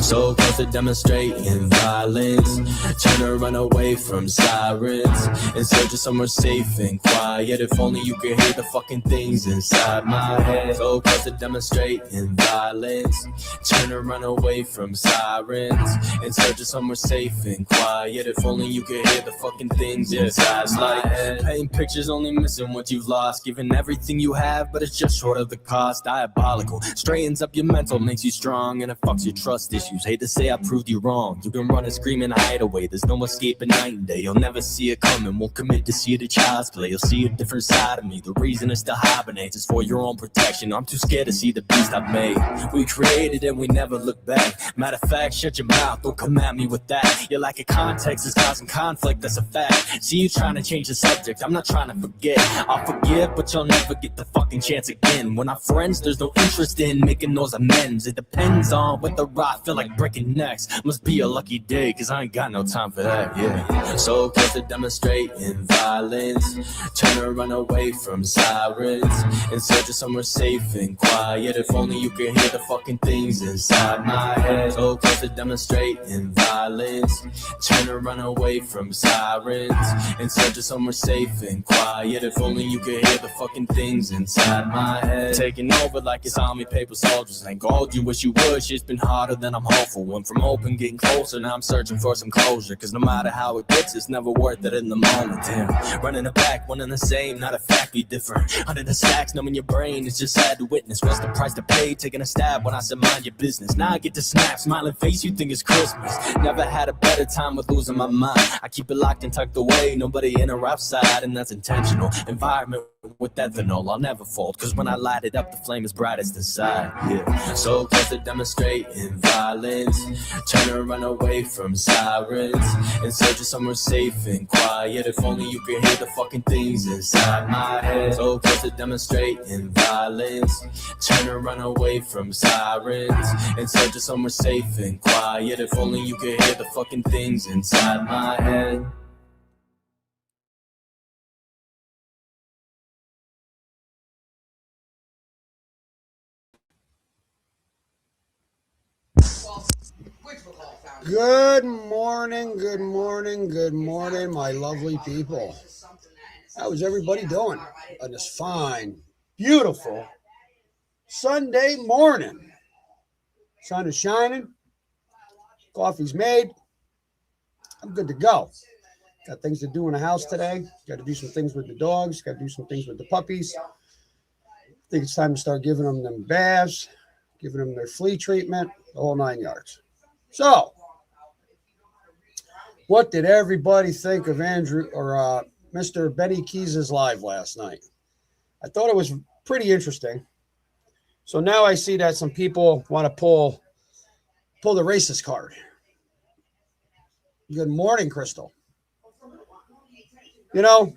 So close to demonstrating violence, trying to run away from sirens, in search of somewhere safe and quiet. If only you could hear the fucking things inside my head. So close to demonstrating violence, trying to run away from sirens, in search of somewhere safe and quiet. If only you could hear the fucking things inside my head. Paint pictures only missing what you've lost, giving everything you have, but it's just short of the cost. Diabolical, straightens up your mental, makes you strong, and it fucks your trust issues. Hate to say I proved you wrong. You can run and scream and hide away. There's no escaping night and day. You'll never see it coming. Won't commit to see the child's play. You'll see a different side of me. The reason it still hibernates is for your own protection. I'm too scared to see the beast I've made. We created and we never look back. Matter of fact, shut your mouth. Don't come at me with that. Your lack of context is causing conflict. That's a fact. See you trying to change the subject. I'm not trying to forget. I'll forgive, but you'll never get the fucking chance again. When our friends, there's no interest in making those amends. It depends on whether I feel like breaking necks. Must be a lucky day, cause I ain't got no time for that, yeah. So close to demonstrating violence, trying to run away from sirens, in search of somewhere safe and quiet. If only you could hear the fucking things inside my head. So close to demonstrating violence, trying to run away from sirens, in search of somewhere safe and quiet. If only you could hear the fucking things inside my head. Taking over like it's army paper soldiers. Ain't gold, you wish you would. Shit's been harder than I'm hopeful. Went from open, getting closer. Now I'm searching for some closure. Cause no matter how it gets, it's never worth it in the moment. Damn, running it back, one and the same. Not a fact, be different. Under the stacks, numbing your brain. It's just sad to witness. What's the price to pay? Taking a stab when I said mind your business. Now I get to snap, smiling face, you think it's Christmas. Never had a better time with losing my mind. I keep it locked and tucked away. Nobody in or outside, and that's intentional. Environment with ethanol, I'll never fold. Cause when I light it up, the flame is brightest inside. Yeah. So close to demonstrating violence, trying to run away from sirens, in search of somewhere safe and quiet. If only you could hear the fucking things inside my head. So close to demonstrating violence, trying to run away from sirens, in search of somewhere safe and quiet. If only you could hear the fucking things inside my head. Good morning, good morning, good morning, my lovely people. How's everybody doing on this fine, beautiful Sunday morning? Sun is shining, coffee's made, I'm good to go. Got things to do in the house today. Got to do some things with the dogs, got to do some things with the puppies. I think it's time to start giving them baths, giving them their flea treatment, the whole 9 yards. So, what did everybody think of Andrew or Mr. Benny Keys' live last night? I thought it was pretty interesting. So now I see that some people want to pull the racist card. Good morning, Crystal. You know,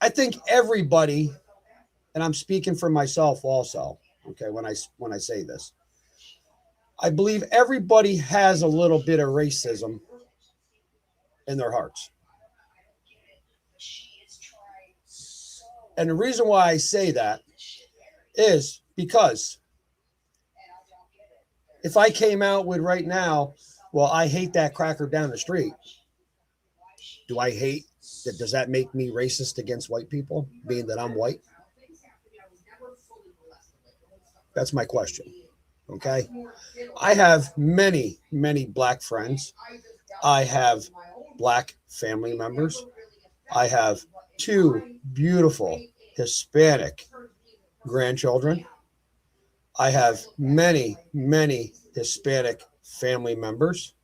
I think everybody, and I'm speaking for myself also, okay, when I say this, I believe everybody has a little bit of racism in their hearts. And the reason why I say that is because if I came out with right now, well, I hate that cracker down the street. Do I hate that? Does that make me racist against white people, being that I'm white? That's my question. Okay. I have many, many black friends. I have black family members. I have 2 beautiful Hispanic grandchildren. I have many, many Hispanic family members.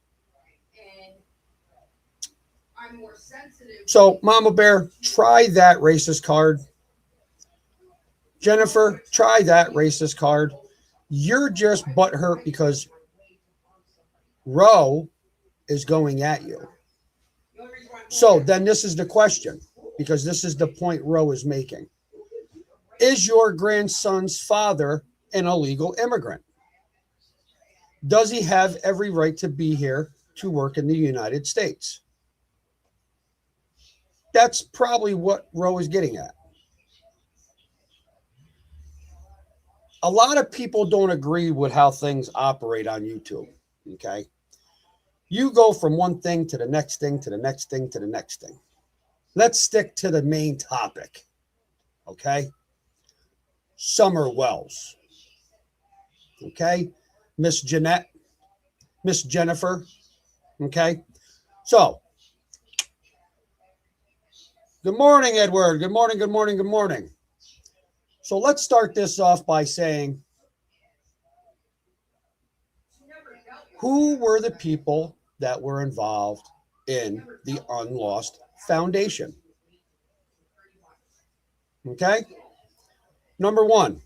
So, Mama Bear, try that racist card. Jennifer, try that racist card. You're just butthurt because Roe is going at you. So then this is the question, because this is the point Roe is making. Is your grandson's father an illegal immigrant? Does he have every right to be here to work in the United States? That's probably what Roe is getting at. a lot of people don't agree with how things operate on YouTube. Okay. You go from one thing to the next thing, to the next thing, to the next thing. Let's stick to the main topic. Okay. Summer Wells. Okay. Miss Jeanette, Miss Jennifer. Okay. So, good morning, Edward. Good morning, good morning, good morning. So let's start this off by saying, who were the people that were involved in the Unlost Foundation? Okay. Number one,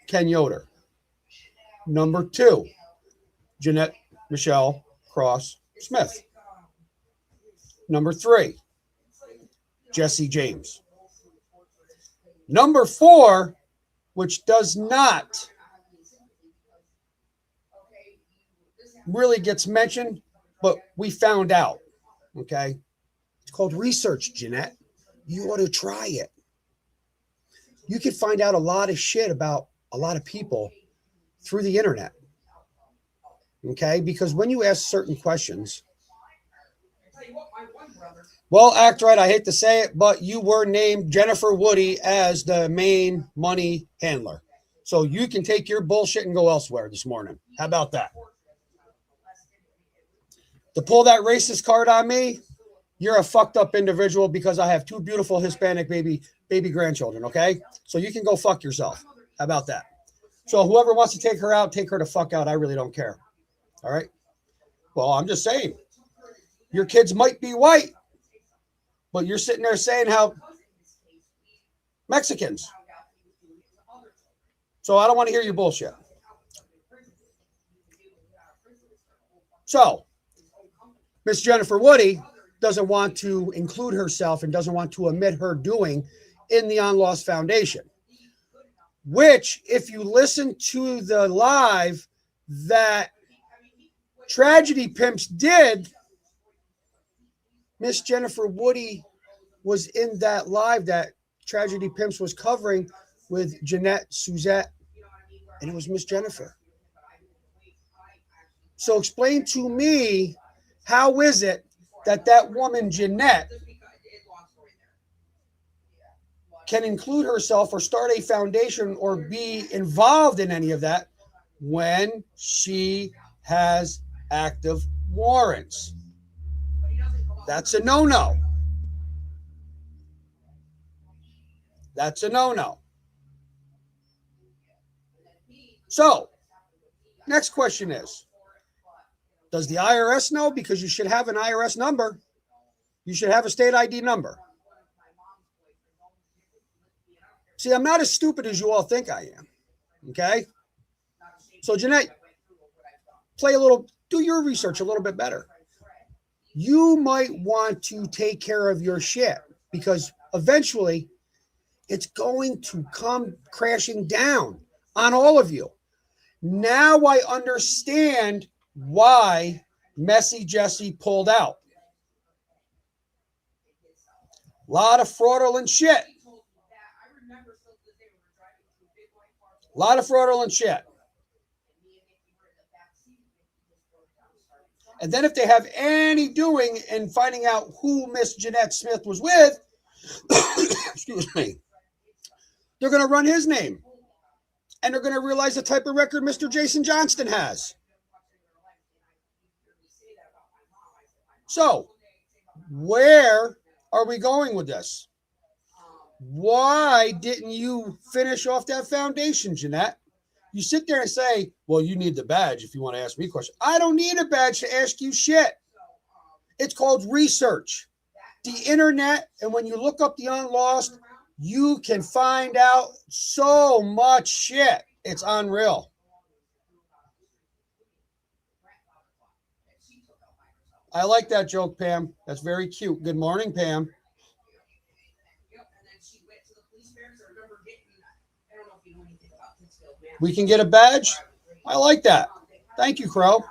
Ken Yoder. Number two, Jeanette Michelle Cross Smith. Number three, Jesse James. Number four, which does not really gets mentioned, but we found out. Okay. It's called research, Jeanette. You ought to try it. You can find out a lot of shit about a lot of people through the internet. Okay. Because when you ask certain questions, well, act right. I hate to say it, but you were named Jennifer Woody as the main money handler. So you can take your bullshit and go elsewhere this morning. How about that? To pull that racist card on me, you're a fucked up individual because I have two beautiful Hispanic baby grandchildren, okay? So you can go fuck yourself. How about that? So whoever wants to take her out, take her the fuck out. I really don't care. All right? Well, I'm just saying. Your kids might be white, but you're sitting there saying how Mexicans. So I don't want to hear your bullshit. So Miss Jennifer Woody doesn't want to include herself and doesn't want to admit her doing in the Unlost Foundation, which, if you listen to the live that Tragedy Pimps did, Miss Jennifer Woody was in that live that Tragedy Pimps was covering with Jeanette, Suzette, and it was Miss Jennifer. So explain to me, how is it that that woman, Jeanette, can include herself or start a foundation or be involved in any of that when she has active warrants? That's a no-no. That's a no-no. So, next question is, does the IRS know? Because you should have an IRS number. You should have a state ID number. See, I'm not as stupid as you all think I am. Okay? So, Jeanette, do your research a little bit better. You might want to take care of your shit because eventually it's going to come crashing down on all of you. Now I understand why Messy Jesse pulled out. A lot of fraudulent shit. A lot of fraudulent shit. And then if they have any doing in finding out who Miss Jeanette Smith was with, excuse me, they're going to run his name. And they're going to realize the type of record Mr. Jason Johnston has. So, where are we going with this? Why didn't you finish off that foundation, Jeanette? You sit there and say, well, you need the badge if you want to ask me questions. I don't need a badge to ask you shit. It's called research. The internet, and when you look up the Unlost, you can find out so much shit. It's unreal. I like that joke, Pam. That's very cute. Good morning, Pam. We can get a badge? I like that. Thank you, Crow.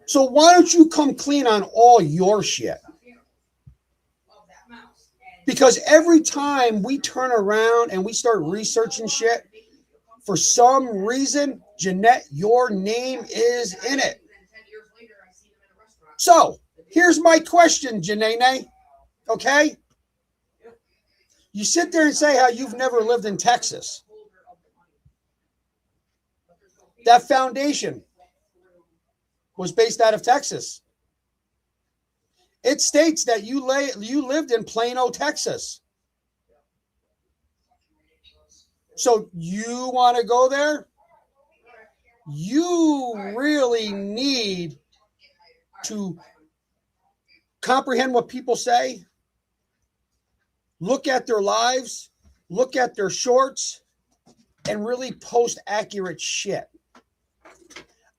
So why don't you come clean on all your shit? Because every time we turn around and we start researching shit, for some reason, Jeanette, your name is in it. So here's my question, Janae. Okay? You sit there and say how you've never lived in Texas. That foundation was based out of Texas. It states that you lived in Plano, Texas. So you want to go there? You really need to comprehend what people say, look at their lives, look at their shorts, and really post accurate shit.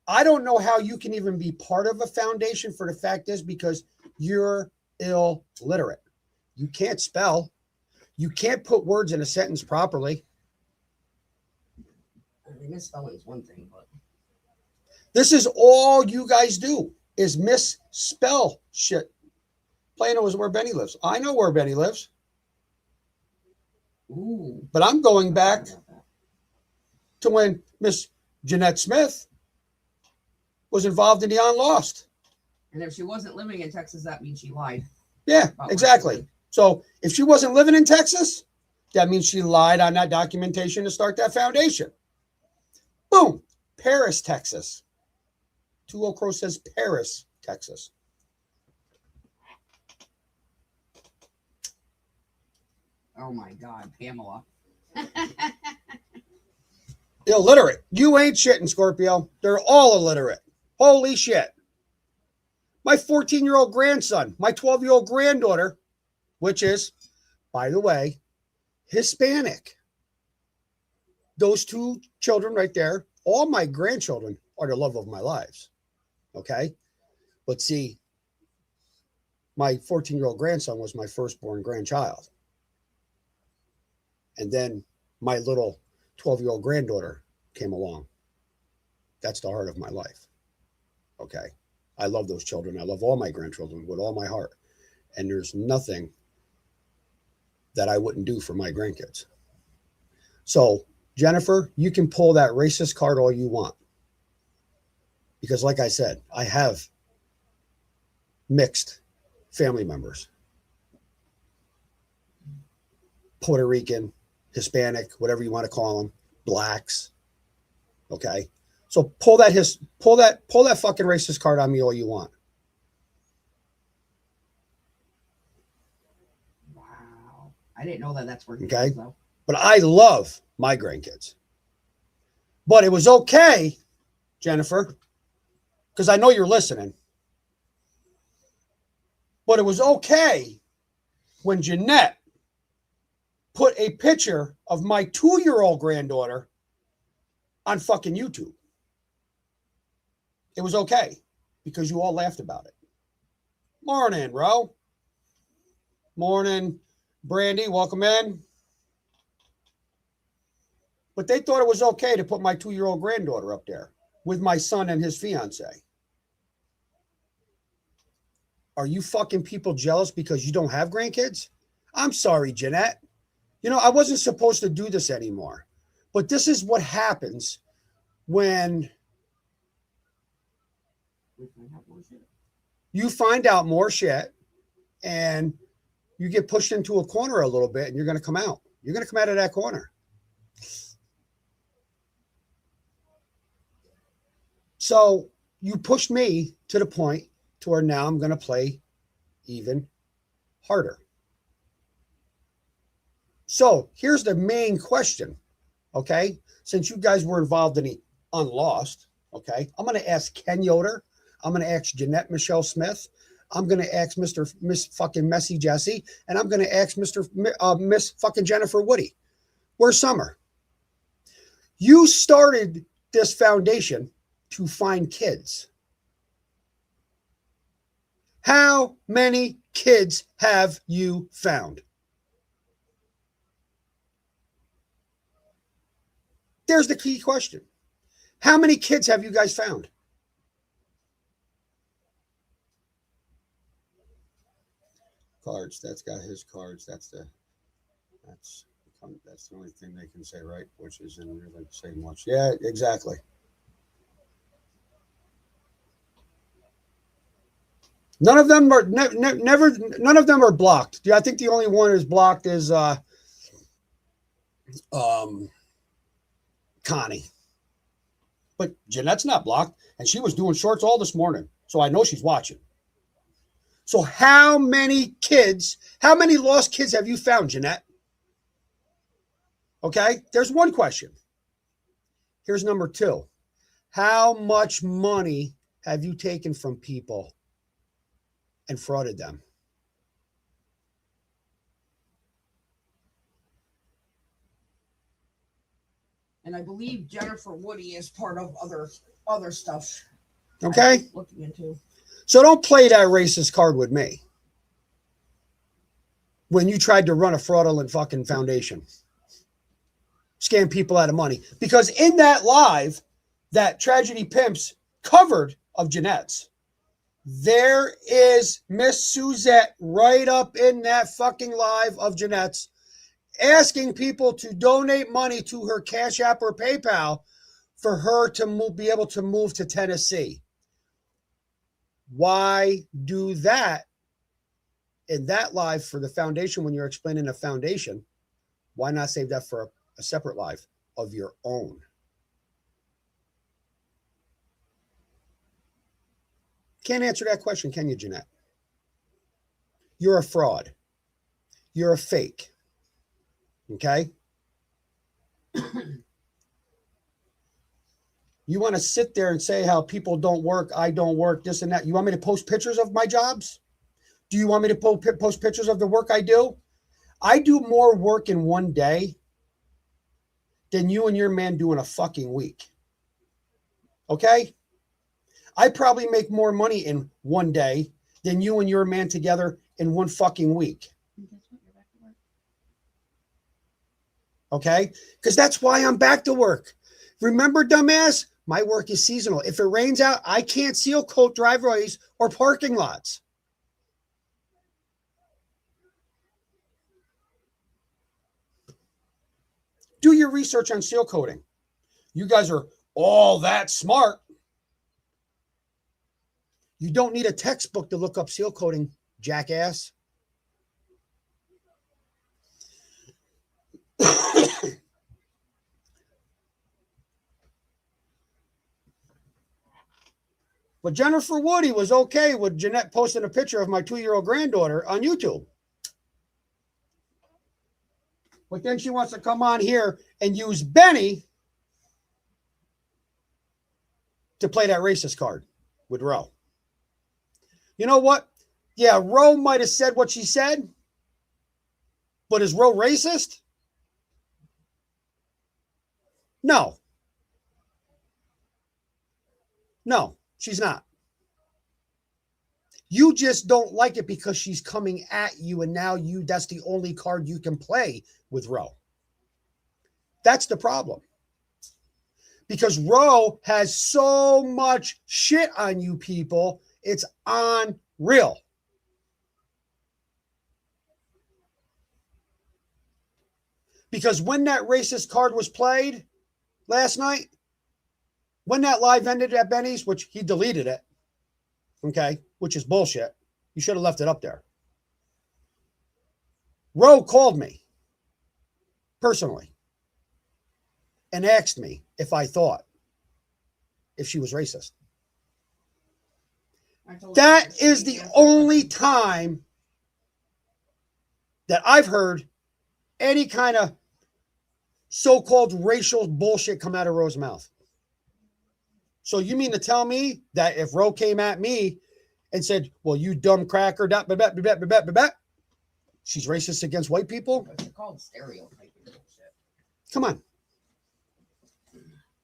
I don't know how you can even be part of a foundation, for the fact is because you're illiterate. You can't spell. You can't put words in a sentence properly. I mean, misspelling is one thing, but this is all you guys do is misspell shit. Plano is where Benny lives. I know where Benny lives. ooh, But I'm going back to when Miss Jeanette Smith was involved in the On Lost. and if she wasn't living in Texas, that means she lied. Yeah, about where she exactly. lived. So if she wasn't living in Texas, that means she lied on that documentation to start that foundation. Boom. Paris, Texas. 20 Crow says Paris, Texas. Oh my God, Pamela. Illiterate. You ain't shitting, Scorpio. They're all illiterate. Holy shit. My 14-year-old grandson, my 12-year-old granddaughter, which is, by the way, Hispanic. Those two children right there, all my grandchildren are the love of my lives. Okay? But see, my 14-year-old grandson was my firstborn grandchild. And then my little 12-year-old granddaughter came along. That's the heart of my life. Okay? I love those children. I love all my grandchildren with all my heart. And there's nothing that I wouldn't do for my grandkids. So, Jennifer, you can pull that racist card all you want. Because like I said, I have mixed family members. Puerto Rican, Hispanic, whatever you want to call them, blacks. Okay? So pull that fucking racist card on me all you want. Wow. I didn't know that that's where he Okay. was, though. But I love my grandkids. But it was okay, Jennifer, because I know you're listening. But it was okay when Jeanette put a picture of my 2-year-old granddaughter on fucking YouTube. It was okay because you all laughed about it. Morning, bro. Morning, Brandy. Welcome in. But they thought it was okay to put my 2-year-old granddaughter up there with my son and his fiance. Are you fucking people jealous because you don't have grandkids? I'm sorry, Jeanette. You know, I wasn't supposed to do this anymore. But this is what happens when We find out more shit. you find out more shit and you get pushed into a corner a little bit and you're going to come out. You're going to come out of that corner. So you pushed me to the point to where now I'm going to play even harder. So here's the main question, okay? Since you guys were involved in the Unlost, okay? I'm going to ask Ken Yoder. I'm going to ask Jeanette Michelle Smith. I'm going to ask Miss fucking Messy Jesse. And I'm going to ask Miss fucking Jennifer Woody. Where's Summer? You started this foundation to find kids. How many kids have you found? There's the key question. How many kids have you guys found? cards. That's got his cards. That's the only thing they can say, right? Which isn't really saying much. Yeah, exactly. None of them are never. None of them are blocked. Yeah, I think the only one is blocked is Connie. But Jeanette's not blocked, and she was doing shorts all this morning, so I know she's watching. So how many lost kids have you found, Jeanette? Okay, there's one question. Here's number 2. How much money have you taken from people and frauded them? And I believe Jennifer Woody is part of other stuff. Okay. Looking into. So don't play that racist card with me. When you tried to run a fraudulent fucking foundation, scam people out of money, because in that live that Tragedy Pimps covered of Jeanette's, there is Miss Suzette right up in that fucking live of Jeanette's, asking people to donate money to her Cash App or PayPal for her to be able to move to Tennessee. Why do that in that live for the foundation when you're explaining a foundation? Why not save that for a separate live of your own? Can't answer that question, can you, Jeanette? You're a fraud. You're a fake. Okay? You want to sit there and say how people don't work, I don't work, this and that. You want me to post pictures of my jobs? Do you want me to post pictures of the work I do? I do more work in one day than you and your man do in a fucking week. Okay? I probably make more money in one day than you and your man together in one fucking week. Okay? Because that's why I'm back to work. Remember, dumbass? My work is seasonal. If it rains out, I can't seal coat driveways or parking lots. Do your research on seal coating. You guys are all that smart. You don't need a textbook to look up seal coating, jackass. But Jennifer Woody was okay with Jeanette posting a picture of my 2-year-old granddaughter on YouTube. But then she wants to come on here and use Benny to play that racist card with Roe. You know what? Yeah, Roe might have said what she said, but is Roe racist? No. No, she's not. You just don't like it because she's coming at you, and now that's the only card you can play with Roe. That's the problem. Because Roe has so much shit on you people, it's unreal. Because when that racist card was played last night, when that live ended at Benny's, which he deleted it, okay, which is bullshit. You should have left it up there. Roe called me personally and asked me if I thought if she was racist. That is the only time that I've heard any kind of so-called racial bullshit come out of Roe's mouth. So you mean to tell me that if Roe came at me and said, well, you dumb cracker, she's racist against white people? It's called stereotyping bullshit. Come on.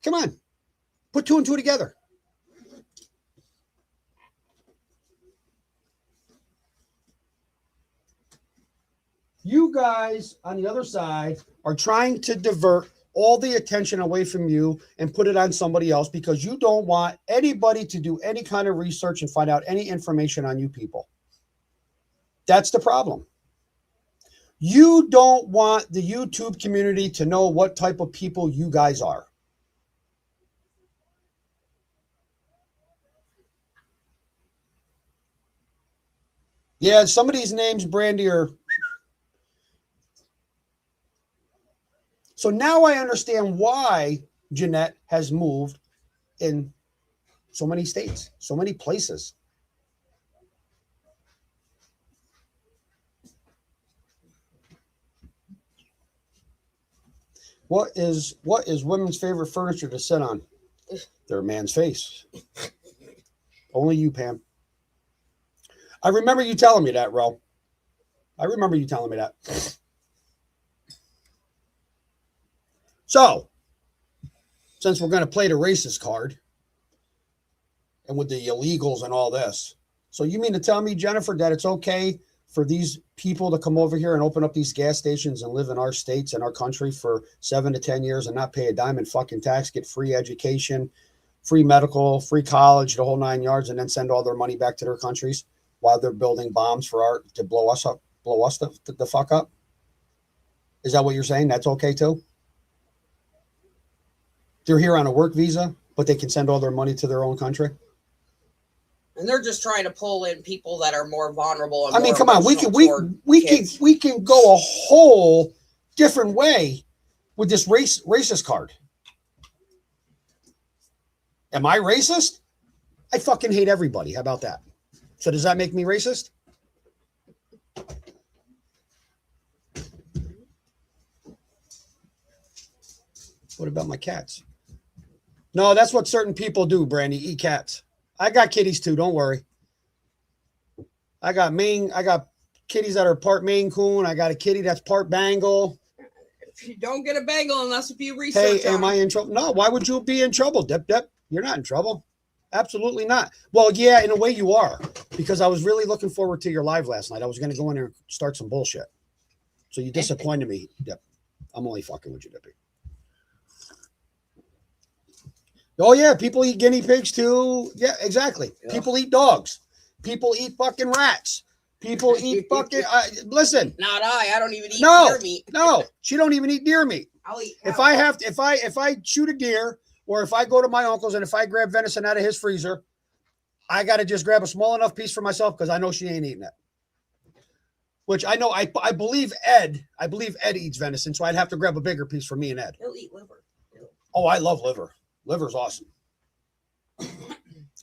Come on. Put 2 and 2 together. You guys on the other side are trying to divert all the attention away from you and put it on somebody else because you don't want anybody to do any kind of research and find out any information on you people. That's the problem. You don't want the YouTube community to know what type of people you guys are. Yeah, some of these names, Brandy, are... So now I understand why Jeanette has moved in so many states, so many places. What is women's favorite furniture to sit on? Their man's face. Only you, Pam. I remember you telling me that, Ro. I remember you telling me that. So, since we're going to play the racist card, and with the illegals and all this, so you mean to tell me, Jennifer, that it's okay for these people to come over here and open up these gas stations and live in our states and our country for 7 to 10 years and not pay a dime in fucking tax, get free education, free medical, free college, the whole 9 yards, and then send all their money back to their countries while they're building bombs to blow us the fuck up? Is that what you're saying? That's okay too? They're here on a work visa, but they can send all their money to their own country? And they're just trying to pull in people that are more vulnerable. And I mean, come on, we can go a whole different way with this racist card. Am I racist? I fucking hate everybody. How about that? So does that make me racist? What about my cats? No, that's what certain people do, Brandy, eat cats. I got kitties too, don't worry. I got kitties that are part Maine Coon. I got a kitty that's part Bengal. If you don't get a Bengal unless if you research. Hey, am I in trouble? No, why would you be in trouble, Dip? You're not in trouble. Absolutely not. Well, yeah, in a way you are, because I was really looking forward to your live last night. I was going to go in there and start some bullshit. So you disappointed me, Dip. I'm only fucking with you, Dippy. Oh, yeah, people eat guinea pigs too. Yeah, exactly. Yeah. People eat dogs. People eat fucking rats. People eat fucking... listen. Not I don't even eat deer meat. No, she don't even eat deer meat. I'll eat cow. If I shoot a deer, or if I go to my uncle's and if I grab venison out of his freezer, I got to just grab a small enough piece for myself because I know she ain't eating it. Which I know, I believe Ed eats venison, so I'd have to grab a bigger piece for me and Ed. He'll eat liver. Oh, I love liver. Liver's awesome.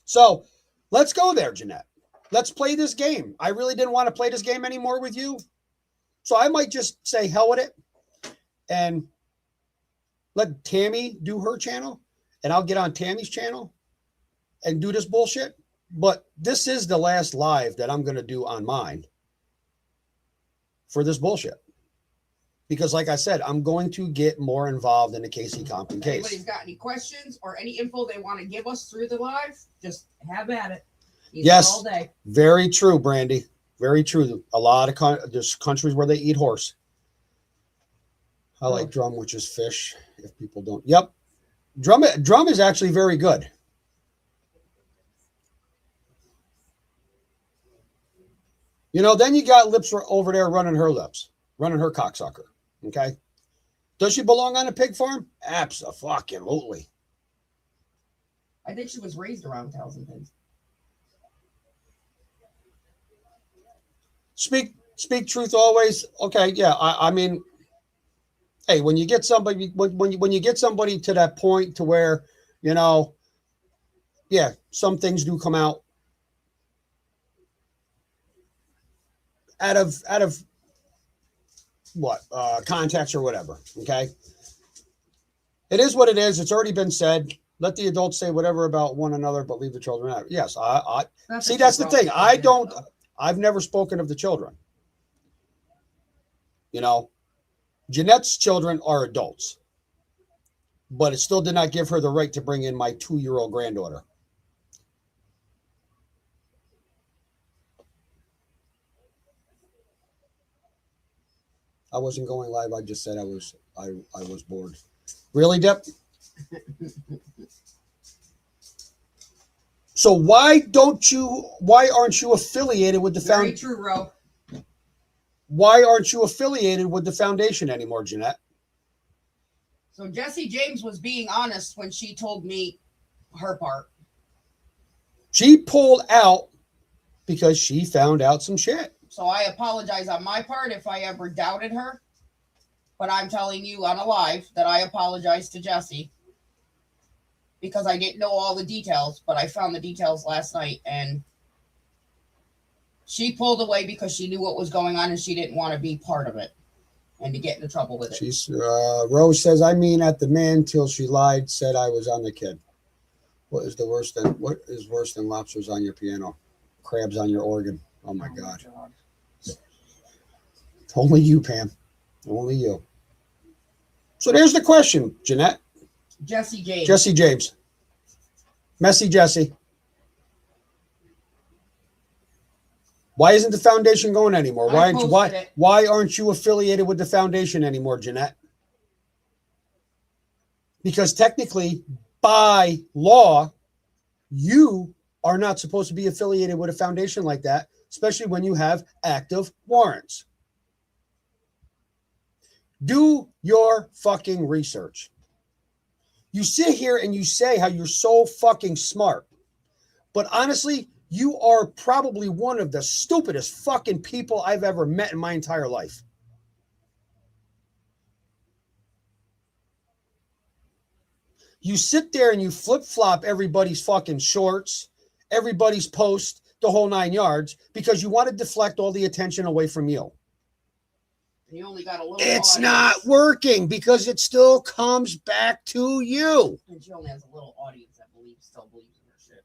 So let's go there, Jeanette. Let's play this game. I really didn't want to play this game anymore with you. So I might just say hell with it and let Tammy do her channel, and I'll get on Tammy's channel and do this bullshit. But this is the last live that I'm going to do on mine for this bullshit. Because like I said, I'm going to get more involved in the Casey Compton case. If anybody's got any questions or any info they want to give us through the live, just have at it. Yes, all day. Very true, Brandy. Very true. A lot of there's countries where they eat horse. I like drum, which is fish. If people don't, yep, drum is actually very good. You know, then you got Lips over there running her lips, running her cocksucker. Okay, does she belong on a pig farm? Absolutely. I think she was raised around cows and pigs. Speak truth always. Okay, yeah. I mean, hey, when you get somebody, when you get somebody to that point to where, you know, yeah, some things do come out out of what context or whatever. Okay, it is what it is. It's already been said. Let the adults say whatever about one another, but leave the children out. Yes, I see. That's the thing. I've never spoken of the children. You know, Jeanette's children are adults, but it still did not give her the right to bring in my 2-year-old granddaughter. I wasn't going live. I just said I was bored. Really, Dep? So why aren't you affiliated with the Very true, Ro. why aren't you affiliated with the foundation anymore, Jeanette? So Jesse James was being honest when she told me her part. She pulled out because she found out some shit. So I apologize on my part if I ever doubted her. But I'm telling you on a live that I apologize to Jesse because I didn't know all the details, but I found the details last night, and she pulled away because she knew what was going on and she didn't want to be part of it and to get into trouble with it. She's Rose says, I mean, at the man till she lied, said I was on the kid. What is worse than lobsters on your piano? Crabs on your organ. Oh my God. Only you, Pam. Only you. So there's the question, Jeanette. Jesse James. Jesse James. Messy Jesse. Why isn't the foundation going anymore? Why aren't you affiliated with the foundation anymore, Jeanette? Because technically, by law, you are not supposed to be affiliated with a foundation like that, especially when you have active warrants. Do your fucking research. You sit here and you say how you're so fucking smart, but honestly, you are probably one of the stupidest fucking people I've ever met in my entire life. You sit there and you flip-flop everybody's fucking shorts, everybody's post, the whole 9 yards, because you want to deflect all the attention away from you. And you only got a little It's audience. not working because it still comes back to you. And she only has a little audience that still believes in her shit.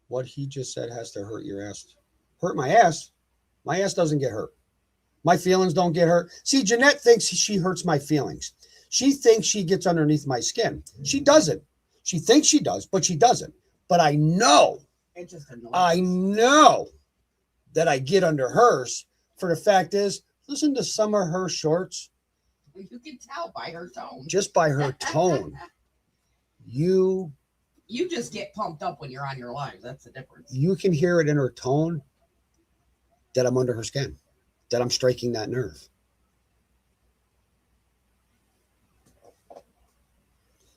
What he just said has to hurt your ass. Hurt my ass? My ass doesn't get hurt. My feelings don't get hurt. See, Jeanette thinks she hurts my feelings. She thinks she gets underneath my skin. She doesn't. She thinks she does, but she doesn't. But I know, It just annoys I know that I get under hers. For the fact is, listen to some of her shorts. You can tell by her tone. Just by her tone. You just get pumped up when you're on your live. That's the difference. You can hear it in her tone that I'm under her skin, that I'm striking that nerve.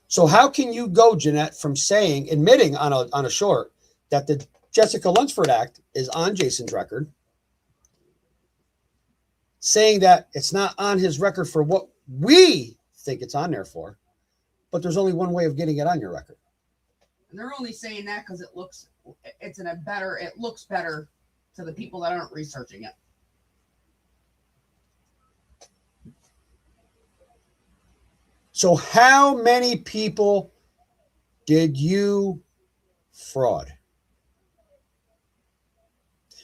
So how can you go, Jeanette, from admitting on a short that the Jessica Lunsford Act is on Jason's record, saying that it's not on his record for what we think it's on there for, but there's only one way of getting it on your record. And they're only saying that because it looks better to the people that aren't researching it. So how many people did you fraud?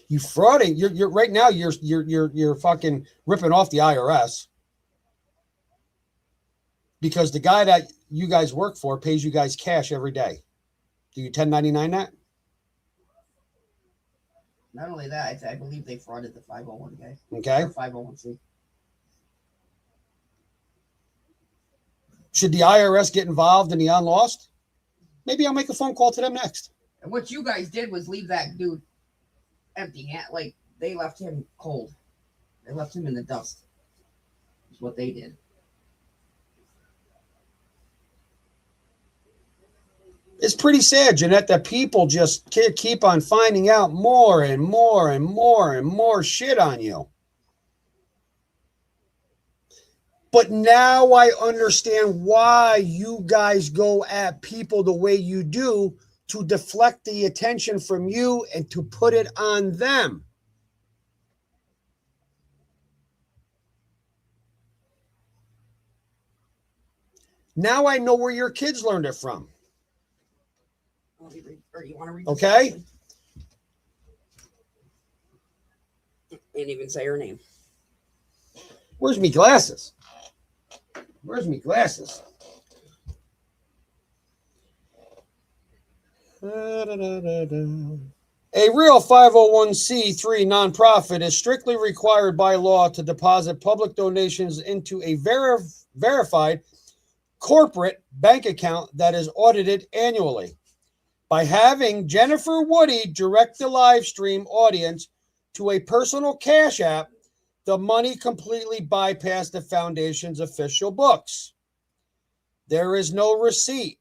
You frauding. You're right now. You're fucking ripping off the IRS because the guy that you guys work for pays you guys cash every day. Do you 1099 that? Not only that, I believe they frauded the 501k. Okay. Or 501c. Should the IRS get involved in the unlost? Maybe I'll make a phone call to them next. And what you guys did was leave that dude empty hand. Like, they left him cold. They left him in the dust. That's what they did. It's pretty sad, Jeanette, that people just keep on finding out more and more and more and more shit on you. But now I understand why you guys go at people the way you do, to deflect the attention from you and to put it on them. Now I know where your kids learned it from. Or you want to read? Okay. Didn't even say her name. Where's me glasses? Where's me glasses? A real 501c3 nonprofit is strictly required by law to deposit public donations into a verified corporate bank account that is audited annually. By having Jennifer Woody direct the live stream audience to a personal Cash App, the money completely bypassed the foundation's official books. There is no receipt.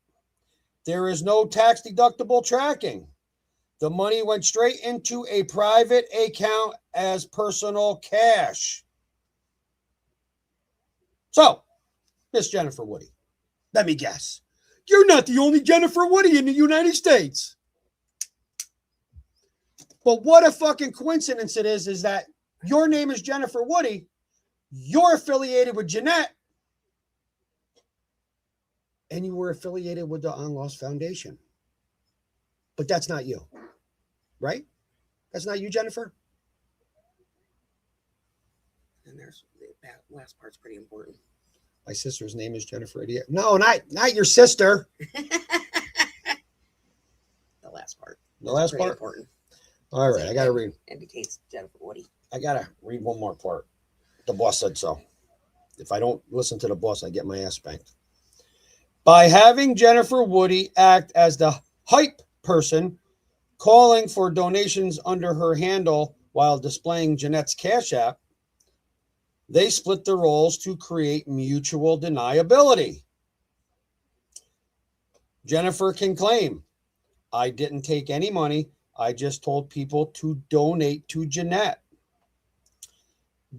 There is no tax-deductible tracking. The money went straight into a private account as personal cash. So, Miss Jennifer Woody, let me guess. You're not the only Jennifer Woody in the United States. But what a fucking coincidence it is that your name is Jennifer Woody, you're affiliated with Jeanette, and you were affiliated with the On Lost Foundation. But that's not you, right? That's not you, Jennifer? And there's that last part's pretty important. My sister's name is Jennifer Idiot. No, not your sister. The last part. The last Pretty part? important. All right, I got to read. Indicates Jennifer Woody. I got to read one more part. The boss said so. If I don't listen to the boss, I get my ass spanked. By having Jennifer Woody act as the hype person, calling for donations under her handle while displaying Jeanette's Cash App, they split the roles to create mutual deniability. Jennifer can claim, I didn't take any money. I just told people to donate to Jeanette.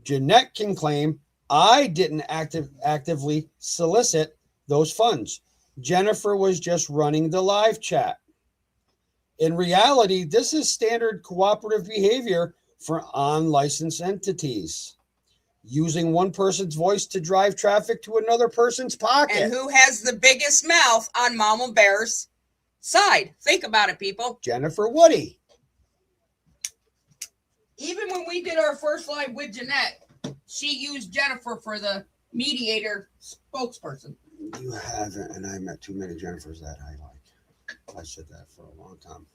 Jeanette can claim, I didn't actively solicit those funds. Jennifer was just running the live chat. In reality, this is standard cooperative behavior for unlicensed entities, using one person's voice to drive traffic to another person's pocket. And who has the biggest mouth on Mama Bear's side? Think about it, people. Jennifer Woody. Even when we did our first live with Jeanette, she used Jennifer for the mediator spokesperson. You haven't, and I met too many Jennifers that I like. I said that for a long time.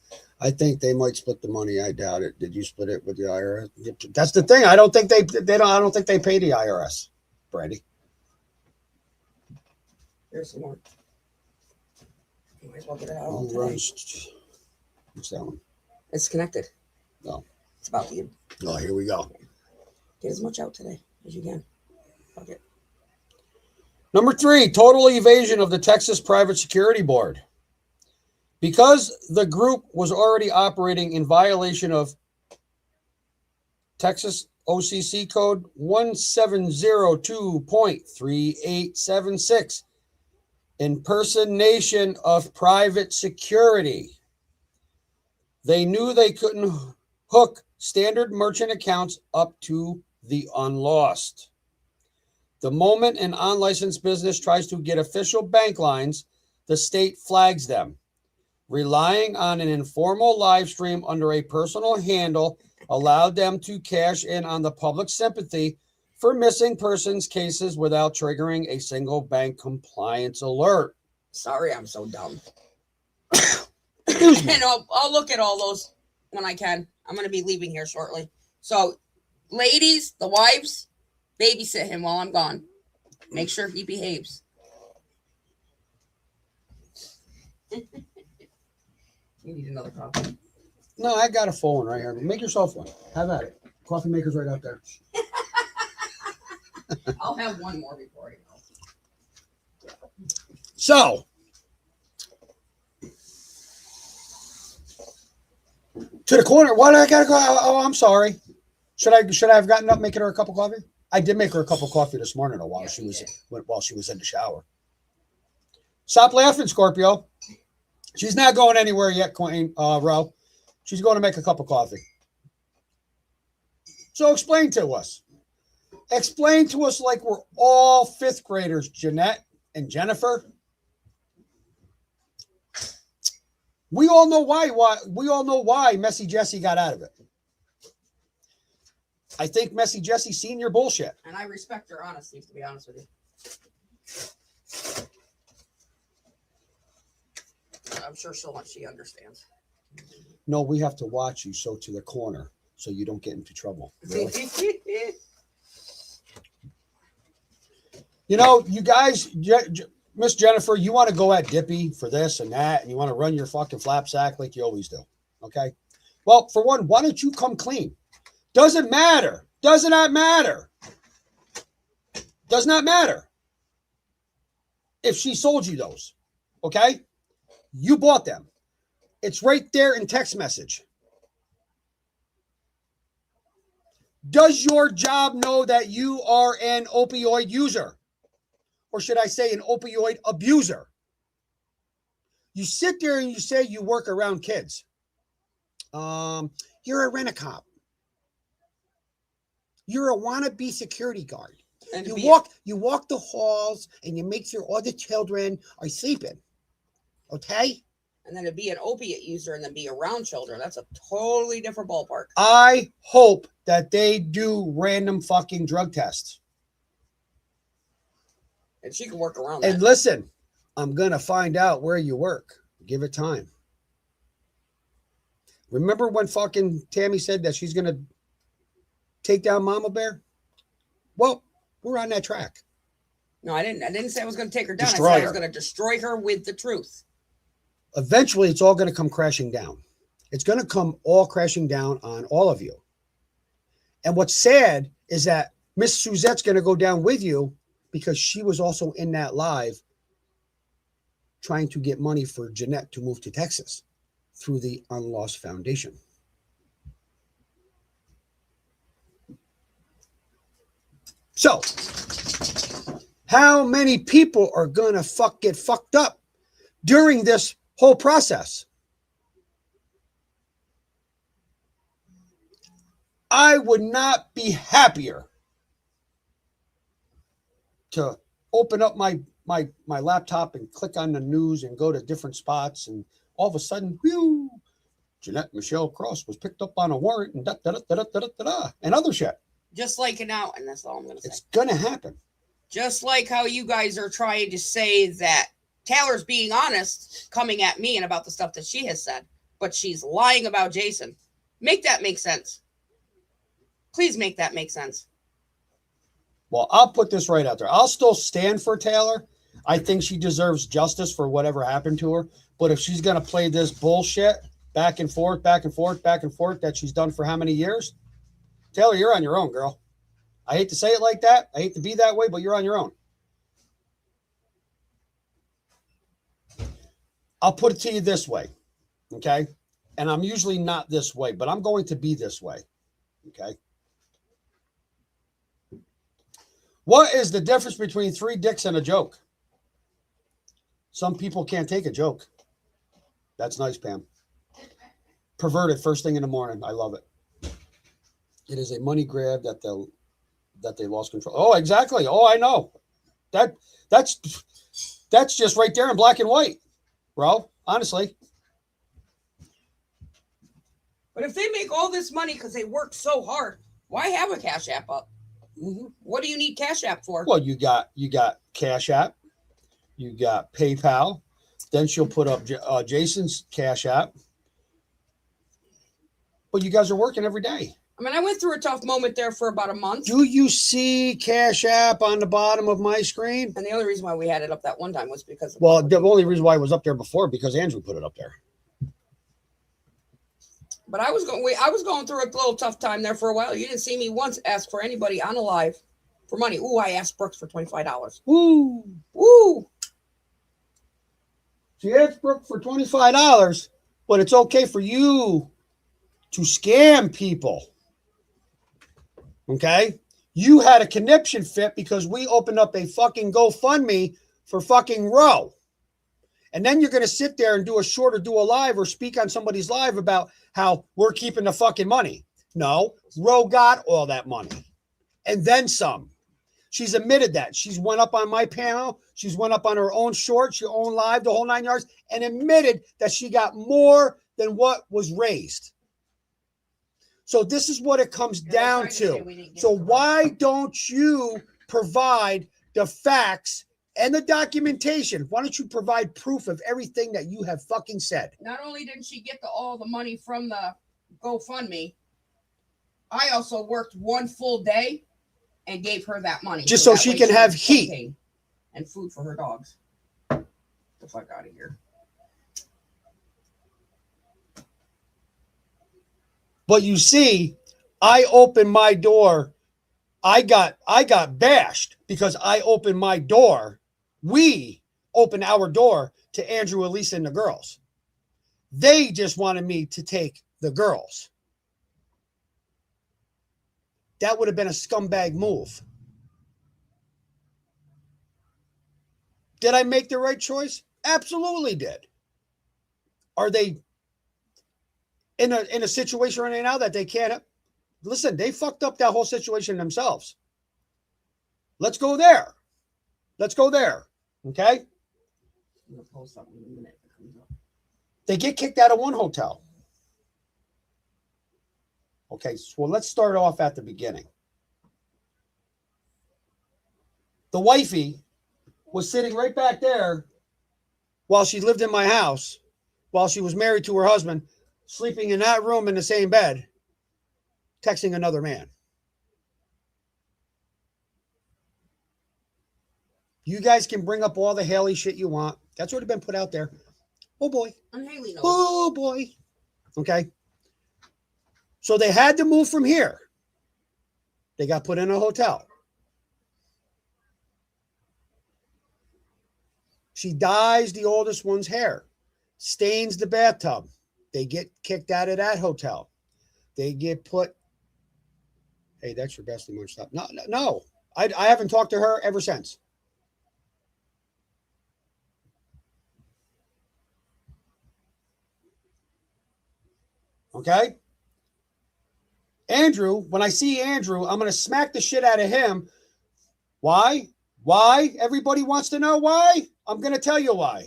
I think they might split the money. I doubt it. Did you split it with the IRS? That's the thing. I don't think they don't. I don't think they pay the IRS, Brandy. Here's some more. You might as well get it out Long today. runs. What's that one? It's connected. No. It's about the. Oh, here we go. Get as much out today as you can. Okay. Number 3, total evasion of the Texas Private Security Board. Because the group was already operating in violation of Texas OCC code 1702.3876, impersonation of private security, they knew they couldn't hook standard merchant accounts up to the unlost. The moment an unlicensed business tries to get official bank lines, the state flags them. Relying on an informal live stream under a personal handle allowed them to cash in on the public sympathy for missing persons cases without triggering a single bank compliance alert. Sorry, I'm so dumb. Excuse me. And I'll look at all those when I can. I'm going to be leaving here shortly. So, ladies, the wives, babysit him while I'm gone. Make sure he behaves. You need another coffee. No, I got a full one right here. Make yourself one. Have at it. Coffee maker's right out there. I'll have one more before I go. So, to the corner. Why do I gotta go? Oh, I'm sorry. Should I have gotten up making her a cup of coffee? I did make her a cup of coffee this morning, though, while she was in the shower. Stop laughing, Scorpio. She's not going anywhere yet, Queen Ro. She's going to make a cup of coffee. So explain to us. Explain to us like we're all fifth graders, Jeanette and Jennifer. We all know why. We all know why Messy Jesse got out of it. I think Messy Jesse seen your bullshit. And I respect her honesty, to be honest with you. I'm sure she understands. No, we have to watch you so to the corner so you don't get into trouble. Really? You know, you guys, Miss Jennifer, you want to go at Dippy for this and that, and you want to run your fucking flap sack like you always do. Okay? Well, for one, why don't you come clean? Doesn't matter. Does not matter. Does not matter if she sold you those. Okay? You bought them. It's right there in text message. Does your job know that you are an opioid user? Or should I say an opioid abuser? You sit there and you say you work around kids. You're a rent-a-cop. You're a wannabe security guard. And You walk the halls and you make sure all the children are sleeping. Okay? And then to be an opiate user and then be around children, that's a totally different ballpark. I hope that they do random fucking drug tests. And she can work around that. And listen, I'm going to find out where you work. Give it time. Remember when fucking Tammy said that she's going to take down Mama Bear? Well, we're on that track. No, I didn't say I was going to take her down. Destroy I said her. I was going to destroy her with the truth. Eventually, it's all going to come crashing down. It's going to come all crashing down on all of you. And what's sad is that Miss Suzette's going to go down with you because she was also in that live trying to get money for Jeanette to move to Texas through the Unlost Foundation. So, how many people are going to get fucked up during this whole process? I would not be happier to open up my laptop and click on the news and go to different spots, and all of a sudden, whew, Jeanette Michelle Cross was picked up on a warrant and and other shit. Just like now, and that's all I'm going to say. It's gonna happen. Just like how you guys are trying to say that Taylor's being honest, coming at me and about the stuff that she has said, but she's lying about Jason. Make that make sense. Please make that make sense. Well, I'll put this right out there. I'll still stand for Taylor. I think she deserves justice for whatever happened to her. But if she's going to play this bullshit back and forth that she's done for how many years? Taylor, you're on your own, girl. I hate to say it like that. I hate to be that way, but you're on your own. I'll put it to you this way, okay? And I'm usually not this way, but I'm going to be this way, okay? What is the difference between 3 dicks and a joke? Some people can't take a joke. That's nice, Pam. Perverted first thing in the morning. I love it. It is a money grab that they lost control. Oh, exactly. Oh, I know. That's just right there in black and white, bro. Honestly. But if they make all this money because they work so hard, why have a Cash App up? Mm-hmm. What do you need Cash App for? Well, you got Cash App, you got PayPal. Then she'll put up Jason's Cash App. But you guys are working every day. I mean, I went through a tough moment there for about a month. Do you see Cash App on the bottom of my screen? And the only reason why we had it up that one time was because of the only reason why it was up there before because Andrew put it up there. But I was going through a little tough time there for a while. You didn't see me once ask for anybody on a live for money. Ooh, I asked Brooks for $25. Woo! Woo! She asked Brooke for $25, but it's okay for you to scam people. Okay? You had a conniption fit because we opened up a fucking GoFundMe for fucking Roe. And then you're going to sit there and do a short or do a live or speak on somebody's live about how we're keeping the fucking money. No, Roe got all that money and then some. She's admitted that. She's went up on my panel. She's went up on her own short, she own live, the whole 9 yards, and admitted that she got more than what was raised. So this is what it comes down to. So why don't you provide the facts and the documentation? Why don't you provide proof of everything that you have fucking said? Not only didn't she get all the money from the GoFundMe, I also worked one full day and gave her that money. Just so she can have heat. And food for her dogs. the fuck out of here. But you see, I opened my door. I got bashed because I opened my door. We opened our door to Andrew, Elisa, and the girls. They just wanted me to take the girls. That would have been a scumbag move. Did I make the right choice? Absolutely did. Are they in a situation right now that they can't? Listen, they fucked up that whole situation themselves. Let's go there. Let's go there. Okay? I'm gonna post something in a minute. They get kicked out of one hotel. Okay, so let's start off at the beginning. The wifey was sitting right back there while she lived in my house, while she was married to her husband, sleeping in that room in the same bed, texting another man. You guys can bring up all the Haley shit you want. That's already been put out there. Oh boy. And Haley knows. Oh boy. Okay. So they had to move from here. They got put in a hotel. She dyes the oldest one's hair, stains the bathtub. They get kicked out of that hotel. They get put. Hey, that's your bestie munch stop. No. I haven't talked to her ever since. Okay? Andrew, when I see Andrew, I'm going to smack the shit out of him. Why? Why? Everybody wants to know why? I'm going to tell you why.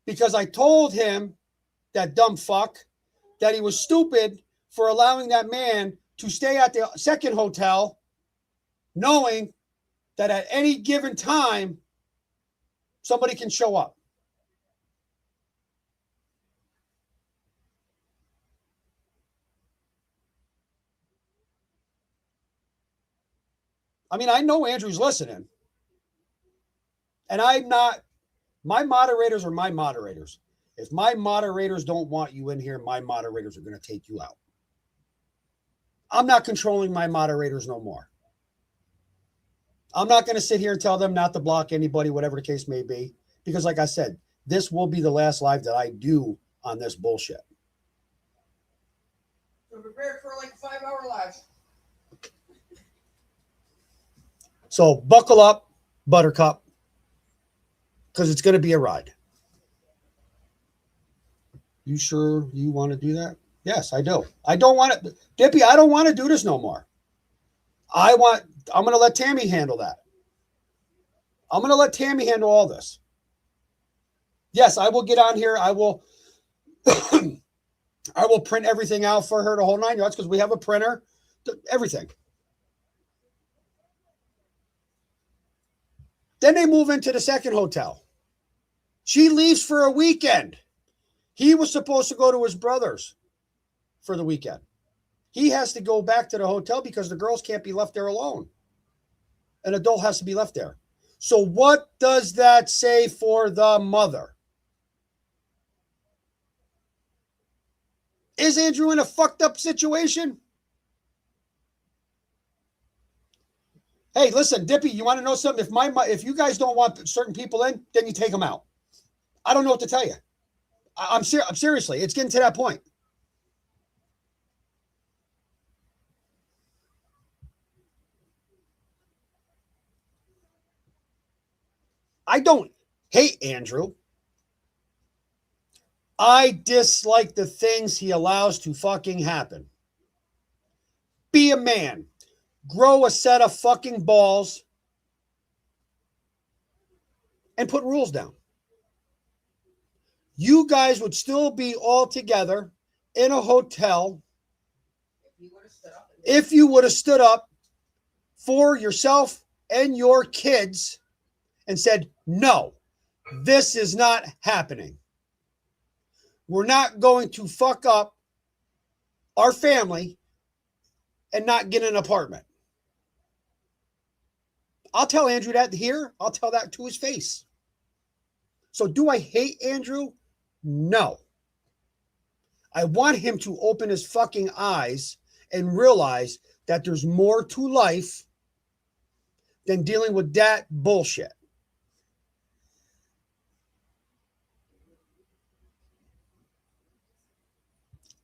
Because I told him, that dumb fuck, that he was stupid for allowing that man to stay at the second hotel, knowing that at any given time, somebody can show up. I mean, I know Andrew's listening. And I'm not, my moderators are my moderators. If my moderators don't want you in here, my moderators are going to take you out. I'm not controlling my moderators no more. I'm not going to sit here and tell them not to block anybody, whatever the case may be. Because like I said, this will be the last live that I do on this bullshit. We're prepared for like a 5-hour live. So buckle up, Buttercup, because it's going to be a ride. You sure you want to do that? Yes, I do. I don't want to, Dippy, I don't want to do this no more. I'm going to let Tammy handle that. I'm going to let Tammy handle all this. Yes, I will get on here. I will I will print everything out for her, the whole 9 yards, because we have a printer, everything. Then they move into the second hotel. She leaves for a weekend. He was supposed to go to his brother's for the weekend. He has to go back to the hotel because the girls can't be left there alone. An adult has to be left there. So what does that say for the mother? Is Andrew in a fucked up situation? Hey, listen, Dippy, you want to know something? If you guys don't want certain people in, then you take them out. I don't know what to tell you. I'm seriously, it's getting to that point. I don't hate Andrew. I dislike the things he allows to fucking happen. Be a man. Grow a set of fucking balls and put rules down. You guys would still be all together in a hotel if you would have stood up for yourself and your kids and said, no, this is not happening. We're not going to fuck up our family and not get an apartment. I'll tell Andrew that here. I'll tell that to his face. So do I hate Andrew? No. I want him to open his fucking eyes and realize that there's more to life than dealing with that bullshit.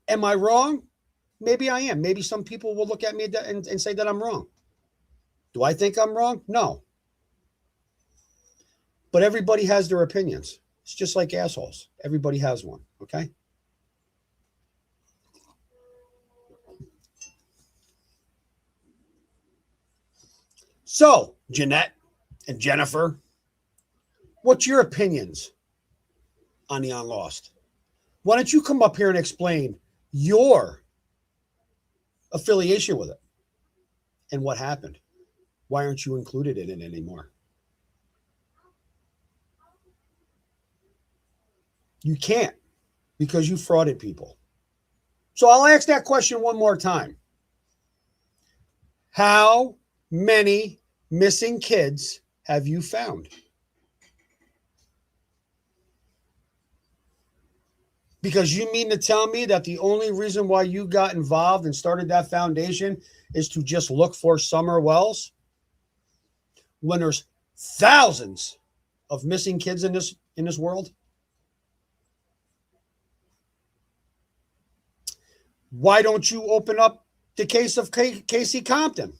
Am I wrong? Maybe I am. Maybe some people will look at me and say that I'm wrong. Do I think I'm wrong? No. But everybody has their opinions. It's just like assholes. Everybody has one, okay? So, Jeanette and Jennifer, what's your opinions on the Unlost? Why don't you come up here and explain your affiliation with it and what happened? Why aren't you included in it anymore? You can't, because you frauded people. So I'll ask that question one more time. How many missing kids have you found? Because you mean to tell me that the only reason why you got involved and started that foundation is to just look for Summer Wells? When there's thousands of missing kids in this world? Why don't you open up the case of Casey Compton,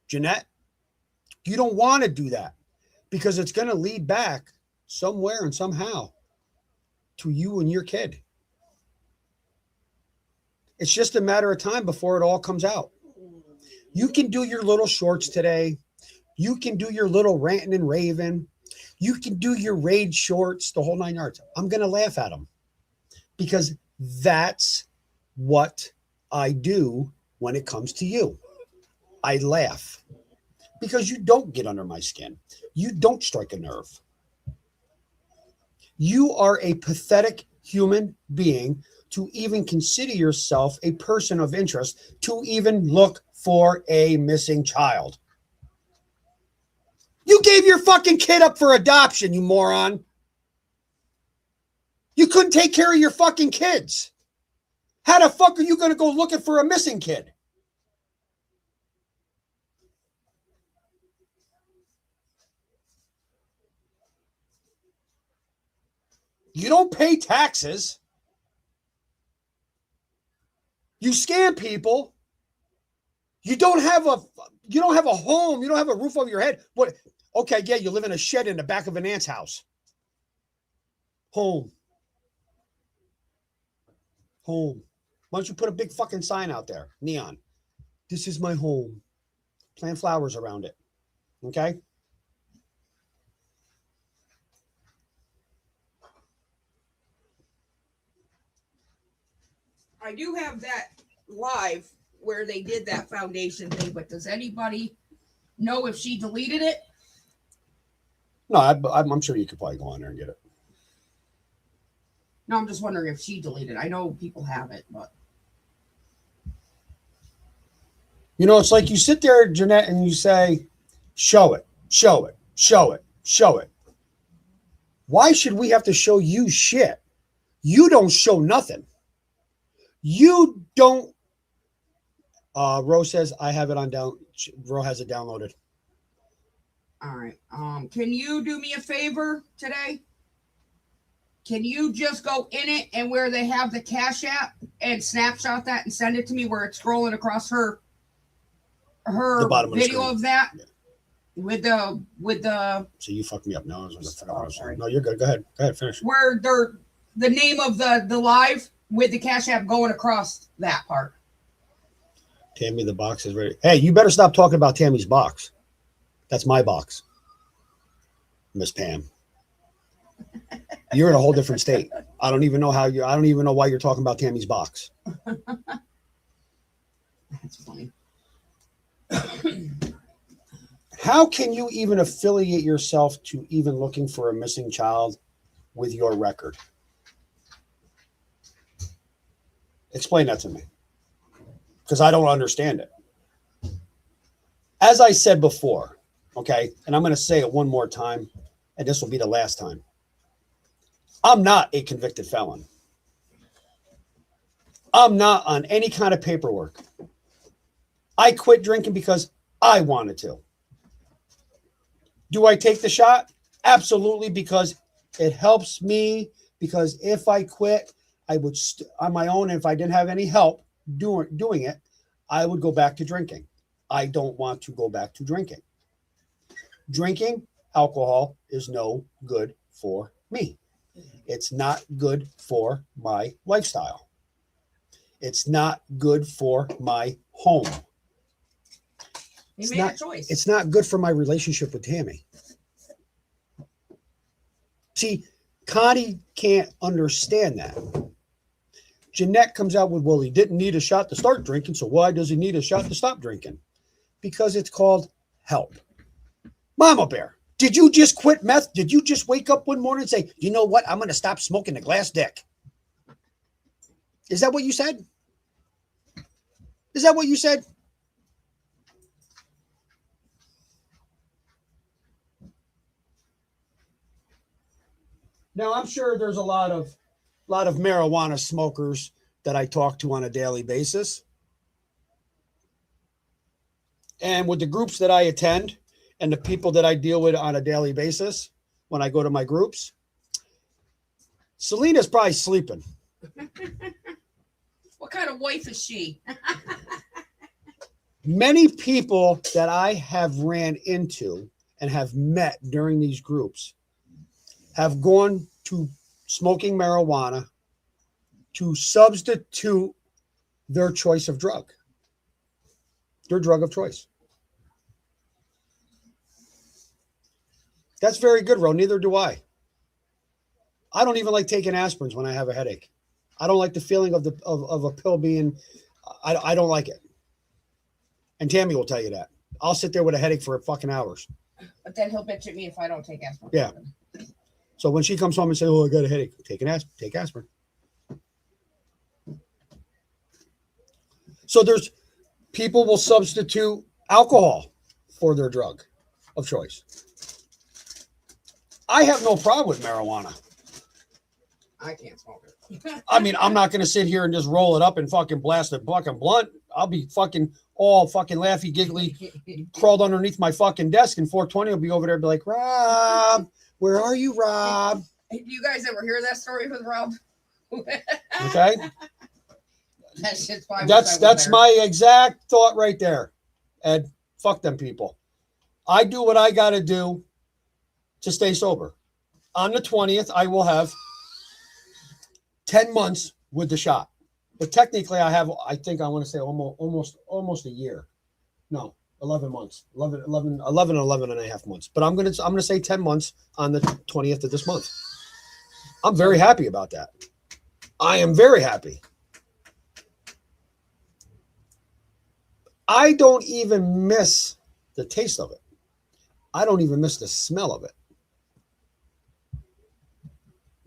Jeanette? You don't want to do that because it's going to lead back somewhere and somehow to you and your kid. It's just a matter of time before it all comes out. You can do your little shorts today. You can do your little ranting and raving. You can do your raid shorts, the whole 9 yards. I'm going to laugh at them because that's what I do when it comes to you. I laugh because you don't get under my skin. You don't strike a nerve. You are a pathetic human being to even consider yourself a person of interest, to even look for a missing child. You gave your fucking kid up for adoption, you moron. You couldn't take care of your fucking kids. How the fuck are you going to go looking for a missing kid? You don't pay taxes. You scam people. You don't have a home. You don't have a roof over your head. What? Okay, yeah, you live in a shed in the back of an aunt's house. Home. Home. Why don't you put a big fucking sign out there? Neon. This is my home. Plant flowers around it. Okay? I do have that live where they did that foundation thing, but does anybody know if she deleted it? No, I'm sure you could probably go on there and get it. No, I'm just wondering if she deleted it. I know people have it, but. You know, it's like you sit there, Jeanette, and you say, show it, show it, show it, show it. Why should we have to show you shit? You don't show nothing. You don't. Ro says, I have it on down. Ro has it downloaded. All right. Can you do me a favor today? Can you just go in it and where they have the Cash App and snapshot that and send it to me where it's scrolling across her video of that? Yeah. With the So you fucked me up. No, I was sorry. No, you're good. Go ahead, finish. Where the name of the live with the Cash App going across that part. Tammy, the box is ready. Hey, you better stop talking about Tammy's box. That's my box. Miss Pam. You're in a whole different state. I don't even know why you're talking about Tammy's box. That's funny. How can you even affiliate yourself to even looking for a missing child with your record? Explain that to me, because I don't understand it. As I said before, okay, and I'm going to say it one more time, and this will be the last time. I'm not a convicted felon. I'm not on any kind of paperwork. I quit drinking because I wanted to. Do I take the shot? Absolutely, because it helps me. Because if I quit, I would on my own. If I didn't have any help doing it, I would go back to drinking. I don't want to go back to drinking. Drinking alcohol is no good for me. It's not good for my lifestyle. It's not good for my home. You made a choice. It's not good for my relationship with Tammy. See, Connie can't understand that. Jeanette comes out with, well, he didn't need a shot to start drinking, so why does he need a shot to stop drinking? Because it's called help. Mama Bear, did you just quit meth? Did you just wake up one morning and say, you know what? I'm going to stop smoking the glass dick. Is that what you said? Is that what you said? Now, I'm sure there's a lot of marijuana smokers that I talk to on a daily basis. And with the groups that I attend and the people that I deal with on a daily basis when I go to my groups, Selena's probably sleeping. What kind of wife is she? Many people that I have ran into and have met during these groups have gone to smoking marijuana to substitute their choice of drug, their drug of choice. That's very good, Ro. Neither do I. I don't even like taking aspirins when I have a headache. I don't like the feeling of a pill being, I don't like it. And Tammy will tell you that. I'll sit there with a headache for fucking hours. But then he'll bitch at me if I don't take aspirin. Yeah. So when she comes home and says, oh, I got a headache, take aspirin. So there's people will substitute alcohol for their drug of choice. I have no problem with marijuana. I can't smoke it. I mean, I'm not going to sit here and just roll it up and fucking blast a fucking blunt. I'll be fucking all fucking laughy, giggly, crawled underneath my fucking desk, and 420 will be over there and be like, Rob, where are you, Rob? Do you guys ever hear that story with Rob? Okay. That shit's fine. That's my exact thought right there. Ed, fuck them people. I do what I got to do to stay sober. On the 20th, I will have 10 months with the shot. But technically I have, I think I want to say almost a year. No, 11 months, 11 and a half months. But I'm going to say 10 months on the 20th of this month. I'm very happy about that. I am very happy. I don't even miss the taste of it. I don't even miss the smell of it.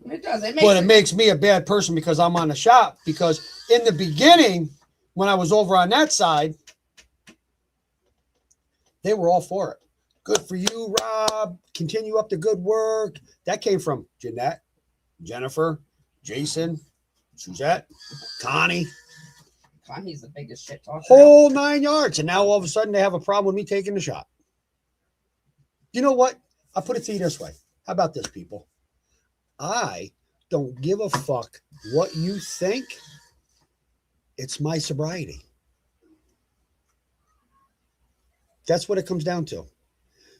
It does. It makes me a bad person because I'm on the shop. Because in the beginning, when I was over on that side, they were all for it. Good for you, Rob. Continue up the good work. That came from Jeanette, Jennifer, Jason, Suzette, Connie. Connie's the biggest shit talker. Whole 9 yards. And now all of a sudden they have a problem with me taking the shot. You know what? I'll put it to you this way. How about this, people? I don't give a fuck what you think. It's my sobriety. That's what it comes down to.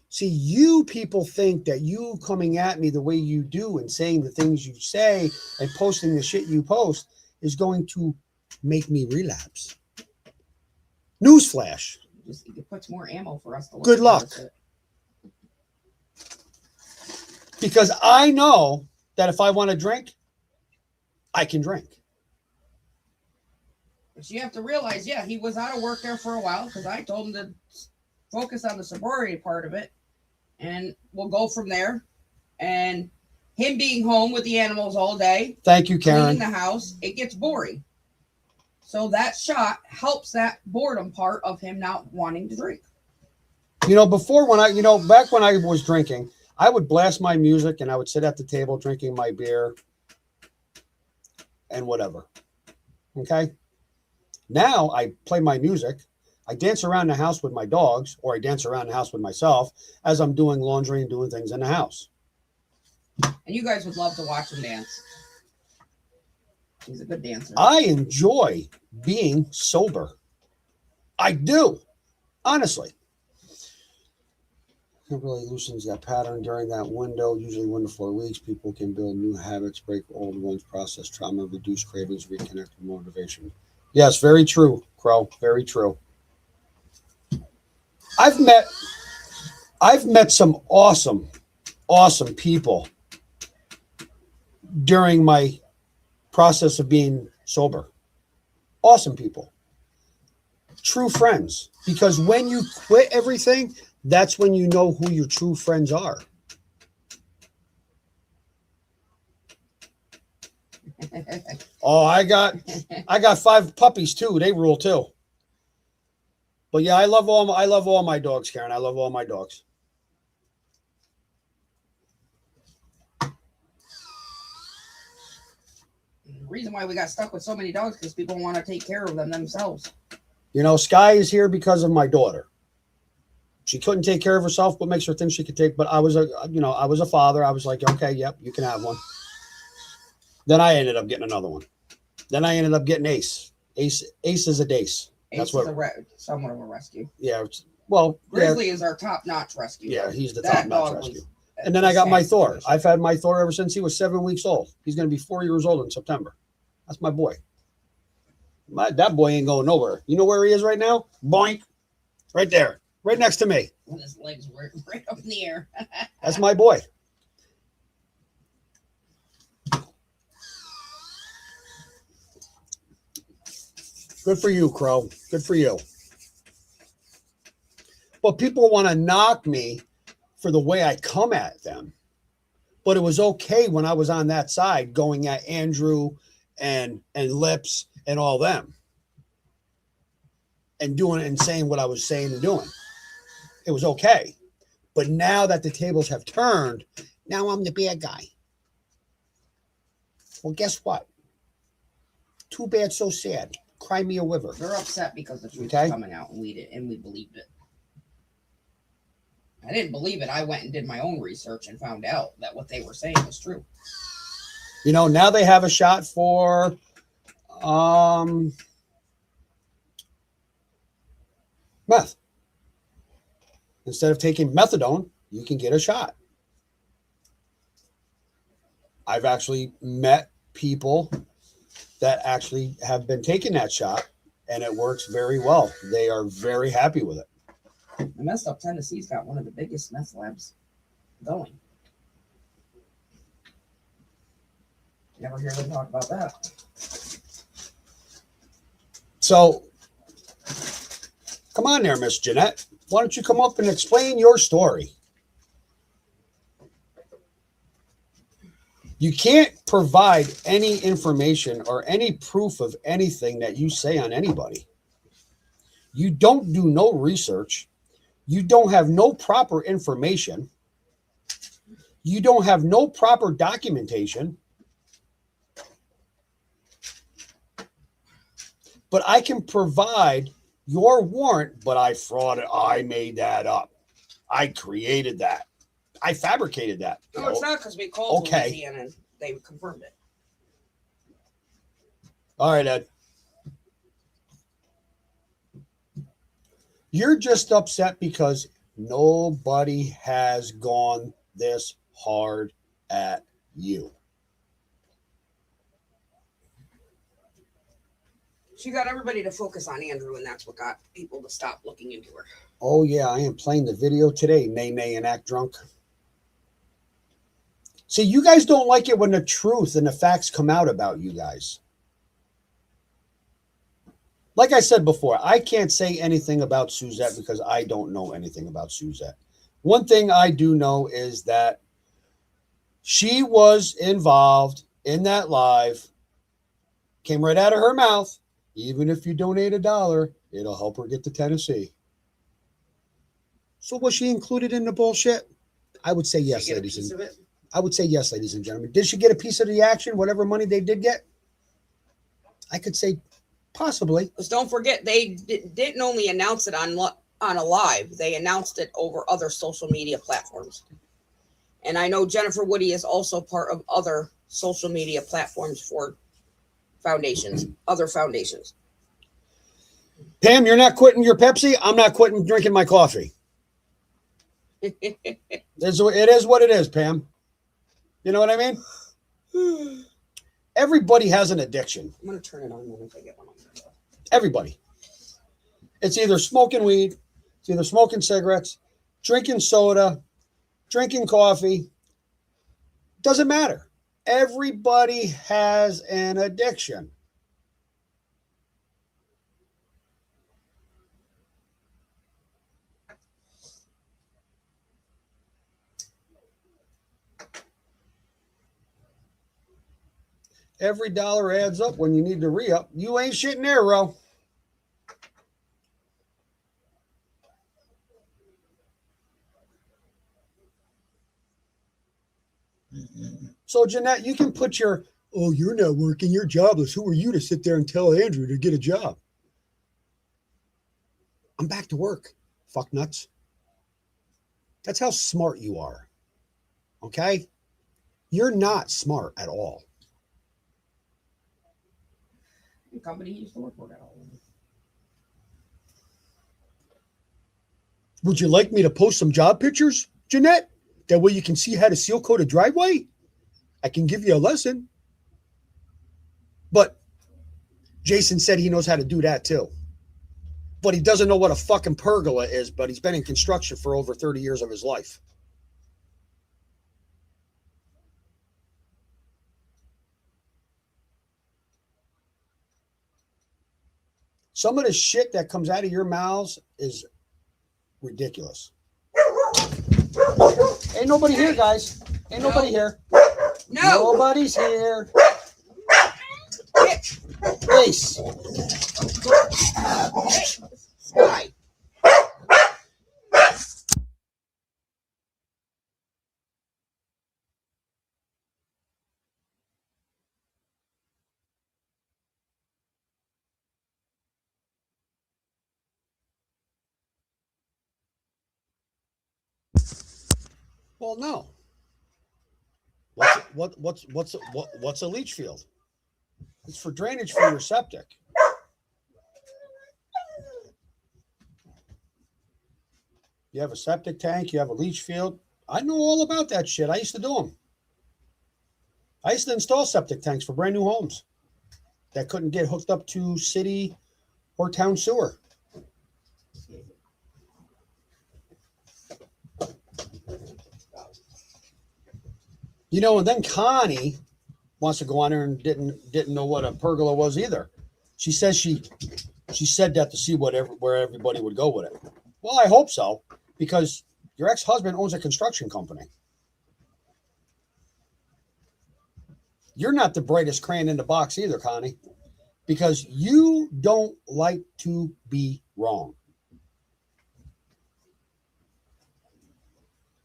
See, you people think that you coming at me the way you do and saying the things you say and posting the shit you post is going to make me relapse. Newsflash. It puts more ammo for us to look. Good luck. Because I know that if I want to drink, I can drink. But you have to realize, yeah, he was out of work there for a while because I told him to focus on the sobriety part of it, and we'll go from there. And him being home with the animals all day, thank you, Karen, cleaning the house, it gets boring. So that shot helps that boredom part of him not wanting to drink. You know, before back when I was drinking, I would blast my music and I would sit at the table drinking my beer and whatever. Okay. Now I play my music. I dance around the house with my dogs, or I dance around the house with myself as I'm doing laundry and doing things in the house. And you guys would love to watch him dance. He's a good dancer. I enjoy being sober. I do. Honestly. It really loosens that pattern during that window. Usually 1 to 4 weeks, people can build new habits, break old ones, process trauma, reduce cravings, reconnect with motivation. Yes, very true, Crow. Very true. I've met some awesome people during my process of being sober. Awesome people. True friends. Because when you quit everything, that's when you know who your true friends are. Oh, I got 5 puppies too. They rule too. But yeah, I love all my dogs, Karen. I love all my dogs. The reason why we got stuck with so many dogs because people want to take care of them themselves. You know, Sky is here because of my daughter. She couldn't take care of herself, but makes her think she could take. But I was a father. I was like, okay, yep, you can have one. Then I ended up getting another one. Then I ended up getting Ace. Ace is a dace. Ace is somewhat of a rescue. Yeah. Well, Grizzly is our top-notch rescue. Yeah, he's the top-notch rescue. Was, and then I got my Thor. I've had my Thor ever since he was 7 weeks old. He's going to be 4 years old in September. That's my boy. That boy ain't going nowhere. You know where he is right now? Boink. Right there. Right next to me. When his legs were right up in the air. That's my boy. Good for you, Crow. Good for you. But people want to knock me for the way I come at them. But it was okay when I was on that side going at Andrew and Lips and all them. And doing and saying what I was saying and doing. It was okay. But now that the tables have turned, now I'm the bad guy. Well, guess what? Too bad, so sad. Cry me a river. They're upset because the truth is coming out and we believed it. I didn't believe it. I went and did my own research and found out that what they were saying was true. You know, now they have a shot for meth. Instead of taking methadone, you can get a shot. I've actually met people that actually have been taking that shot, and it works very well. They are very happy with it. The Messed Up Tennessee's got one of the biggest meth labs going. Never hear them talk about that. So, come on there, Miss Jeanette. Why don't you come up and explain your story? You can't provide any information or any proof of anything that you say on anybody. You don't do no research. You don't have no proper information. You don't have no proper documentation. But I can provide your warrant, but I frauded. I made that up. I created that. I fabricated that. No, it's not, because we called Louisiana and they confirmed it. All right, Ed. You're just upset because nobody has gone this hard at you. She got everybody to focus on Andrew, and that's what got people to stop looking into her. Oh, yeah, I am playing the video today, nay, and act drunk. See, you guys don't like it when the truth and the facts come out about you guys. Like I said before, I can't say anything about Suzette because I don't know anything about Suzette. One thing I do know is that she was involved in that live, came right out of her mouth. Even if you donate $1, it'll help her get to Tennessee. So was she included in the bullshit? I would say yes, ladies and gentlemen. I would say yes, ladies and gentlemen. Did she get a piece of the action, whatever money they did get? I could say possibly. Because don't forget, they didn't only announce it on a live, they announced it over other social media platforms. And I know Jennifer Woody is also part of other social media platforms for foundations, other foundations. Pam, you're not quitting your Pepsi. I'm not quitting drinking my coffee. It is what it is, Pam. You know what I mean? Everybody has an addiction. I'm going to turn it on when I get one on. Everybody. It's either smoking weed, it's either smoking cigarettes, drinking soda, drinking coffee. Doesn't matter. Everybody has an addiction. Every dollar adds up when you need to re-up. You ain't shitting there, Ro. So, Jeanette, you can put your, oh, you're not working, you're jobless. Who are you to sit there and tell Andrew to get a job? I'm back to work, fuck nuts. That's how smart you are. Okay? You're not smart at all. The company he used to work for that. Would you like me to post some job pictures, Jeanette? That way you can see how to seal coat a driveway? I can give you a lesson. But Jason said he knows how to do that too. But he doesn't know what a fucking pergola is, but he's been in construction for over 30 years of his life. Some of the shit that comes out of your mouths is ridiculous. Ain't nobody here, guys. Ain't nobody here. No. Nobody's here. Ace. Why? Well, no. What's a leach field? It's for drainage for your septic. You have a septic tank, you have a leach field. I know all about that shit. I used to do them. I used to install septic tanks for brand new homes that couldn't get hooked up to city or town sewer. You know, and then Connie wants to go on there and didn't know what a pergola was either. She says she said that to see where everybody would go with it. Well, I hope so, because your ex-husband owns a construction company. You're not the brightest crayon in the box either, Connie, because you don't like to be wrong.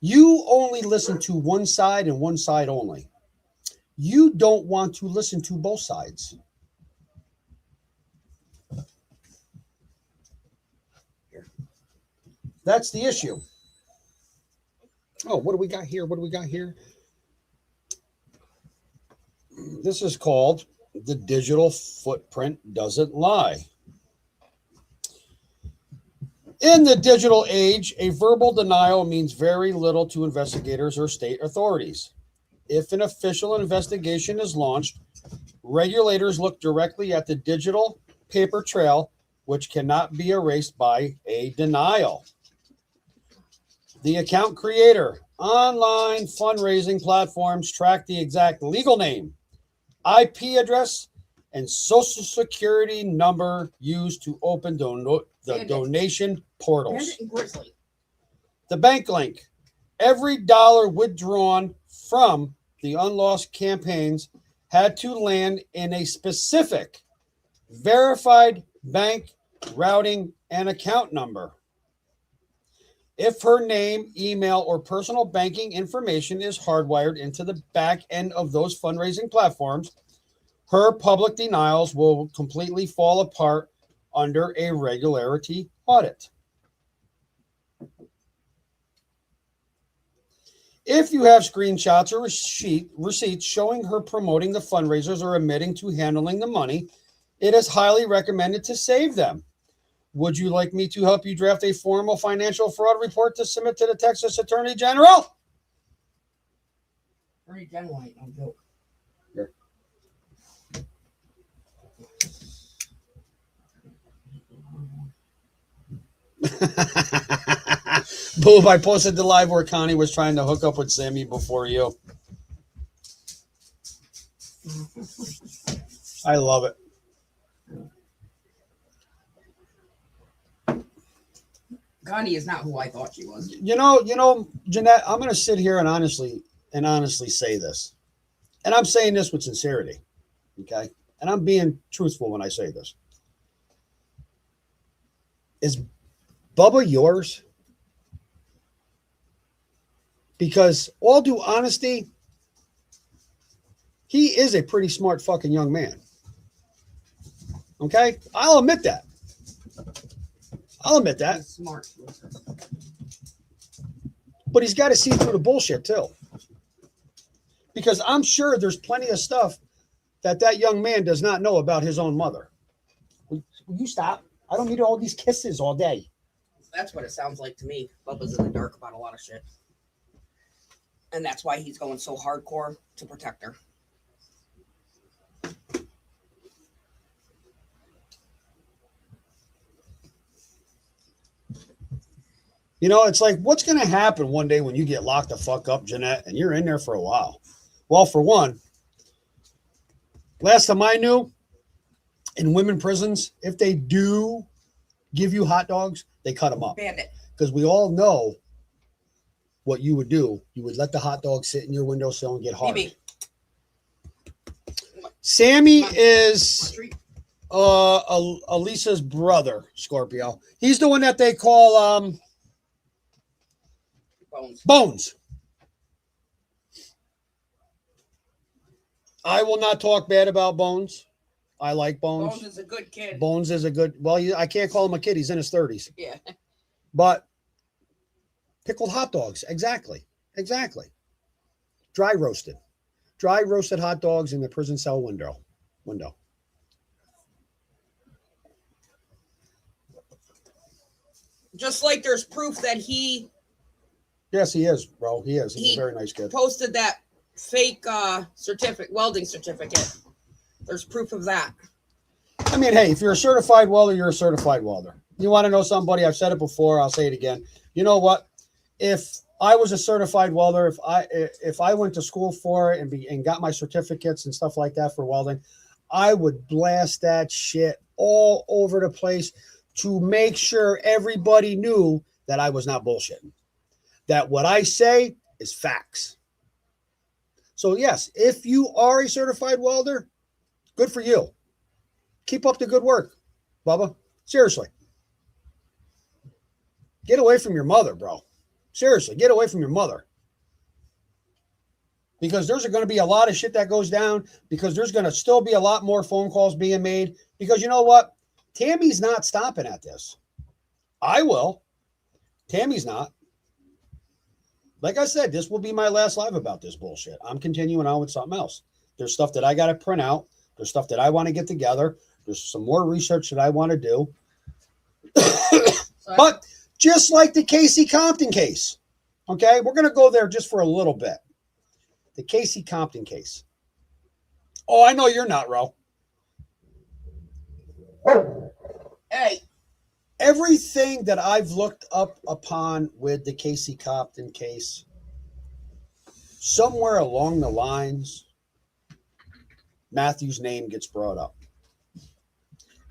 You only listen to one side and one side only. You don't want to listen to both sides. That's the issue. Oh, what do we got here? What do we got here? This is called The Digital Footprint Doesn't Lie. In the digital age, a verbal denial means very little to investigators or state authorities. If an official investigation is launched, regulators look directly at the digital paper trail, which cannot be erased by a denial. The account creator, online fundraising platforms track the exact legal name, IP address, and social security number used to open the donation portals. The bank link. Every dollar withdrawn from the unlost campaigns had to land in a specific verified bank routing and account number. If her name, email, or personal banking information is hardwired into the back end of those fundraising platforms, her public denials will completely fall apart under a regularity audit. If you have screenshots or receipts showing her promoting the fundraisers or admitting to handling the money, it is highly recommended to save them. Would you like me to help you draft a formal financial fraud report to submit to the Texas Attorney General? Attorney General ain't no joke. Here. Boob, I posted the live where Connie was trying to hook up with Sammy before you. I love it. Connie is not who I thought she was. You know, Jeanette, I'm going to sit here and honestly say this. And I'm saying this with sincerity. Okay? And I'm being truthful when I say this. Is Bubba yours? Because all due honesty, he is a pretty smart fucking young man. Okay? I'll admit that. He's smart. But he's got to see through the bullshit too. Because I'm sure there's plenty of stuff that young man does not know about his own mother. Will you stop? I don't need all these kisses all day. That's what it sounds like to me. Bubba's in the dark about a lot of shit. And that's why he's going so hardcore to protect her. You know, it's like, what's going to happen one day when you get locked the fuck up, Jeanette, and you're in there for a while? Well, for one, last time I knew, in women prisons, if they do give you hot dogs, they cut them up. Bandit. Because we all know what you would do. You would let the hot dog sit in your windowsill and get hard. Maybe. Sammy is Elisa's brother, Scorpio. He's the one that they call Bones. I will not talk bad about Bones. I like Bones. Bones is a good kid. Bones is a good, well, I can't call him a kid. He's in his 30s. Yeah. But pickled hot dogs. Exactly. Dry roasted hot dogs in the prison cell window. Just like there's proof that he Yes, he is, bro. He is. He's a very nice kid. Posted that fake welding certificate. There's proof of that. I mean, hey, if you're a certified welder, you're a certified welder. You want to know somebody? I've said it before. I'll say it again. You know what? If I was a certified welder, if I went to school for it and got my certificates and stuff like that for welding, I would blast that shit all over the place to make sure everybody knew that I was not bullshitting. That what I say is facts. So yes, if you are a certified welder, good for you. Keep up the good work, Bubba. Seriously. Get away from your mother, bro. Seriously, get away from your mother. Because there's going to be a lot of shit that goes down. Because there's going to still be a lot more phone calls being made. Because you know what? Tammy's not stopping at this. I will. Tammy's not. Like I said, this will be my last live about this bullshit. I'm continuing on with something else. There's stuff that I got to print out. There's stuff that I want to get together. There's some more research that I want to do. But just like the Casey Compton case, okay, we're going to go there just for a little bit. The Casey Compton case. Oh, I know you're not, Ro. Hey. Everything that I've looked up upon with the Casey Compton case, somewhere along the lines, Matthew's name gets brought up.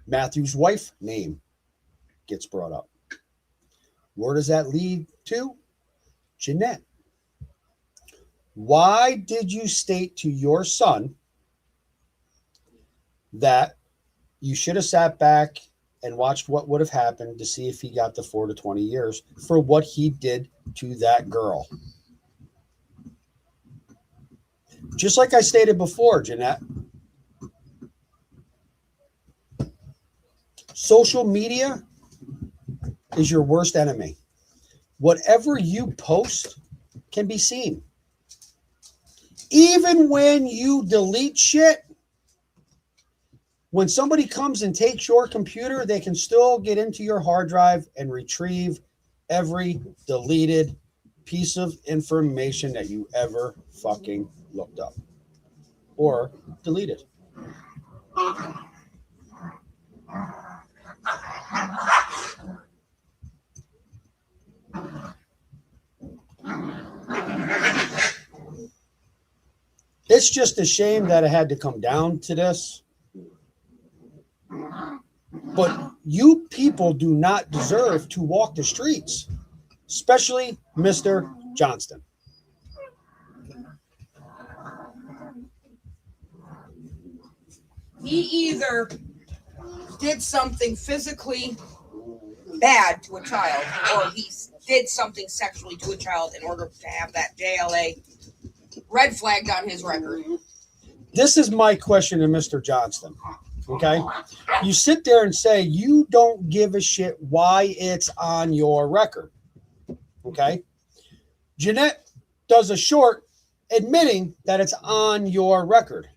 Matthew's wife name gets brought up. Where does that lead to? Jeanette. Why did you state to your son that you should have sat back and watched what would have happened to see if he got the 4 to 20 years for what he did to that girl? Just like I stated before, Jeanette, social media is your worst enemy. Whatever you post can be seen. Even when you delete shit, when somebody comes and takes your computer, they can still get into your hard drive and retrieve every deleted piece of information that you ever fucking looked up or deleted. It's just a shame that it had to come down to this. But you people do not deserve to walk the streets, especially Mr. Johnston. He either did something physically bad to a child, or he did something sexually to a child in order to have that JLA red flagged on his record. This is my question to Mr. Johnston. Okay. You sit there and say you don't give a shit why it's on your record. Okay. Jeanette does a short admitting that it's on your record,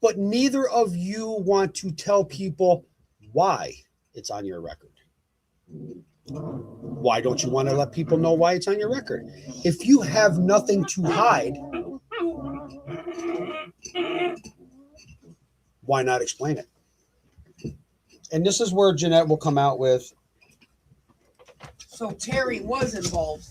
but neither of you want to tell people why it's on your record. Why don't you want to let people know why it's on your record? If you have nothing to hide, why not explain it? And this is where Jeanette will come out with. So Terry was involved.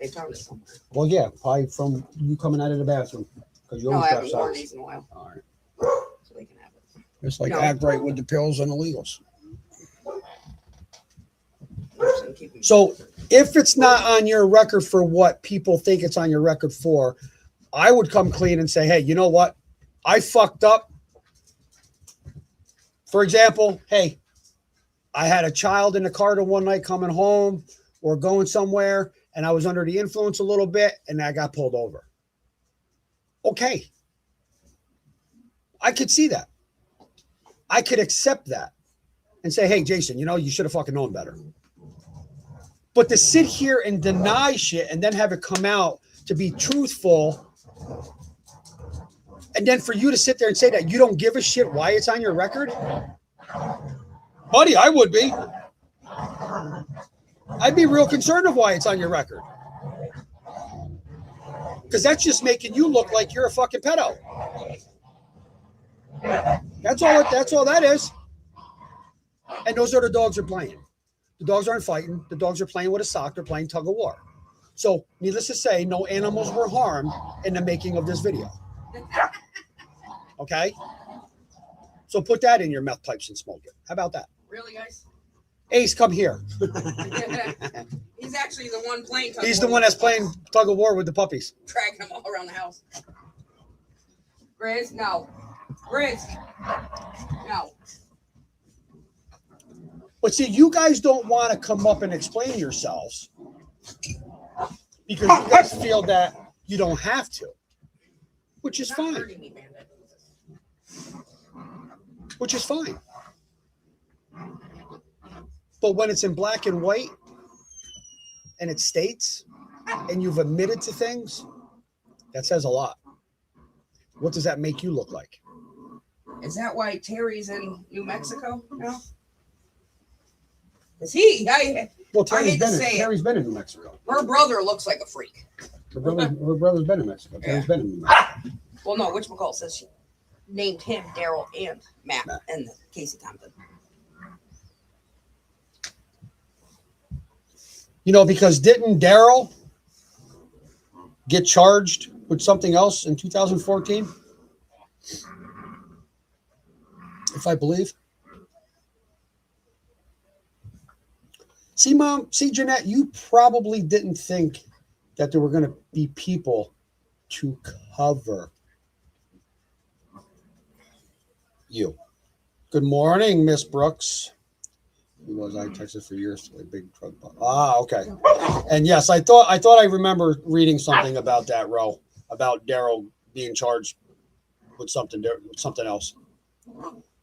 They found it somewhere. Well, yeah, probably from you coming out of the bathroom. Because you No, I always haven't got worn socks. these in a while, All right. so they can have it. It's like No. act right with the pills and illegals. Actually, keep them- So if it's not on your record for what people think it's on your record for, I would come clean and say, hey, you know what? I fucked up. For example, hey, I had a child in the car the one night coming home or going somewhere, and I was under the influence a little bit, and I got pulled over. Okay. I could see that. I could accept that and say, hey, Jason, you know, you should have fucking known better. But to sit here and deny shit and then have it come out to be truthful, and then for you to sit there and say that you don't give a shit why it's on your record, buddy, I would be. I'd be real concerned of why it's on your record. Because that's just making you look like you're a fucking pedo. That's all that is. And those are the dogs are playing. The dogs aren't fighting. The dogs are playing with a sock. They're playing tug of war. So, needless to say, no animals were harmed in the making of this video. Okay? So put that in your meth pipes and smoke it. How about that? Really, guys? Ace, come here. He's actually the one playing. He's the one that's playing tug of war with the puppies. Dragging them all around the house. Grizz, no. Grizz, no. But see, you guys don't want to come up and explain yourselves because you guys feel that you don't have to, which is Not fine. hurting me, Bandit. Which is fine. But when it's in black and white and it states and you've admitted to things, that says a lot. What does that make you look like? Is that why Terry's in New Mexico now? Is Well, I hate to say it. Terry's been in New Mexico. her brother looks like a freak. Her brother's been in Mexico. Terry's been in New Mexico. Well, no, whatchamacallit says she named him Daryl and Matt Matt. and Casey Compton. You know, because didn't Daryl get charged with something else in 2014? If I believe. See, Mom, see, Jeanette, you probably didn't think that there were going to be people to cover you. Good morning, Miss Brooks. Who was I texted for years to a big drug bug. Ah, okay. And yes, I thought I remember reading something about that, Ro. about Daryl being charged with something else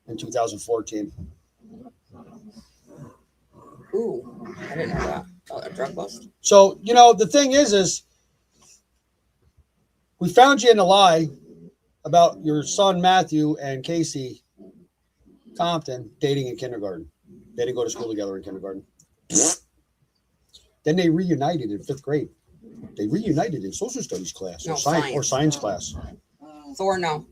in 2014. Ooh, I didn't know that. Oh, a drug bust. So, you know, the thing is we found you in a lie about your son Matthew and Casey Compton dating in kindergarten. They didn't go to school together in kindergarten. Then they reunited in 5th grade. They reunited in social studies class No, or science class. Thor, no.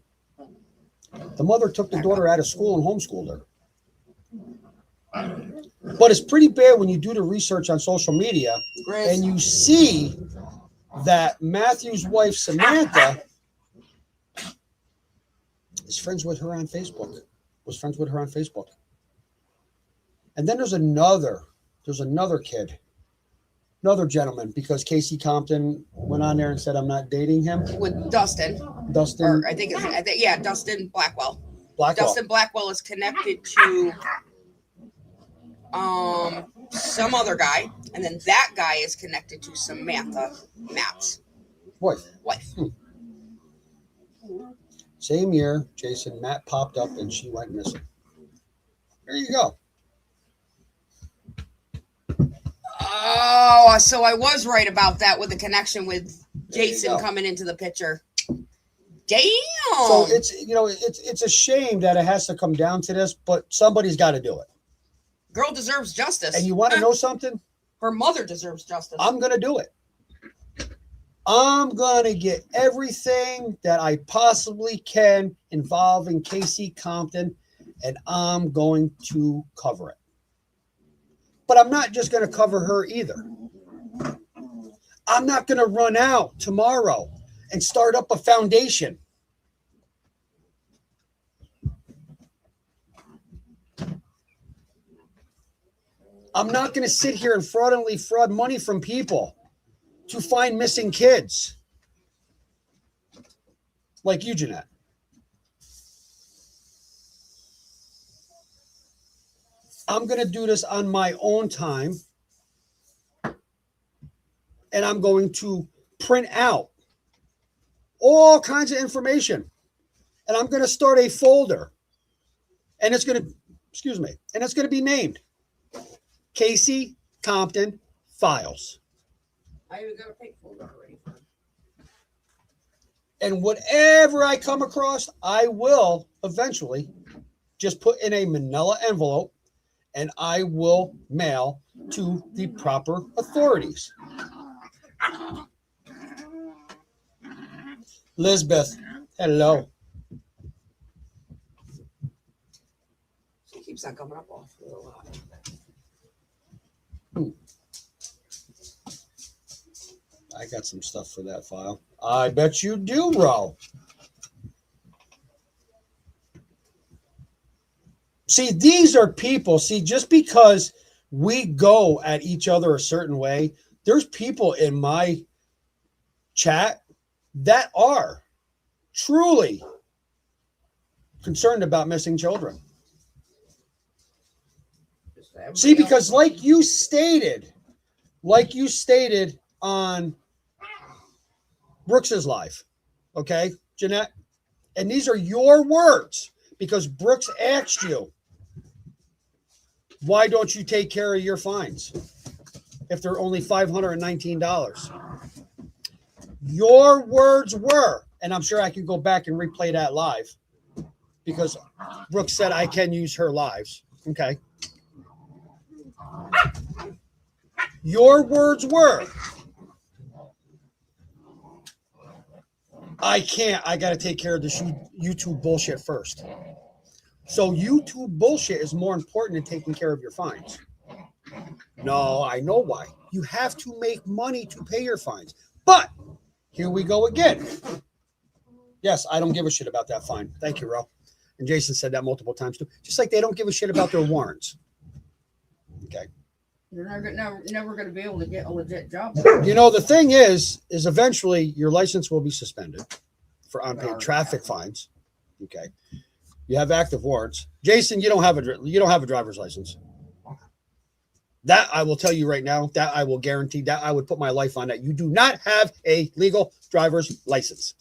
The mother took the daughter out of school and homeschooled her. But it's pretty bad when you do the research on social media Grizz. and you see that Matthew's wife, Samantha, is friends with her on Facebook. Was friends with her on Facebook. And then there's another kid, another gentleman, because Casey Compton went on there and said, I'm not dating him. With Dustin. Dustin. Or I think Dustin Blackwell. Blackwell. Dustin Blackwell is connected to some other guy, and then that guy is connected to Samantha, Matt's wife. Same year, Jason, Matt popped up and she went missing. There you go. Oh, so I was right about that with the connection with Jason coming into the picture. Damn. So it's a shame that it has to come down to this, but somebody's got to do it. Girl deserves justice. And you want to know something? Her mother deserves justice. I'm going to do it. I'm going to get everything that I possibly can involving Casey Compton, and I'm going to cover it. But I'm not just going to cover her either. I'm not going to run out tomorrow and start up a foundation. I'm not going to sit here and fraudulently fraud money from people to find missing kids like you, Jeanette. I'm going to do this on my own time, and I'm going to print out all kinds of information, and I'm going to start a folder, and it's going to be named Casey Compton Files. I even got a pink folder already. And whatever I come across, I will eventually just put in a manila envelope and I will mail to the proper authorities. Lisbeth, hello. She keeps on coming up off a little while. I got some stuff for that file. I bet you do, Ro. See, these are people. See, just because we go at each other a certain way, there's people in my chat that are truly concerned about missing children. See, because like you stated on Brooks's live, okay, Jeanette? And these are your words because Brooks asked you, why don't you take care of your fines if they're only $519? Your words were, and I'm sure I can go back and replay that live because Brooks said I can use her lives, okay? Your words were, I can't. I got to take care of this YouTube bullshit first. So YouTube bullshit is more important than taking care of your fines. No, I know why. You have to make money to pay your fines. But here we go again. Yes, I don't give a shit about that fine. Thank you, Ro. And Jason said that multiple times too. Just like they don't give a shit about their warrants. Okay. You're never going to be able to get a legit job. You know, the thing is eventually your license will be suspended for unpaid traffic fines. Okay. You have active warrants. Jason, you don't have a driver's license. That I will tell you right now, that I will guarantee, that I would put my life on that. You do not have a legal driver's license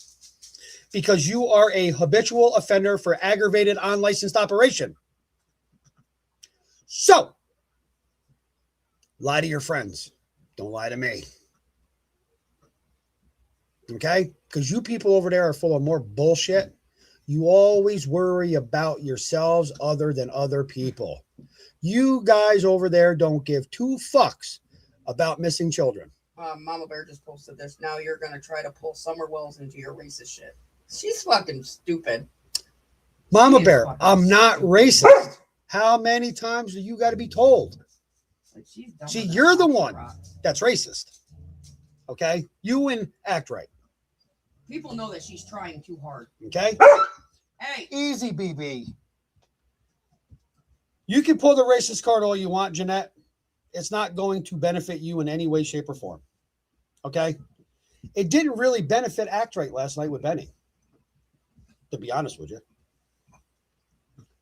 because you are a habitual offender for aggravated unlicensed operation. So, lie to your friends. Don't lie to me. Okay? Because you people over there are full of more bullshit. You always worry about yourselves other than other people. You guys over there don't give two fucks about missing children. Mama Bear just posted this. Now you're going to try to pull Summer Wells into your racist shit. She's fucking stupid. Mama Bear, I'm not racist. How many times do you got to be told? Like, she's dumb See, as you're the a one rock. that's racist. Okay? You and act right. People know that she's trying too hard. Okay? Hey, Easy, BB. You can pull the racist card all you want, Jeanette. It's not going to benefit you in any way, shape, or form. Okay? It didn't really benefit Act Right last night with Benny, to be honest with you.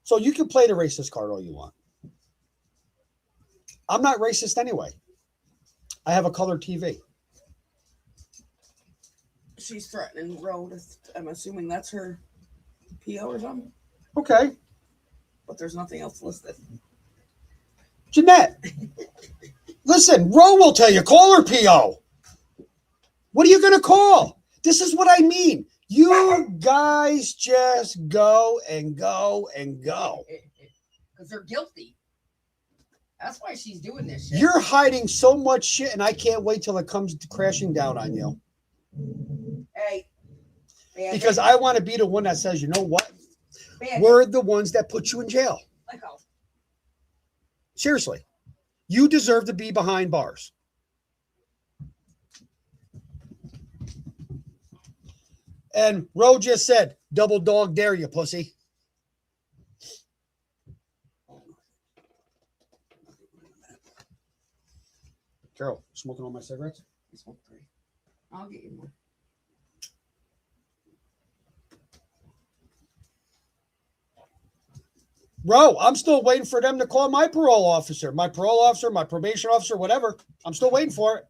So you can play the racist card all you want. I'm not racist anyway. I have a color TV. she's threatening Roe. I'm assuming that's her PO or something, Okay. but there's nothing else listed. Jeanette, listen, Ro will tell you, call her PO. What are you going to call? This is what I mean. You guys just go and go and go. Because they're guilty. That's why she's doing this shit. You're hiding so much shit, and I can't wait till it comes crashing down on you. Hey. Because I want to be the one that says, you know what? Man, We're the ones that put you in jail. let go. Seriously. You deserve to be behind bars. And Ro just said, double dog dare you, pussy. Carol, smoking all my cigarettes? I smoked 3. I'll get you more. Ro, I'm still waiting for them to call my parole officer, my probation officer, whatever. I'm still waiting for it.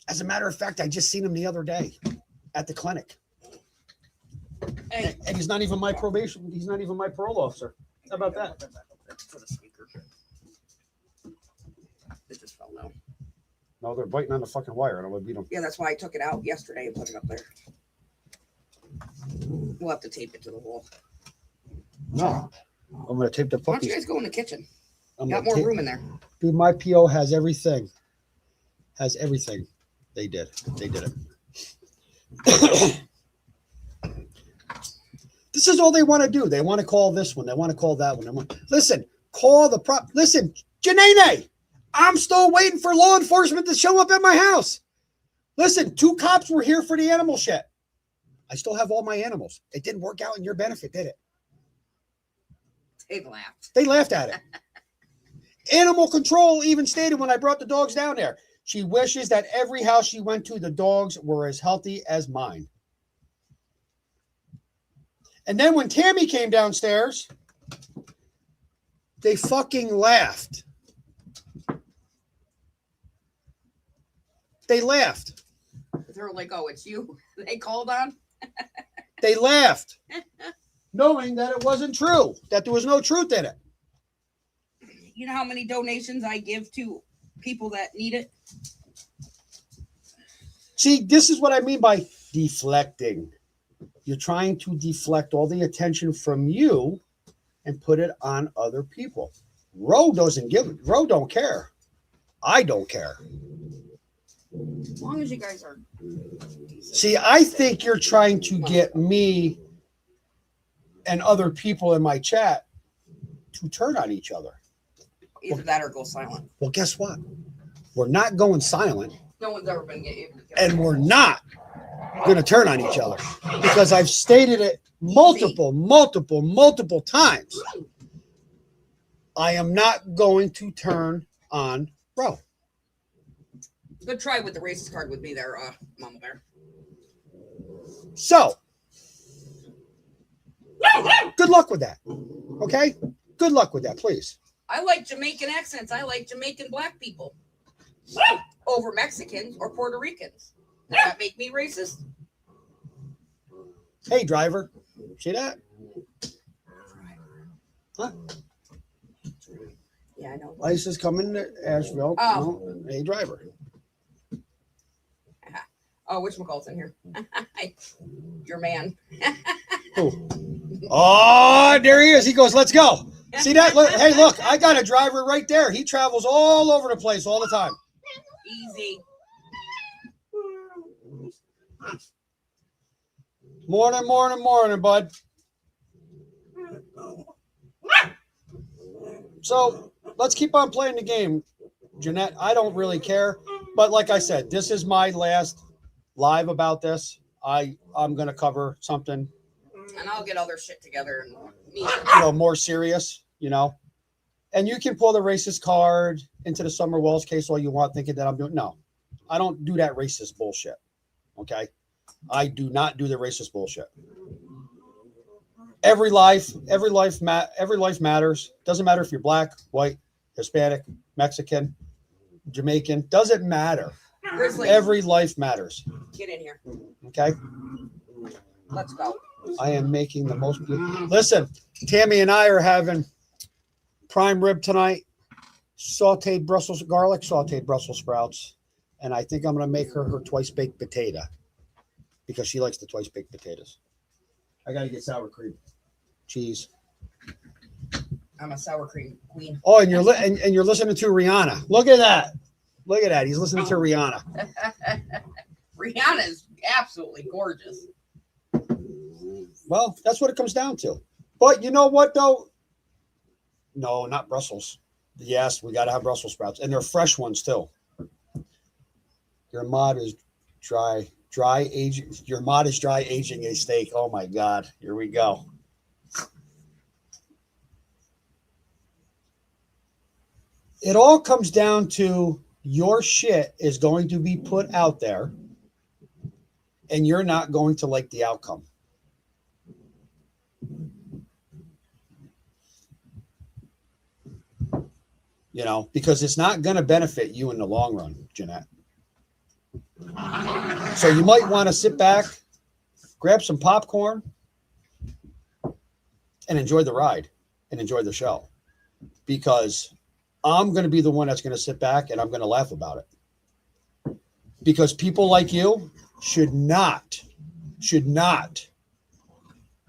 As a matter of fact, I just seen him the other day at the clinic. Hey. And he's not even my probation. He's not even my parole officer. How about that? For the speaker. It just fell down. No, they're biting on the fucking wire, and I'm gonna beat them. Yeah, that's why I took it out yesterday and put it up there. We'll have to tape it to the wall. No, I'm gonna tape the Why don't you fucking. guys go in the kitchen? I'm Got gonna more tape- room in there. Dude, my PO has everything. Has everything. They did. They did it. This is all they want to do. They want to call this one. They want to call that one. Listen, call the prop. Listen, Janae, I'm still waiting for law enforcement to show up at my house. Listen, 2 cops were here for the animal shit. I still have all my animals. It didn't work out in your benefit, did it? They laughed. They laughed at it. Animal control even stated when I brought the dogs down there, she wishes that every house she went to, the dogs were as healthy as mine. And then when Tammy came downstairs, they fucking laughed. They laughed. They were like, oh, it's you they called on? They laughed, knowing that it wasn't true, that there was no truth in it. You know how many donations I give to people that need it? See, this is what I mean by deflecting. You're trying to deflect all the attention from you and put it on other people. Ro doesn't give it. Ro don't care. I don't care. As long as you guys are. See, I think you're trying to get me and other people in my chat to turn on each other. Either that or go silent. Well, guess what? We're not going silent, No one's ever been able to get and we're not going to turn on each other because I've stated it multiple times. I am not going to turn on Ro. Good try with the racist card with me there, Mama Bear. So, good luck with that. Okay? Good luck with that, please. I like Jamaican accents. I like Jamaican black people over Mexicans or Puerto Ricans. Does that make me racist? Hey, driver. See that? Huh? Yeah, I know. License coming to Asheville. Oh. No, hey, driver. Oh, whatchamacallit's in here? Your man. Who? Oh, there he is. He goes, let's go. See that? Look, hey, look, I got a driver right there. He travels all over the place all the time. Easy. Morning, morning, morning, bud. So let's keep on playing the game, Jeanette. I don't really care. But like I said, this is my last live about this. I'm going to cover something, And I'll get other shit together and more serious, And you can pull the racist card into the Summer Wells case all you want, thinking that I'm doing. No, I don't do that racist bullshit. Okay. I do not do the racist bullshit. Every life matters. Doesn't matter if you're black, white, Hispanic, Mexican, Jamaican. Doesn't matter. Grizzly, Every life matters. get in here. Okay. Let's go. I am making the most. Listen, Tammy and I are having prime rib tonight, sauteed Brussels garlic, sauteed Brussels sprouts, and I think I'm going to make her twice baked potato because she likes the twice baked potatoes. I got to get sour cream, cheese. I'm a sour cream queen. Oh, and you're you're listening to Rihanna. Look at that. Look at that. He's listening to Rihanna. Rihanna is absolutely gorgeous. Well, that's what it comes down to. But you know what, though? No, not Brussels. Yes, we got to have Brussels sprouts. And they're fresh ones, too. Your mod is dry aging. Your mod is dry aging a steak. Oh, my God. Here we go. It all comes down to your shit is going to be put out there, and you're not going to like the outcome. Because it's not going to benefit you in the long run, Jeanette. So you might want to sit back, grab some popcorn, and enjoy the ride and enjoy the show. Because I'm going to be the one that's going to sit back and I'm going to laugh about it. Because people like you should not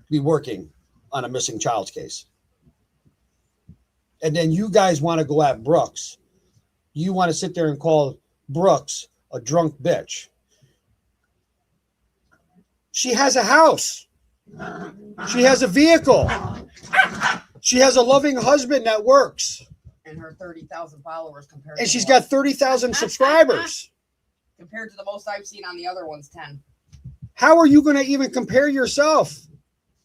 be working on a missing child's case. And then you guys want to go at Brooks. You want to sit there and call Brooks a drunk bitch. She has a house. She has a vehicle. She has a loving husband that works. And her 30,000 followers compared And to she's the got 30,000 subscribers. compared to the most I've seen on the other ones, 10. How are you going to even compare yourself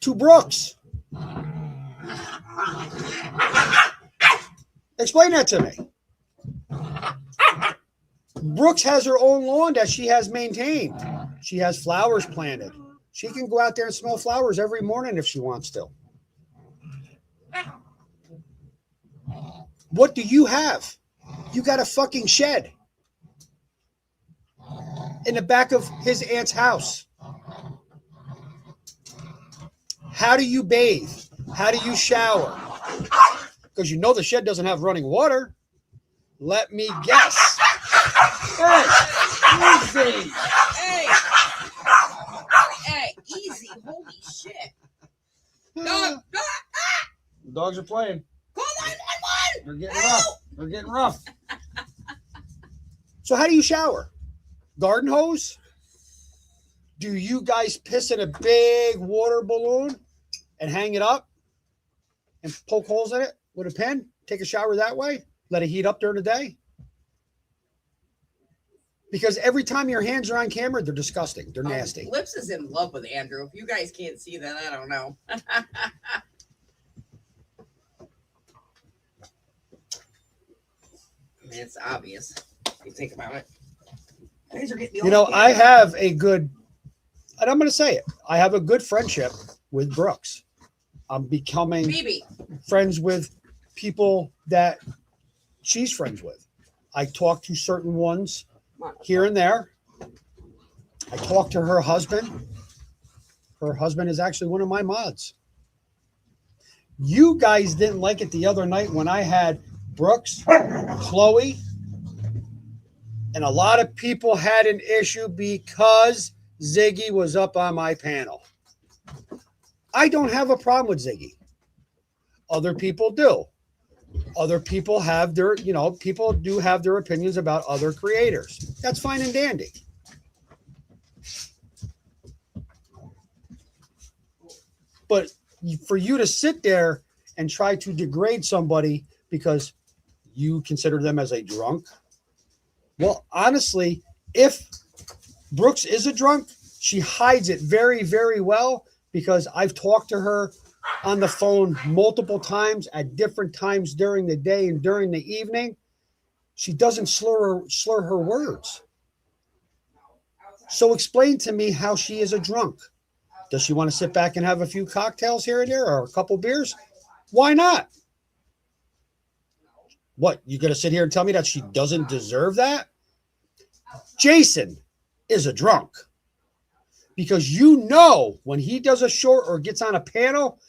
to Brooks? Explain that to me. Brooks has her own lawn that she has maintained. She has flowers planted. She can go out there and smell flowers every morning if she wants to. What do you have? You got a fucking shed in the back of his aunt's house. How do you bathe? How do you shower? Because the shed doesn't have running water. Let me guess. Hey, easy. Hey, easy. Holy shit. Dog. Dogs are playing. Call 911. They're getting rough. They're getting rough. So how do you shower? Garden hose? Do you guys piss in a big water balloon and hang it up and poke holes in it with a pen? Take a shower that way? Let it heat up during the day? Because every time your hands are on camera, they're disgusting. They're nasty. Lips is in love with Andrew. If you guys can't see that, I don't know. It's obvious if you think about it. Guys are getting I have a good, and I'm going to say it, I have a good friendship with Brooks. I'm becoming Phoebe. friends with people that she's friends with. I talk to certain ones here and there. I talk to her husband. Her husband is actually one of my mods. You guys didn't like it the other night when I had Brooks, Chloe, and a lot of people had an issue because Ziggy was up on my panel. I don't have a problem with Ziggy. Other people do. Other people have their, people do have their opinions about other creators. That's fine and dandy. But for you to sit there and try to degrade somebody because you consider them as a drunk, well, honestly, if Brooks is a drunk, she hides it very, very well because I've talked to her on the phone multiple times at different times during the day and during the evening. She doesn't slur her words. So explain to me how she is a drunk. Does she want to sit back and have a few cocktails here and there or a couple beers? Why not? What, you going to sit here and tell me that she doesn't deserve that? Jason is a drunk because when he does a short or gets on a panel,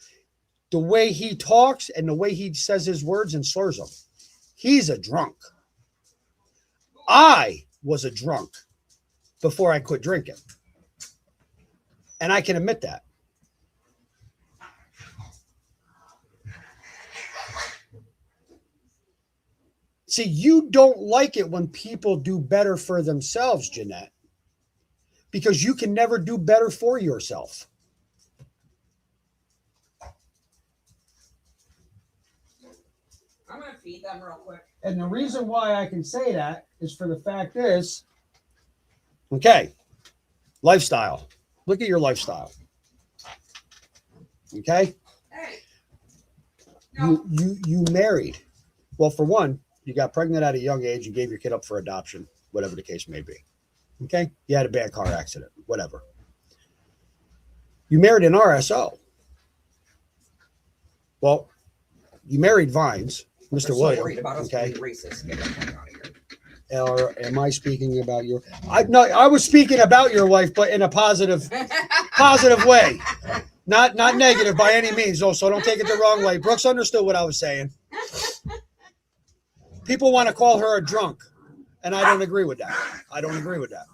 the way he talks and the way he says his words and slurs them, he's a drunk. I was a drunk before I quit drinking. And I can admit that. See, you don't like it when people do better for themselves, Jeanette, because you can never do better for yourself. I'm going to feed them real quick. And the reason why I can say that is for the fact is, okay, lifestyle. Look at your lifestyle. Okay? Hey. No. You married. Well, for one, you got pregnant at a young age. You gave your kid up for adoption, whatever the case may be. Okay? You had a bad car accident, whatever. You married an RSO. Well, you married Vines, Mr. William. Okay? Racist. Get the fuck out of here. Or am I speaking about your? I was speaking about your wife, but in a positive way, not negative by any means. So don't take it the wrong way. Brooks understood what I was saying. People want to call her a drunk, and I don't agree with that. I don't agree with that.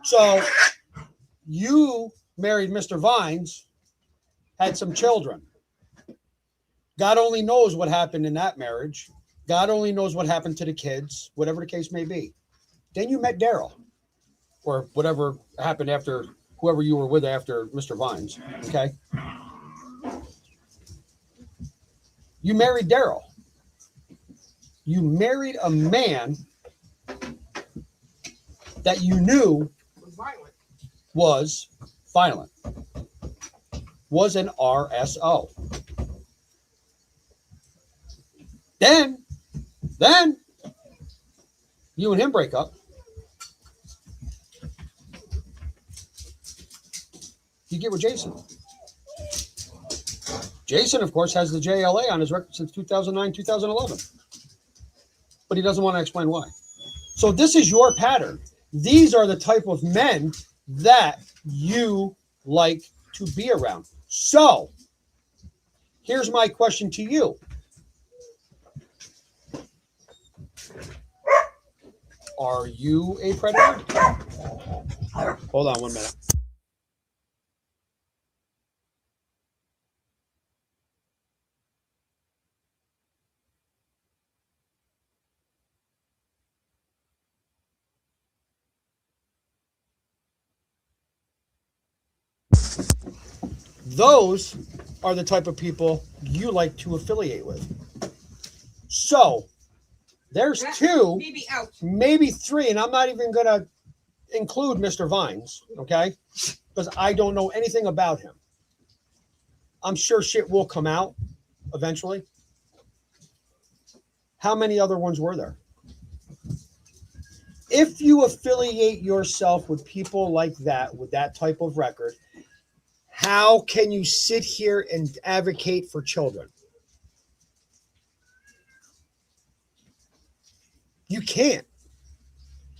So you married Mr. Vines, had some children. God only knows what happened in that marriage. God only knows what happened to the kids, whatever the case may be. Then you met Daryl, or whatever happened after whoever you were with after Mr. Vines. Okay. You married Daryl. You married a man that you knew was violent, was an RSO. Then you and him break up. You get with Jason. Jason, of course, has the JLA on his record since 2009, 2011. But he doesn't want to explain why. So this is your pattern. These are the type of men that you like to be around. So here's my question to you. Are you a predator? Hold on 1 minute. Those are the type of people you like to affiliate with. So there's two, maybe three, and I'm not even going to include Mr. Vines, okay? Because I don't know anything about him. I'm sure shit will come out eventually. How many other ones were there? If you affiliate yourself with people like that, with that type of record, how can you sit here and advocate for children? You can't.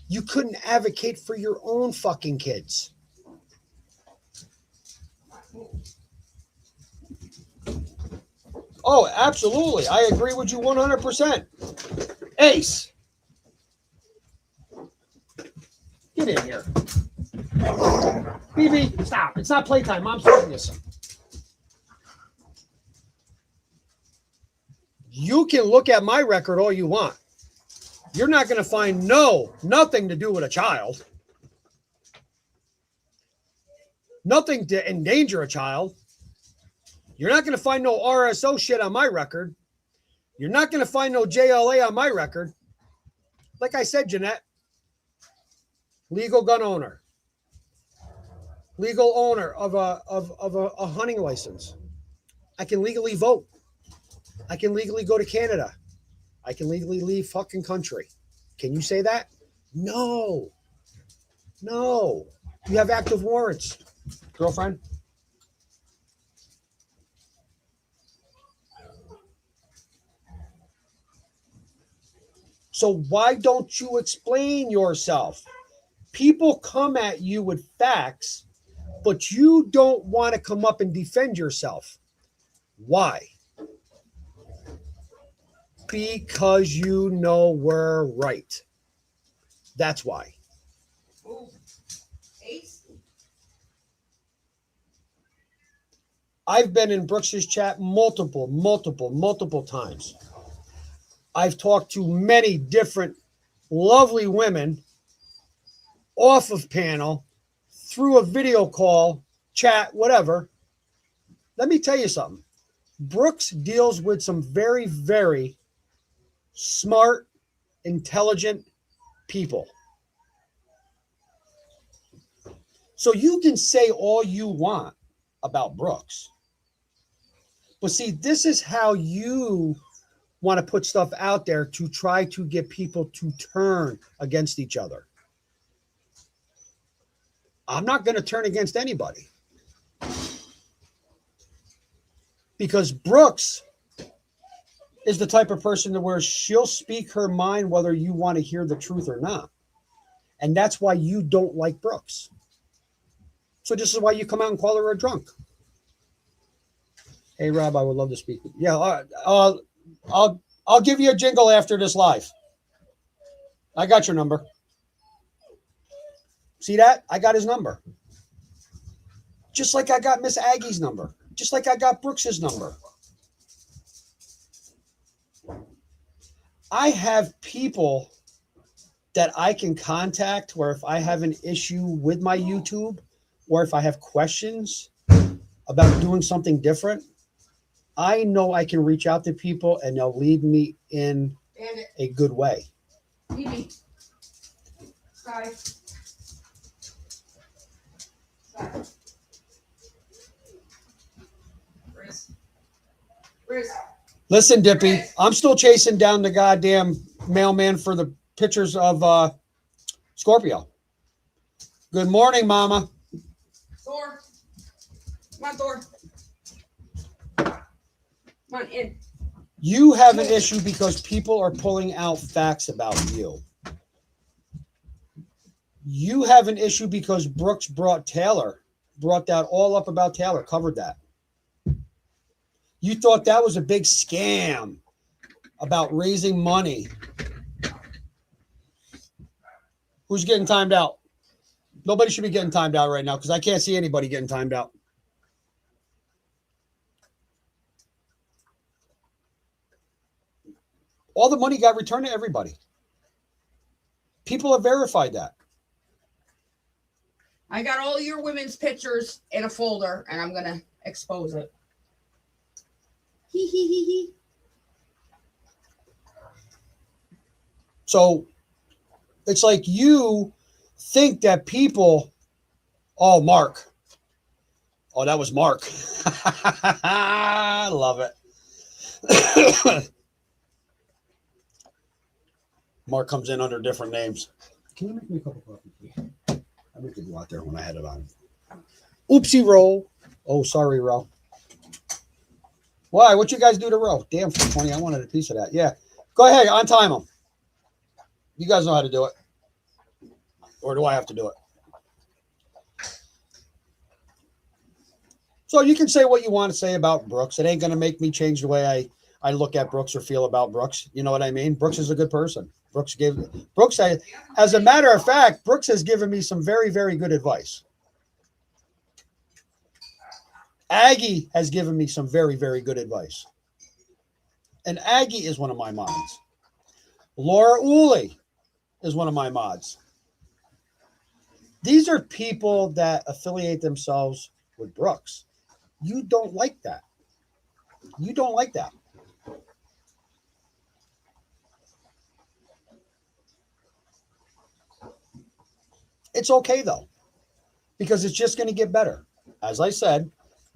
You couldn't advocate for your own fucking kids. Oh, absolutely. I agree with you 100%. Ace. Get in here. BB, stop. It's not playtime. Mom's doing this. You can look at my record all you want. You're not going to find nothing to do with a child. Nothing to endanger a child. You're not going to find no RSO shit on my record. You're not going to find no JLA on my record. Like I said, Jeanette, legal gun owner, legal owner of a hunting license. I can legally vote. I can legally go to Canada. I can legally leave fucking country. Can you say that? No. No. You have active warrants, girlfriend. So why don't you explain yourself? People come at you with facts, but you don't want to come up and defend yourself. Why? Because you know we're right. That's why. I've been in Brooks's chat multiple times. I've talked to many different lovely women off of panel, through a video call, chat, whatever. Let me tell you something. Brooks deals with some very, very smart, intelligent people. So you can say all you want about Brooks. But see, this is how you want to put stuff out there to try to get people to turn against each other. I'm not going to turn against anybody. Because Brooks is the type of person to where she'll speak her mind whether you want to hear the truth or not. And that's why you don't like Brooks. So this is why you come out and call her a drunk. Hey, Rob, I would love to speak. Yeah, I'll give you a jingle after this live. I got your number. See that? I got his number. Just like I got Miss Aggie's number. Just like I got Brooks's number. I have people that I can contact where if I have an issue with my YouTube or if I have questions about doing something different, I know I can reach out to people and they'll lead me in a good way. Listen, Dippy, I'm still chasing down the goddamn mailman for the pictures of Scorpio. Good morning, Mama. Thor. Come on, Thor. Come on, in. You have an issue because people are pulling out facts about you. You have an issue because Brooks brought that all up about Taylor, covered that. You thought that was a big scam about raising money. Who's getting timed out? Nobody should be getting timed out right now because I can't see anybody getting timed out. All the money got returned to everybody. People have verified that. I got all your women's pictures in a folder, and I'm going to expose it. So it's like you think that people, oh, Mark. Oh, that was Mark. I love it. Mark comes in under different names. Can you make me a cup of coffee, please? I meant to go out there when I had it on. Oopsie roll. Oh, sorry, Ro. Why? What you guys do to Ro? Damn, for 20. I wanted a piece of that. Yeah. Go ahead. Untime him. You guys know how to do it. Or do I have to do it? So you can say what you want to say about Brooks. It ain't going to make me change the way I look at Brooks or feel about Brooks. You know what I mean? Brooks is a good person. As a matter of fact, Brooks has given me some very, very good advice. Aggie has given me some very, very good advice. And Aggie is one of my mods. Laura Uli is one of my mods. These are people that affiliate themselves with Brooks. You don't like that. You don't like that. It's okay, though, because it's just going to get better. As I said,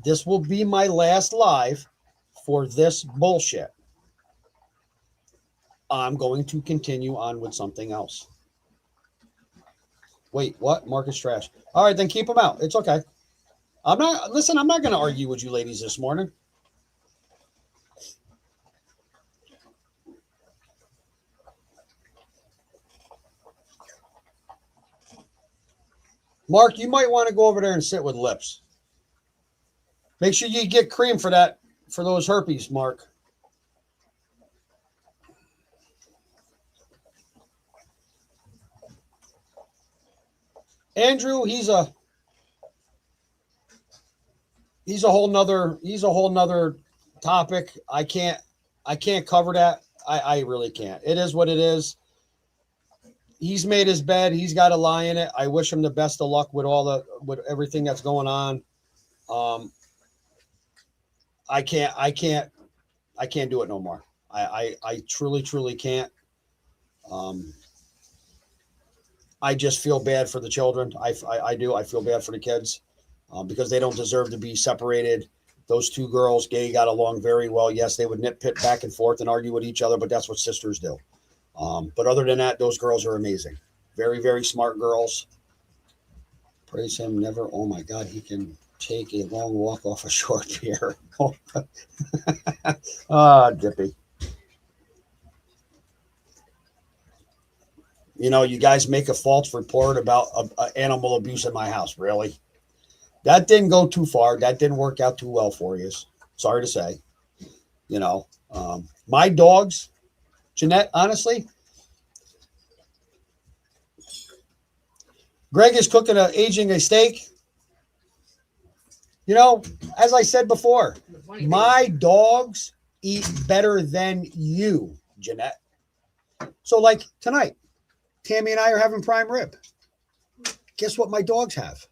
this will be my last live for this bullshit. I'm going to continue on with something else. Wait, what? Marcus Trash. All right, then keep them out. It's okay. I'm not going to argue with you ladies this morning. Mark, you might want to go over there and sit with Lips. Make sure you get cream for those herpes, Mark. Andrew, he's a whole nother topic. I can't cover that. I really can't. It is what it is. He's made his bed. He's got to lie in it. I wish him the best of luck with with everything that's going on. I can't do it no more. I truly can't. I just feel bad for the children. I do. I feel bad for the kids because they don't deserve to be separated. Those two girls, Gay, got along very well. Yes, they would nitpick back and forth and argue with each other, but that's what sisters do. But other than that, those girls are amazing. Very, very smart girls. Praise him. Never. Oh, my God. He can take a long walk off a short pier. Dippy. You know, you guys make a false report about animal abuse in my house. Really? That didn't go too far. That didn't work out too well for you. Sorry to say. You know, my dogs, Jeanette, honestly, Greg is aging a steak. You know, as I said before, my dogs eat better than you, Jeanette. So like tonight, Tammy and I are having prime rib. Guess what my dogs have?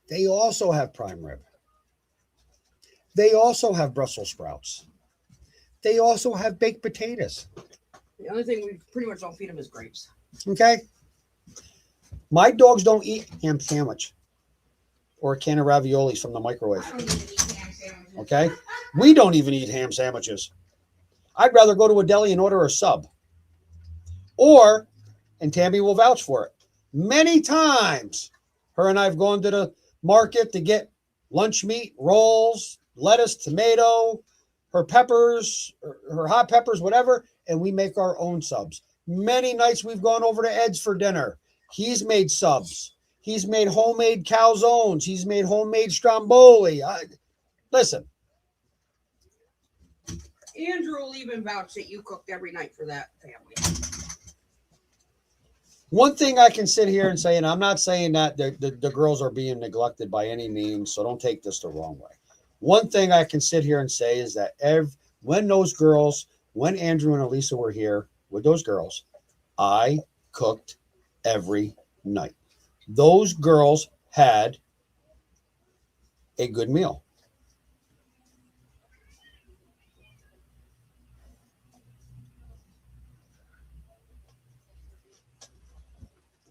They also have prime rib. They also have Brussels sprouts. They also have baked potatoes. The only thing we pretty much don't feed them is grapes. Okay? My dogs don't eat ham sandwich or a can of raviolis from the microwave. I don't even eat ham sandwiches. Okay? We don't even eat ham sandwiches. I'd rather go to a deli and order a sub. Or, and Tammy will vouch for it, many times her and I have gone to the market to get lunch meat, rolls, lettuce, tomato, her peppers, her hot peppers, whatever, and we make our own subs. Many nights we've gone over to Ed's for dinner. He's made subs. He's made homemade calzones. He's made homemade stromboli. Listen. Andrew will even vouch that you cooked every night for that family. One thing I can sit here and say, and I'm not saying that the girls are being neglected by any means, so don't take this the wrong way. One thing I can sit here and say is that when Andrew and Elisa were here with those girls, I cooked every night. Those girls had a good meal.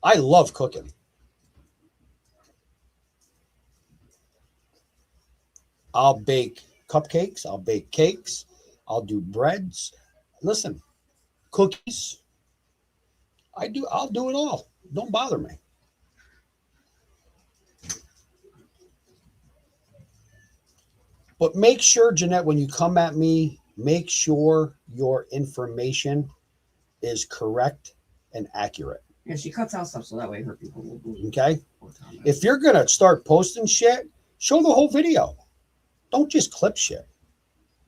I love cooking. I'll bake cupcakes. I'll bake cakes. I'll do breads. Listen, cookies. I'll do it all. Don't bother me. But make sure, Jeanette, when you come at me, make sure your information is correct and accurate. Yeah, she cuts out stuff so that way her people will believe. Okay? If you're going to start posting shit, show the whole video. Don't just clip shit.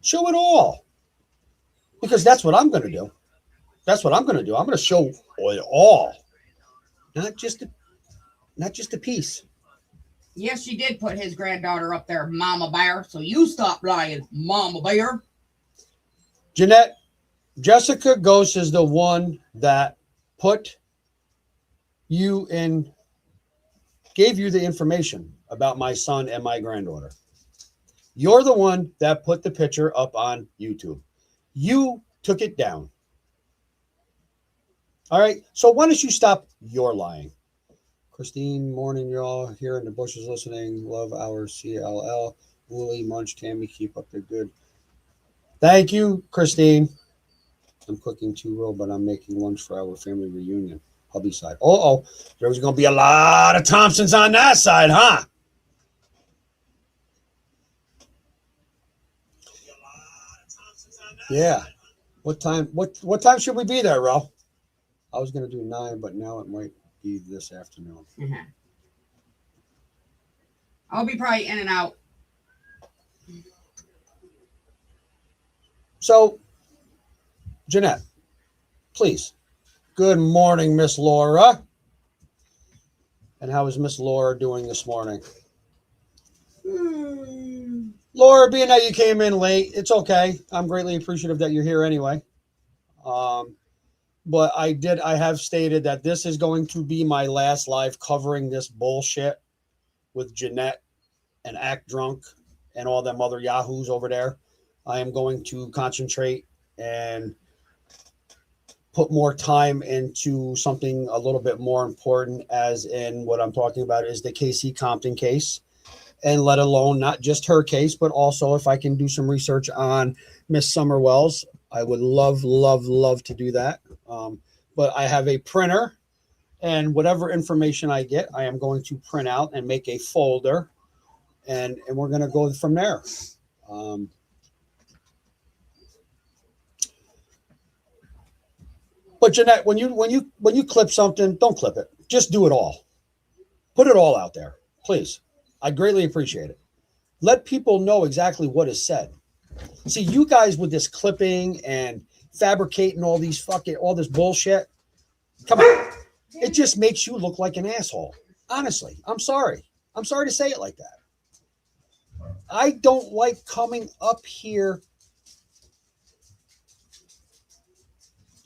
Show it all. Because that's what I'm going to do. That's what I'm going to do. I'm going to show it all. Not just a piece. Yes, she did put his granddaughter up there, Mama Bear. So you stop lying, Mama Bear. Jeanette, Jessica Ghost is the one that put you in, gave you the information about my son and my granddaughter. You're the one that put the picture up on YouTube. You took it down. All right. So why don't you stop your lying? Christine, morning, y'all. Here in the bushes listening. Love our CLL. Wooly, Munch, Tammy, keep up the good. Thank you, Christine. I'm cooking too real, but I'm making lunch for our family reunion. Hubby side. Oh, there's going to be a lot of Thompsons on that side, huh? Yeah. What time? What time should we be there, Ro? I was going to do 9, but now it might be this afternoon. Mm-hmm. I'll be probably in and out. So, Jeanette, please. Good morning, Miss Laura. And how is Miss Laura doing this morning? Laura, being that you came in late, it's okay. I'm greatly appreciative that you're here anyway. But I have stated that this is going to be my last live covering this bullshit with Jeanette and Act Drunk and all them other yahoos over there. I am going to concentrate and put more time into something a little bit more important, as in what I'm talking about is the Casey Compton case, and let alone not just her case, but also if I can do some research on Miss Summer Wells, I would love to do that. But I have a printer, and whatever information I get, I am going to print out and make a folder, and we're going to go from there. But Jeanette, when you clip something, don't clip it. Just do it all. Put it all out there, please. I greatly appreciate it. Let people know exactly what is said. See, you guys with this clipping and fabricating all this bullshit. Come on. It just makes you look like an asshole. Honestly, I'm sorry. I'm sorry to say it like that. I don't like coming up here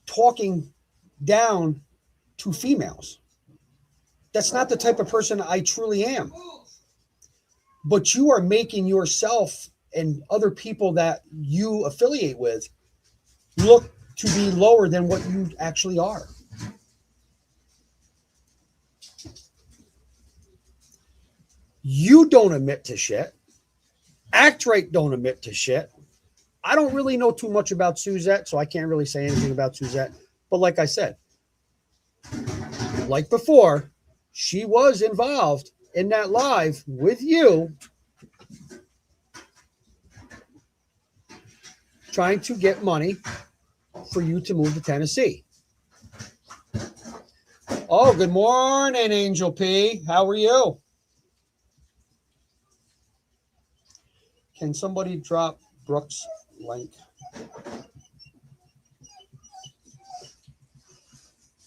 talking down to females. That's not the type of person I truly am. But you are making yourself and other people that you affiliate with look to be lower than what you actually are. You don't admit to shit. Act Right don't admit to shit. I don't really know too much about Suzette, so I can't really say anything about Suzette. But like I said, like before, she was involved in that live with you, trying to get money for you to move to Tennessee. Oh, good morning, Angel P. How are you? Can somebody drop Brooks' link?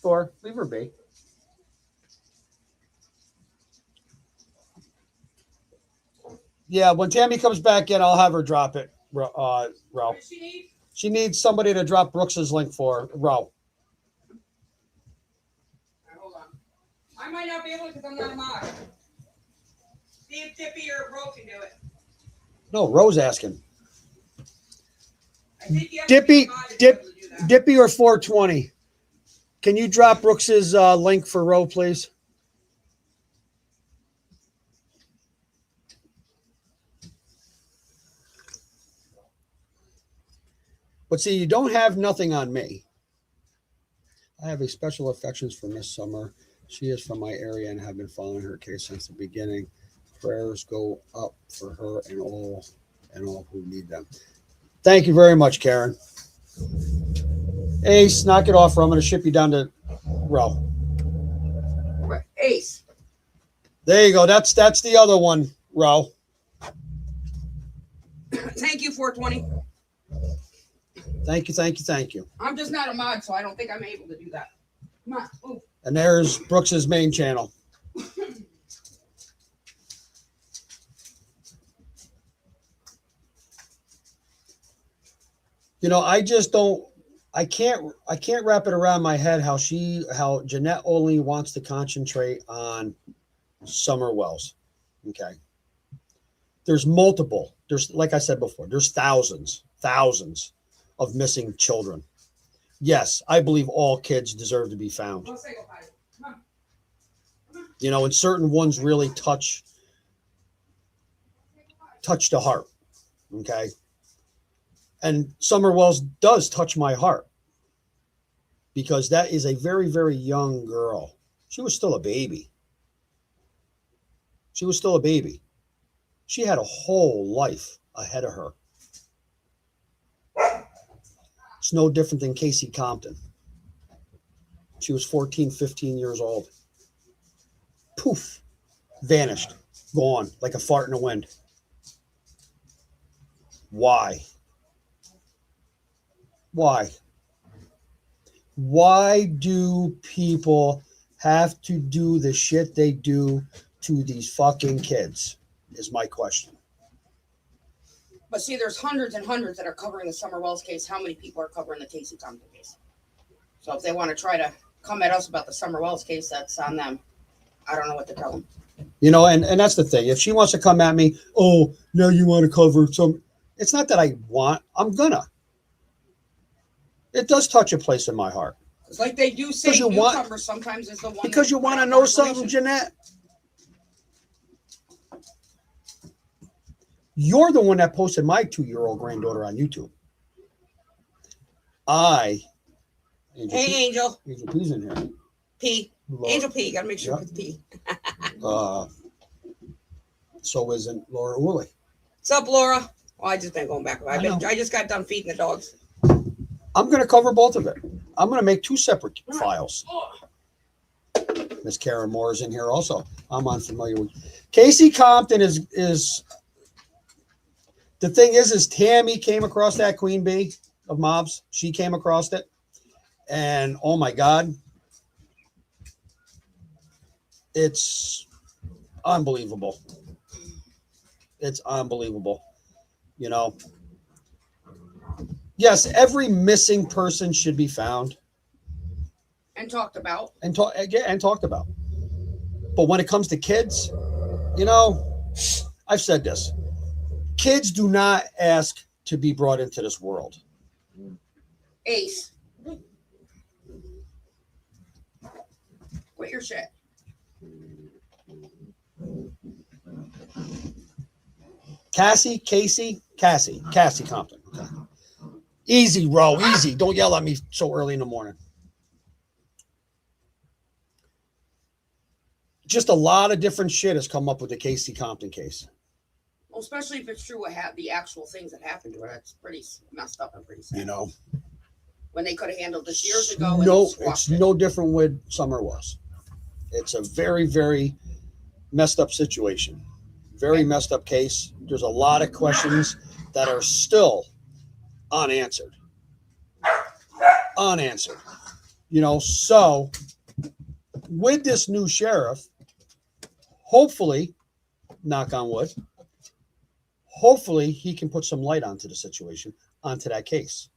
Or leave her be. Yeah, when Tammy comes back in, I'll have her drop it, Ro. What does she need? She needs somebody to drop Brooks's link for her, Ro. Hold on. I might not be able to because I'm not a mod. See if Dippy or Bro can do it. No, Ro's asking. I think you have to be a mod to be able to do that. Dippy or 420. Can you drop Brooks's link for Ro, please? But see, you don't have nothing on me. I have a special affections for Miss Summer. She is from my area and have been following her case since the beginning. Prayers go up for her and all who need them. Thank you very much, Karen. Ace, knock it off, or I'm going to ship you down to Row. Ace. There you go. That's the other one, Row. Thank you, 420. Thank you. I'm just not a mod, so I don't think I'm able to do that. Come on. Move. And there's Brooks's main channel. You know, I can't wrap it around my head how Jeanette only wants to concentrate on Summer Wells. Okay. There's multiple. There's, like I said before, there's thousands of missing children. Yes, I believe all kids deserve to be found. Let's say go, Patty. Come on. You know, and certain ones really touch the heart. Okay. And Summer Wells does touch my heart because that is a very, very young girl. She was still a baby. She had a whole life ahead of her. It's no different than Casey Compton. She was 14, 15 years old. Poof, vanished, gone, like a fart in the wind. Why? Why do people have to do the shit they do to these fucking kids? Is my question. But see, there's hundreds and hundreds that are covering the Summer Wells case. How many people are covering the Casey Compton case? So if they want to try to come at us about the Summer Wells case, that's on them. I don't know what to tell them. You know, and that's the thing. If she wants to come at me, oh, now you want to cover some. It's not that I want. I'm gonna. It does touch a place in my heart. It's like they do say newcomers sometimes is the one. Because you want to know something, Jeanette? You're the one that posted my 2-year-old granddaughter on YouTube. Hey, Angel. Angel P's in here. P. Laura. Angel P. Got to make sure it's P. So isn't Laura Woolley. What's up, Laura? Well, I just been going back. I just got done feeding the dogs. I'm going to cover both of it. I'm going to make 2 separate files. Miss Karen Moore is in here also. I'm unfamiliar with. Casey Compton is the thing is Tammy came across that queen bee of mobs. She came across it. And oh my God, it's unbelievable. It's unbelievable. You know, yes, every missing person should be found and talked about and talked about. But when it comes to kids, you know, I've said this. Kids do not ask to be brought into this world. Ace. Quit your shit. Cassie Compton. Okay. Easy, Ro, easy. Don't yell at me so early in the morning. Just a lot of different shit has come up with the Casey Compton case. Well, especially if it's true what the actual things that happened to her. That's pretty messed up and pretty sad. You know, when they could have handled this years ago. No, it's no different with Summer was. It's a very, very messed up situation. Very messed up case. There's a lot of questions that are still unanswered. You know, so with this new sheriff, hopefully, knock on wood, hopefully he can put some light onto the situation, onto that case.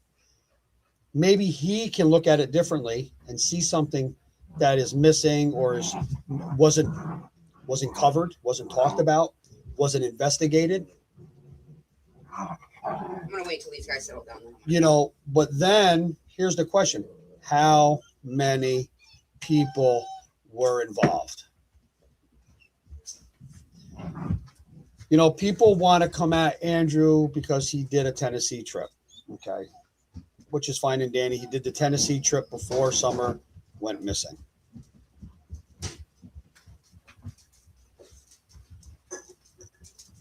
Maybe he can look at it differently and see something that is missing or wasn't covered, wasn't talked about, wasn't investigated. I'm gonna wait till these guys settle down. You know, but then here's the question: how many people were involved? You know, people want to come at Andrew because he did a Tennessee trip, okay, which is fine and dandy. He did the Tennessee trip before Summer went missing.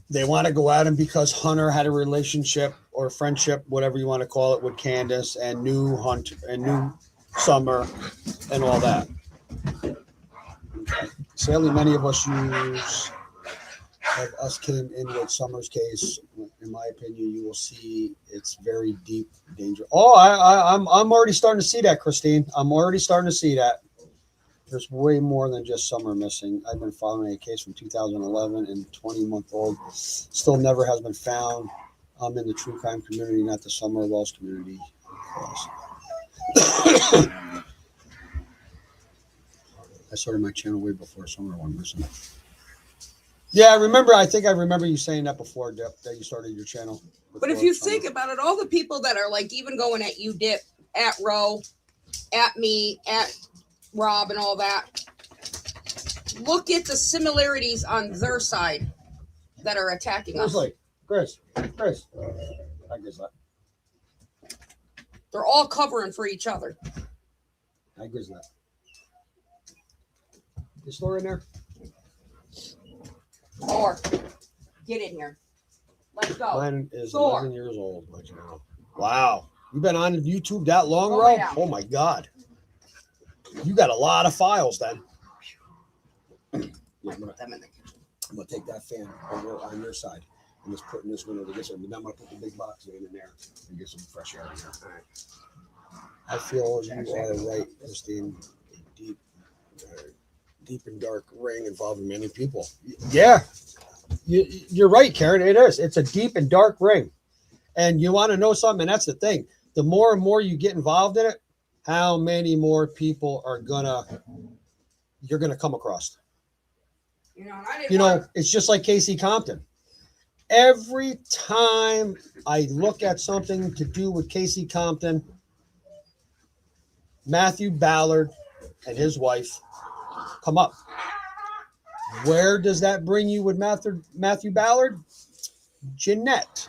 They want to go at him because Hunter had a relationship or friendship, whatever you want to call it, with Candace and knew Hunter and knew Summer and all that. sadly, many of us came in with Summer's case. In my opinion, you will see it's very deep danger. Oh, I'm already starting to see that, Christine. I'm already starting to see that. There's way more than just Summer missing. I've been following a case from 2011 and 20-month-old still never has been found. I'm in the true crime community, not the Summer Wells community. I started my channel way before Summer went missing. Yeah, I think I remember you saying that before, Dip, that you started your channel. But if you think about it, all the people that are like even going at you, Dip, at Ro, at me, at Rob, and all that, look at the similarities on their side that are attacking us. Chris, I guess that. They're all covering for each other. I guess that. The store in there? Or get in here. Let's go. Mine is Thor. 11 years old. Let you know. Wow. You've been on YouTube that long, Oh, Ro? yeah. Oh, my God. You got a lot of files then. Yeah, I'm going to take that fan over on your side and just put in this window to get some. But then I'm going to put the big box fan in there and get some fresh air in there. All right. I feel you are right, Christine. Deep and dark ring involving many people. Yeah, you're right, Karen. It is. It's a deep and dark ring. And you want to know something? And that's the thing. The more and more you get involved in it, how many more people you're gonna come across. It's just like Casey Compton. Every time I look at something to do with Casey Compton, Matthew Ballard and his wife come up. Where does that bring you with Matthew Ballard? Jeanette.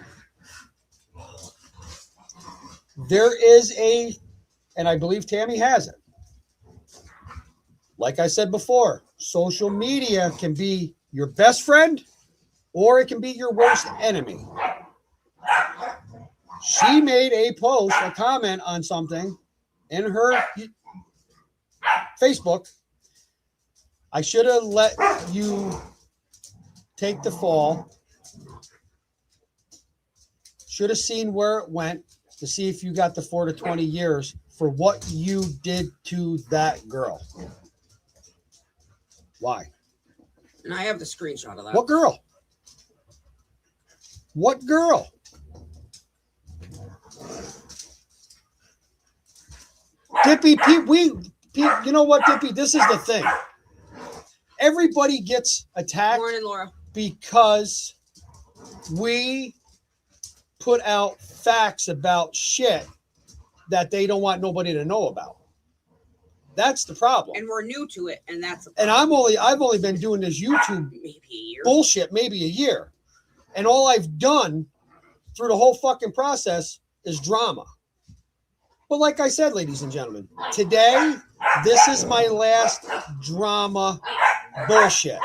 There is and I believe Tammy has it. Like I said before, social media can be your best friend or it can be your worst enemy. She made a comment on something in her Facebook. I should have let you take the fall. Should have seen where it went to see if you got the 4 to 20 years for what you did to that girl. Why? And I have the screenshot of that. What girl? What girl? Dippy, you know what, Dippy? This is the thing. Everybody gets attacked. Morning, Laura. Because we put out facts about shit that they don't want nobody to know about. That's the problem. And we're new to it, and that's the and I've only been doing this YouTube maybe a year. Bullshit maybe a year. And all I've done through the whole fucking process is drama. But like I said, ladies and gentlemen, today, this is my last drama bullshit.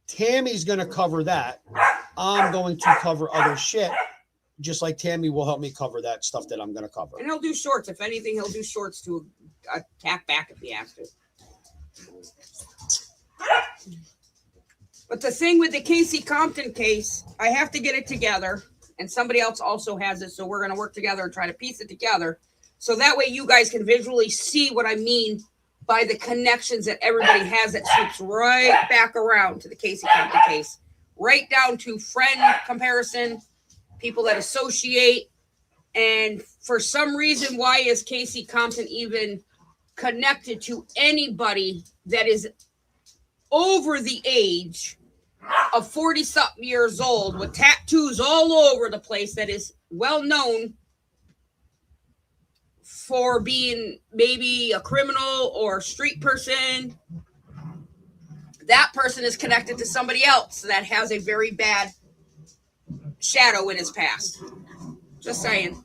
Tammy's going to cover that. I'm going to cover other shit, just like Tammy will help me cover that stuff that I'm going to cover. And he'll do shorts. If anything, he'll do shorts to attack back if he has to. But the thing with the Casey Compton case, I have to get it together, and somebody else also has it, so we're going to work together and try to piece it together. So that way you guys can visually see what I mean by the connections that everybody has that swoops right back around to the Casey Compton case. Right down to friend comparison, people that associate. And for some reason, why is Casey Compton even connected to anybody that is over the age of 40-something years old with tattoos all over the place that is well known for being maybe a criminal or a street person? That person is connected to somebody else that has a very bad shadow in his past. Just saying.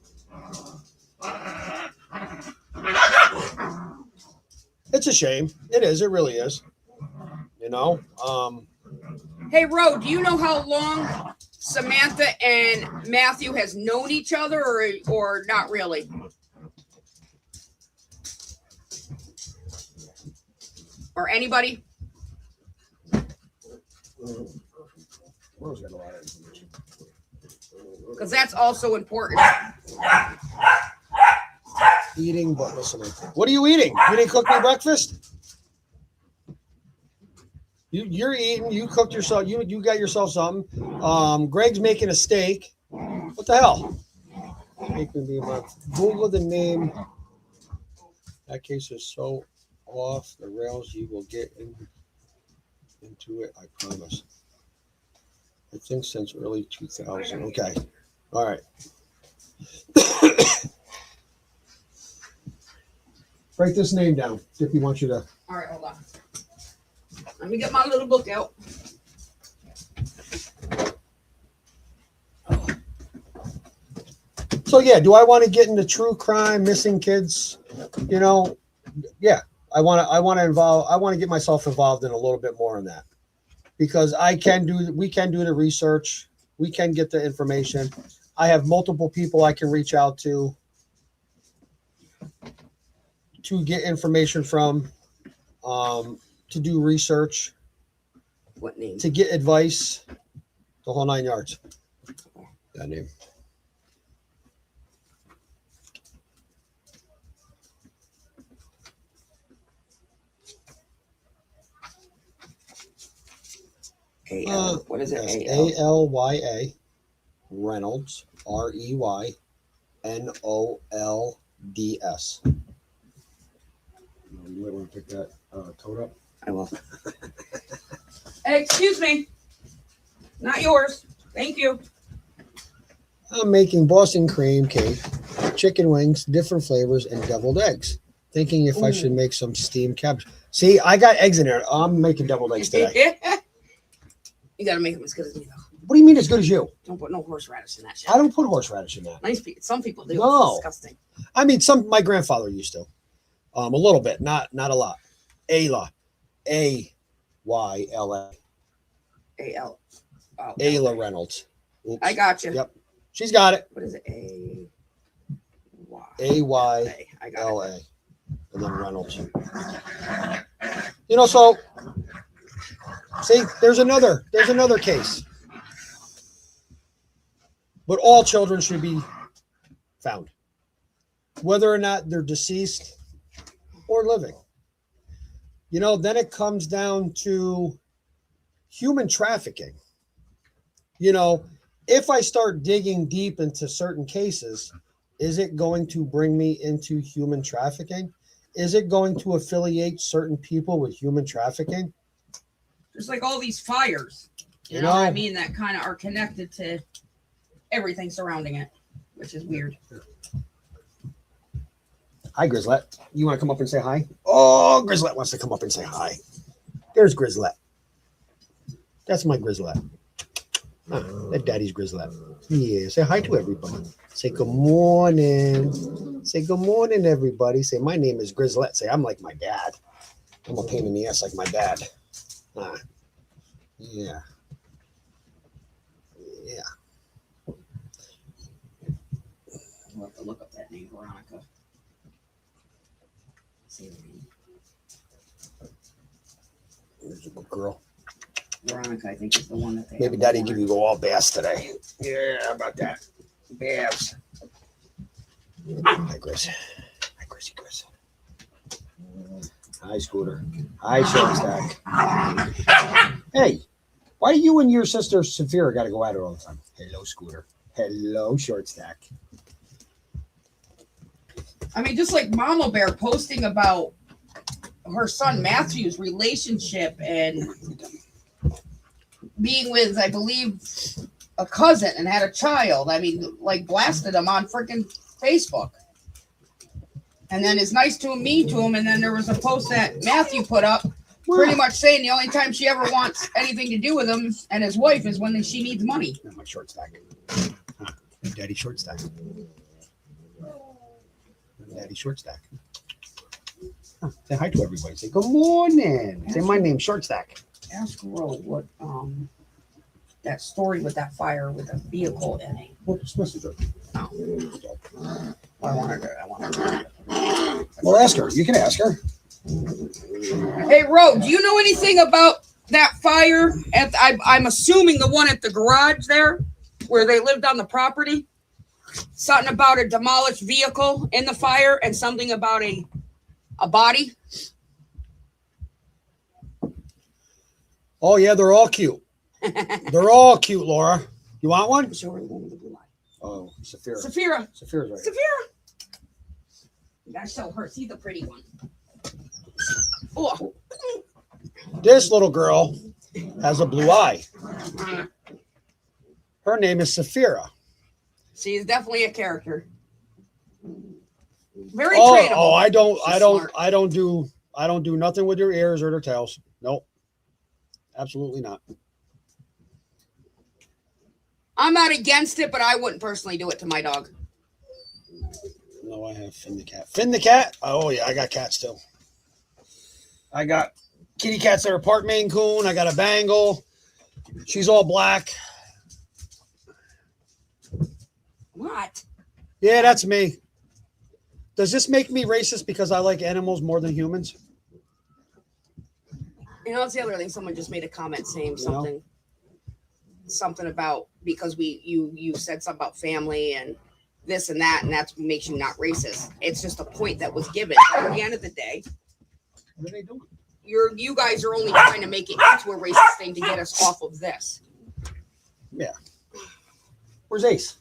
It's a shame. It is. It really is. You know? Hey, Ro, do you know how long Samantha and Matthew has known each other or not really? or anybody? Rose got a lot of information. Because that's also important. Eating, but listening. What are you eating? You didn't cook me breakfast? You're eating. You cooked yourself. You got yourself something. Greg's making a steak. What the hell? Google the name. That case is so off the rails. You will get into it. I promise. I think since early 2000. Okay. All right. Write this name down. Dippy wants you to. All right, hold on. Let me get my little book out. So yeah, do I want to get into true crime, missing kids? You know, yeah. I want to get myself involved in a little bit more in that. Because we can do the research, we can get the information. I have multiple people I can reach out to get information from, to do research, What name? to get advice, the whole 9 yards. That name. What is it? Yes, Alya Reynolds, Reynolds. You might want to pick that toad up. I will. Excuse me. Not yours. Thank you. I'm making Boston cream cake, chicken wings, different flavors, and deviled eggs. Thinking if I should make some steamed cabbage. See, I got eggs in there. I'm making deviled eggs today. You gotta make them as good as me, though. What do you mean as good as you? Don't put no horseradish in that shit. I don't put horseradish in that. Nice people. Some people do. No. It's disgusting. I mean, my grandfather used to. A little bit, not a lot. Ayla. Ayla. A-L. Oh, Ayla Reynolds. Oops. I got you. Yep. She's got it. What is it? A-Y. A-Y. I got L.A. it. And then Reynolds. You know, so see, there's another case. But all children should be found, whether or not they're deceased or living. You know, then it comes down to human trafficking. You know, if I start digging deep into certain cases, is it going to bring me into human trafficking? Is it going to affiliate certain people with human trafficking? There's like all these fires, you know what I mean, that kind of are connected to everything surrounding it, which is weird. Hi, Grizzlet. You want to come up and say hi? Oh, Grizzlet wants to come up and say hi. There's Grizzlet. That's my Grizzlet. That daddy's Grizzlet. Yeah, say hi to everybody. Say good morning. Say good morning, everybody. Say my name is Grizzlet. Say I'm like my dad. I'm a pain in the ass like my dad. Yeah. Yeah. I'll have to look up that name, Veronica. See the name. There's a good girl. Veronica, I think, is the one that they Maybe have daddy born. give you all bass today. Yeah, how about that? Bass. Hi, Chris. Hi, Chrissy Chris. Hi, Scooter. Hi, Short Stack. Hey, why do you and your sister Saphira got to go at it all the time? Hello, Scooter. Hello, Short Stack. I mean, just like Mama Bear posting about her son Matthew's relationship and being with, I believe, a cousin and had a child. I mean, like blasted him on freaking Facebook. And then is nice to him, mean to him. And then there was a post that Matthew put up pretty much saying the only time she ever wants anything to do with him and his wife is when she needs money. My Short Stack. Daddy Short Stack. Daddy Short Stack. Say hi to everybody. Say good morning. Say my name's Short Stack. Ask Ro what that story with that fire with a vehicle in it. What's message? I wanted to. Well, ask her. You can ask her. Hey, Ro, do you know anything about that fire at I'm assuming the one at the garage there where they lived on the property? Something about a demolished vehicle in the fire and something about a body. Oh yeah, they're all cute. They're all cute, Laura. You want one? Show her the one with the blue eye. Oh, Saphira. Saphira. Saphira's right. Saphira. You gotta show her. See the pretty one. Oh. This little girl has a blue eye. Her name is Saphira. She's definitely a character. Very Oh, trainable. oh, She's I don't do nothing with their ears or their tails. Nope. Absolutely not. I'm not against it, but I wouldn't personally do it to my dog. No, I have Finn the cat. Finn the cat? Oh yeah, I got cats too. I got kitty cats that are part Maine Coon. I got a Bengal. She's all black. What? Yeah, that's me. Does this make me racist because I like animals more than humans? You know, that's the other thing. Someone just made a comment saying something about because you said something about family and this and that, and that's what makes you not racist. It's just a point that was given. At the end of the day, What are they doing? you guys are only trying to make it into a racist thing to get us off of this. Yeah. Where's Ace?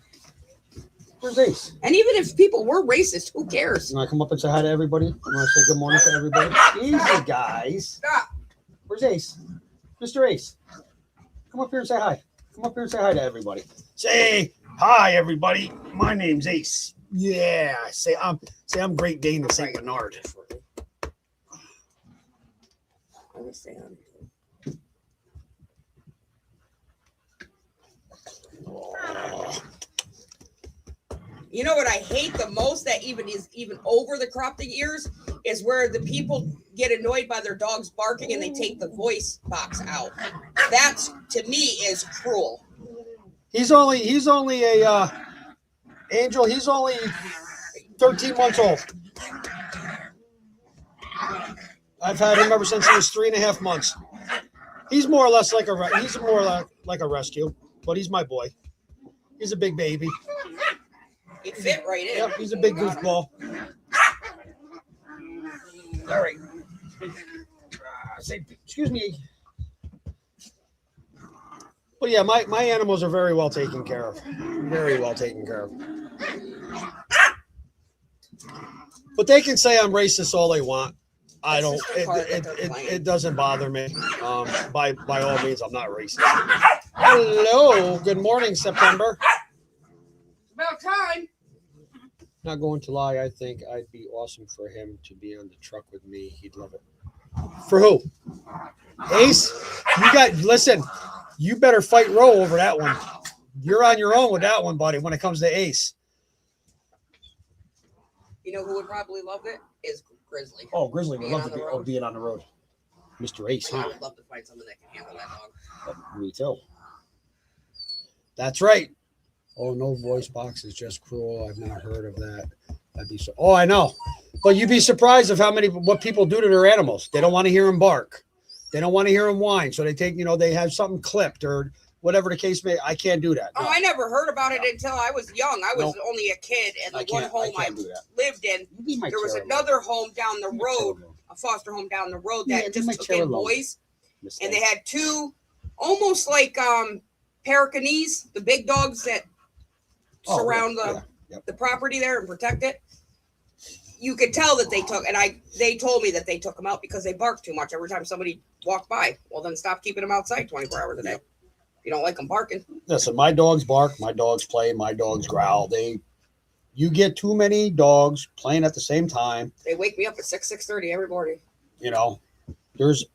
Where's Ace? And even if people were racist, who cares? You want to come up and say hi to everybody? You want to say good morning to everybody? Easy, guys. Stop. Where's Ace? Mr. Ace. Come up here and say hi. Come up here and say hi to everybody. Say hi, everybody. My name's Ace. Yeah. Say I'm Great Dane of St. Bernard. Let me say that. Oh. You know what I hate the most that even is even over the cropping ears is where the people get annoyed by their dogs barking and they take the voice box out. That's to me is cruel. He's only a Angel. He's only 13 months old. I've had him ever since he was 3.5 months. He's more or less like a rescue, but he's my boy. He's a big baby. It fit right in. Yep, he's a big goofball. All right. Say, excuse me. But yeah, my animals are very well taken care of. Very well taken care of. But they can say I'm racist all they want. I don't. It doesn't bother me. By all means, I'm not racist. Hello. Good morning, September. It's about time. Not going to lie, I think I'd be awesome for him to be on the truck with me. He'd love it. For who? Ace? Listen, you better fight Roe over that one. You're on your own with that one, buddy, when it comes to Ace. You know who would probably love it? Is Grizzly. Oh, Grizzly would Being love on to the road. be on the road. Mr. Ace, I huh? would love to find someone that can handle that dog. Me too. That's right. Oh, no voice box is just cruel. I've not heard of that. I'd be so. Oh, I know. But you'd be surprised of what people do to their animals. They don't want to hear them bark. They don't want to hear them whine. So they take, they have something clipped or whatever the case may. I can't do that. Oh, No. I never heard about it until I was young. I was only a kid, and the one home I do that. lived in, there was another home down the road, a foster home down the road that just took in boys, and they had two, almost like Pekingese, the big dogs that surround the property there and protect it. You could tell that they took, and they told me that they took them out because they barked too much every time somebody walked by. Well, then stop keeping them outside 24 hours a day. If you don't like them barking. Listen, my dogs bark, my dogs play, my dogs growl. You get too many dogs playing at the same time. They wake me up at 6:30 every morning. There's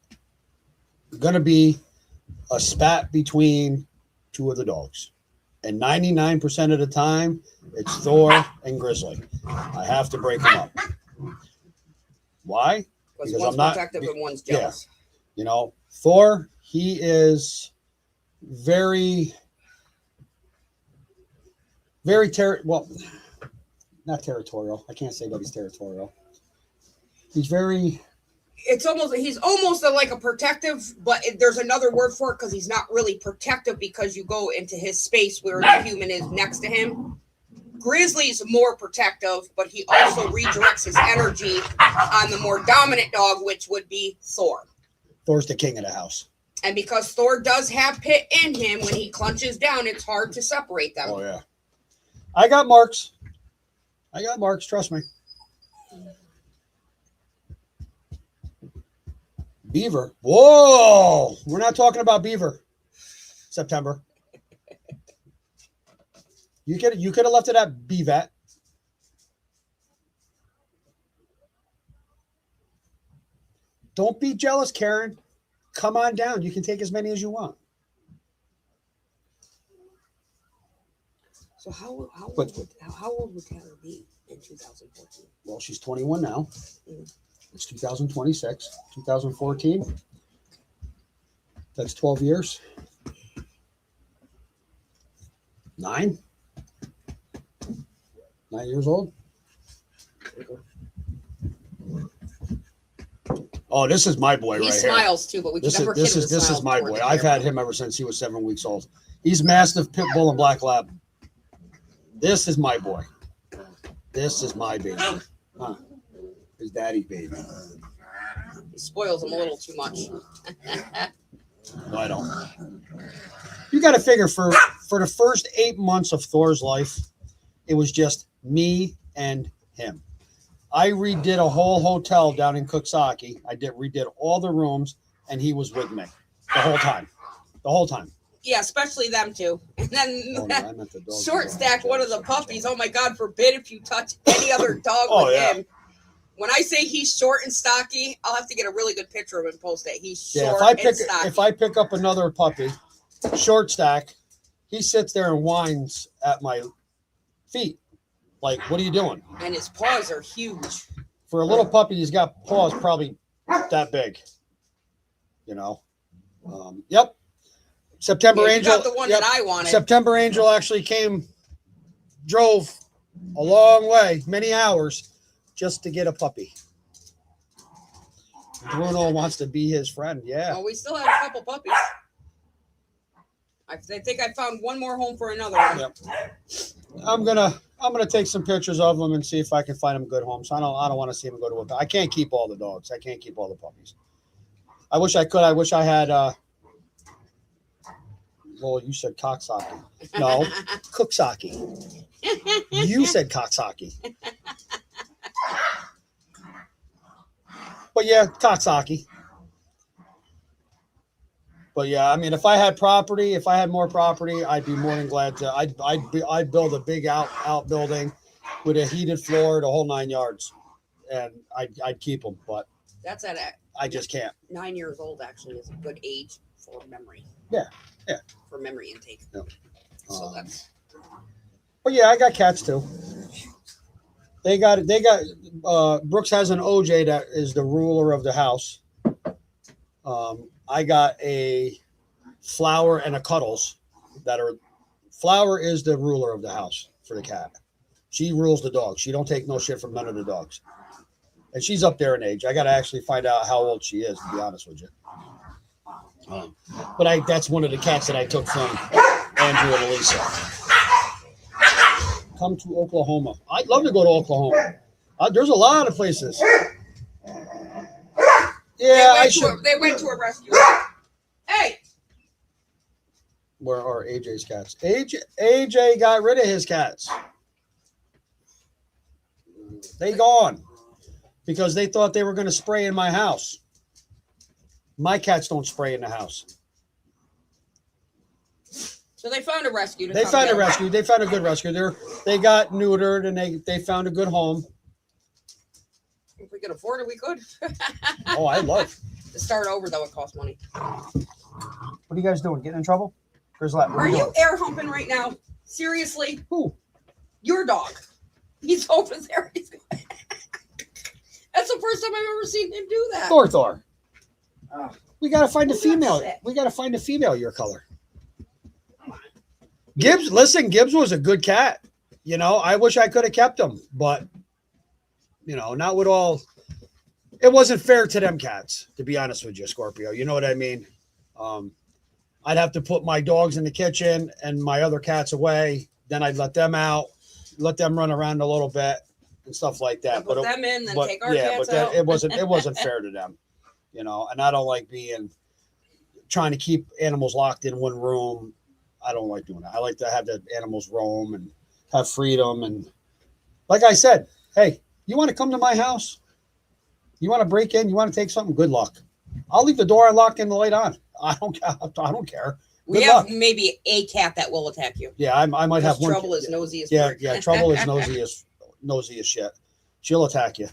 going to be a spat between two of the dogs. And 99% of the time, it's Thor and Grizzly. I have to break them up. Why? Because one's protective and one's jealous. Yeah. Thor, he is very, very not territorial. I can't say that he's territorial. He's very It's almost, he's almost like a protective, but there's another word for it because he's not really protective because you go into his space where the human is next to him. Grizzly's more protective, but he also redirects his energy on the more dominant dog, which would be Thor. Thor's the king of the house. And because Thor does have pit in him, when he clenches down, it's hard to separate them. Oh, yeah. I got marks. Trust me. Beaver. Whoa! We're not talking about Beaver. September. You could have left it at BVAT. Don't be jealous, Karen. Come on down. You can take as many as you want. So how old would Taylor be in 2014? Well, she's 21 now. It's 2026, 2014. That's 12 years. 9 years old. Oh, this is my boy He right smiles too, but we can never here. This is my boy. I've had him ever since he was 7 weeks old. He's mastiff, pit bull, and black lab. This is my boy. This is my baby. Huh. His daddy's baby. He spoils him a little too much. No, I don't. You got to figure for the first 8 months of Thor's life, it was just me and him. I redid a whole hotel down in Cooksaki. I redid all the rooms, and he was with me the whole time. Yeah, especially them two. And then Oh, no, I meant the dog. short stack one of the puppies. Oh my God, forbid if you touch any other dog Oh, with yeah. him. When I say he's short and stocky, I'll have to get a really good picture of him and post it. He's Yeah, short and stocky. if I pick up another puppy, short stack, he sits there and whines at my feet. Like, what are you doing? And his paws are huge. For a little puppy, he's got paws probably that big. You know? Yep. September Yeah, you Angel. got the one yep. that I wanted. September Angel actually drove a long way, many hours, just to get a puppy. Bruno wants to be his friend. Yeah. Well, we still have a couple puppies. I think I found one more home for another one. Yep. I'm gonna take some pictures of them and see if I can find them good homes. I don't want to see them go to a. I can't keep all the dogs. I can't keep all the puppies. I wish I could. I wish I had. Well, you said cocksaki. No, cooksaki. You said cocksaki. But yeah, cocksaki. But yeah, I mean, if I had more property, I'd be more than glad to. I'd build a big outbuilding with a heated floor, the whole 9 yards, and I'd keep them. But That's at I just can't. 9 years old. Actually, is a good age for memory. Yeah. For memory intake. Yep. So that's. But yeah, I got cats too. They got Brooks has an OJ that is the ruler of the house. I got a Flower and a Cuddles Flower is the ruler of the house for the cat. She rules the dog. She don't take no shit from none of the dogs. And she's up there in age. I got to actually find out how old she is, to be honest with you. But that's one of the cats that I took from Andrew and Elisa. Come to Oklahoma. I'd love to go to Oklahoma. There's a lot of places. Yeah, I should. They went to a rescue. Hey, Where are AJ's cats? AJ got rid of his cats. They gone because they thought they were going to spray in my house. My cats don't spray in the house. so they found a rescue. They found a rescue. They found a good rescue. They got neutered and they found a good home. If we could afford it, we could. Oh, I love. To start over, though, it costs money. What are you guys doing? Getting in trouble? Are you air humping right now? Seriously? Who? Your dog. He's over there. That's the first time I've ever seen him do that. Thor. Oh. We gotta find a Who's female. upset? We gotta find a female your color. Gibbs was a good cat. You know, I wish I could have kept him, but you know, not with all it wasn't fair to them cats, to be honest with you, Scorpio. You know what I mean? I'd have to put my dogs in the kitchen and my other cats away. Then I'd let them out, let them run around a little bit and stuff like that. Put them in, then take our yeah, cats but out. it wasn't fair to them, you know. And I don't like trying to keep animals locked in one room. I don't like doing that. I like to have the animals roam and have freedom. And like I said, hey, you want to come to my house? You want to break in? You want to take something? Good luck. I'll leave the door unlocked and the light on. I don't care. We have maybe a cat that will attack you. Yeah, I might have one. Trouble is nosy as yeah, yeah. Trouble is nosy as shit. She'll attack you.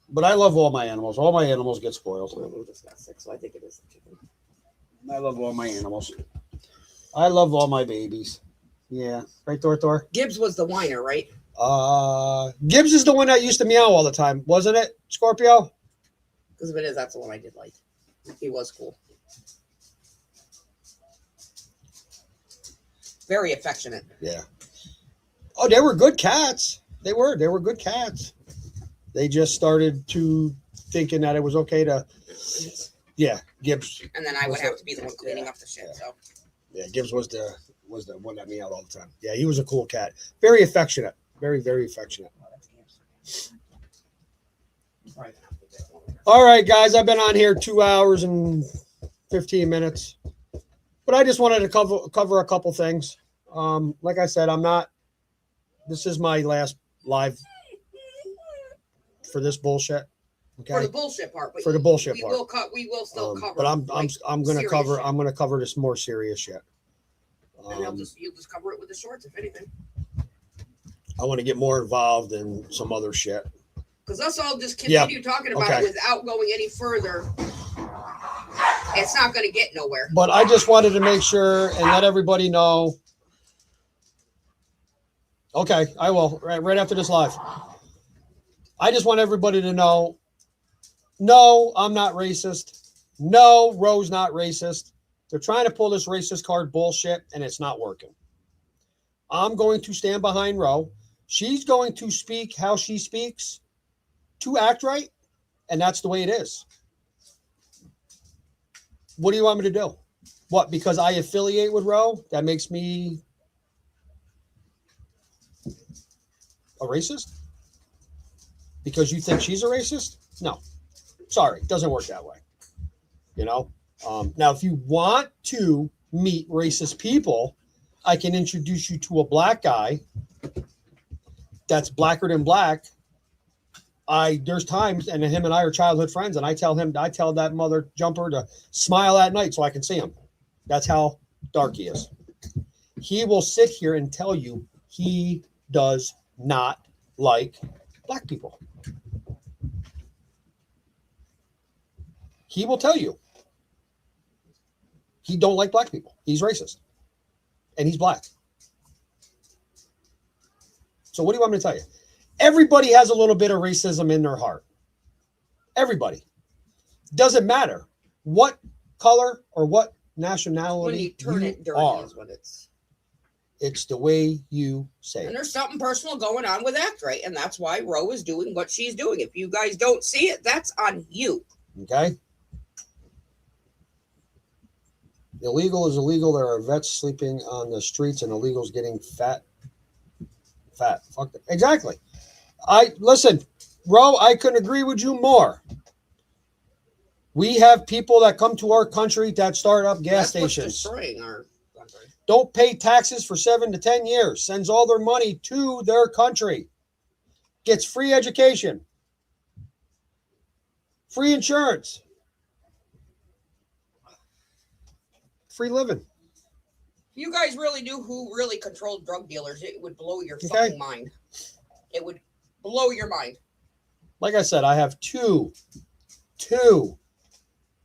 But I love all my animals. All my animals get spoiled. So I think it is the chicken. I love all my animals. I love all my babies. Yeah, right, Thor. Gibbs was the whiner, right? Gibbs is the one that used to meow all the time, wasn't it, Scorpio? Because if it is, that's the one I did like. He was cool. Very affectionate. Yeah. Oh, they were good cats. They were good cats. They just started to thinking that it was okay to, yeah, Gibbs. And then I would have to be the one cleaning up the shit. Yeah. So. Yeah, Gibbs was the one that meowed all the time. Yeah, he was a cool cat. Very affectionate. Very, very affectionate. All right, guys, I've been on here 2 hours and 15 minutes, but I just wanted to cover a couple things. Like I said, this is my last live for this bullshit. Okay. For the bullshit part. For the bullshit part. We will still cover. But I'm gonna cover. Shit. I'm gonna cover this more serious shit. And you'll just cover it with the shorts, if anything. I want to get more involved in some other shit. Because us all just continue talking about it without going any further. It's not going to get nowhere. But I just wanted to make sure and let everybody know. Okay, I will right after this live. I just want everybody to know. No, I'm not racist. No, Roe's not racist. They're trying to pull this racist card bullshit, and it's not working. I'm going to stand behind Roe. She's going to speak how she speaks to act right, and that's the way it is. What do you want me to do? What, because I affiliate with Roe, that makes me a racist? Because you think she's a racist? No. Sorry, it doesn't work that way. You know? Now, if you want to meet racist people, I can introduce you to a black guy that's blacker than black. There's times, and him and I are childhood friends, and I tell that mother jumper to smile at night so I can see him. That's how dark he is. He will sit here and tell you he does not like black people. He will tell you he don't like black people. He's racist. And he's black. So what do you want me to tell you? Everybody has a little bit of racism in their heart. Everybody. Doesn't matter what color or what nationality when you turn it dirty are. Is what It's the way you say and it. there's something personal going on with Act Right, and that's why Roe is doing what she's doing. If you guys don't see it, that's on you. Okay? Illegal is illegal. There are vets sleeping on the streets and illegals getting fat. Fuck it. Exactly. Listen, Ro, I couldn't agree with you more. We have people that come to our country that start up gas stations. Destroying our country. Don't pay taxes for 7 to 10 years. Sends all their money to their country. Gets free education. Free insurance. Free living. If you guys really knew who really controlled drug dealers, it would blow your fucking mind. It would blow your mind. Like I said, I have two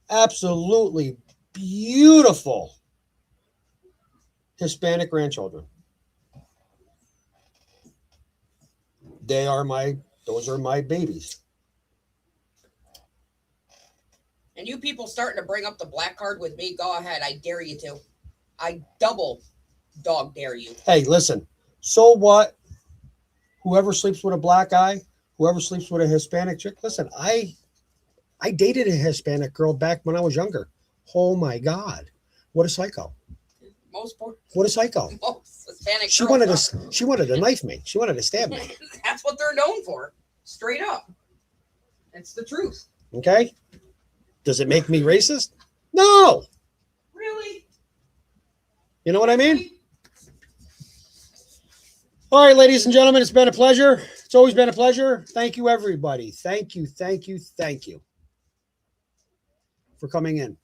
absolutely beautiful Hispanic grandchildren. Those are my babies. And you people starting to bring up the black card with me, go ahead. I dare you to. I double dog dare you. Hey, listen. So what? whoever sleeps with a black guy, whoever sleeps with a Hispanic chick. Listen, I dated a Hispanic girl back when I was younger. Oh my God, what a psycho! What a psycho! Most Hispanic She girls wanted to knife me. She wanted to stab me. That's what they're known for. Straight up. It's the truth. Okay, does it make me racist? No. Really? You know what I mean? All right, ladies and gentlemen, it's been a pleasure. It's always been a pleasure. Thank you, everybody. Thank you for coming in.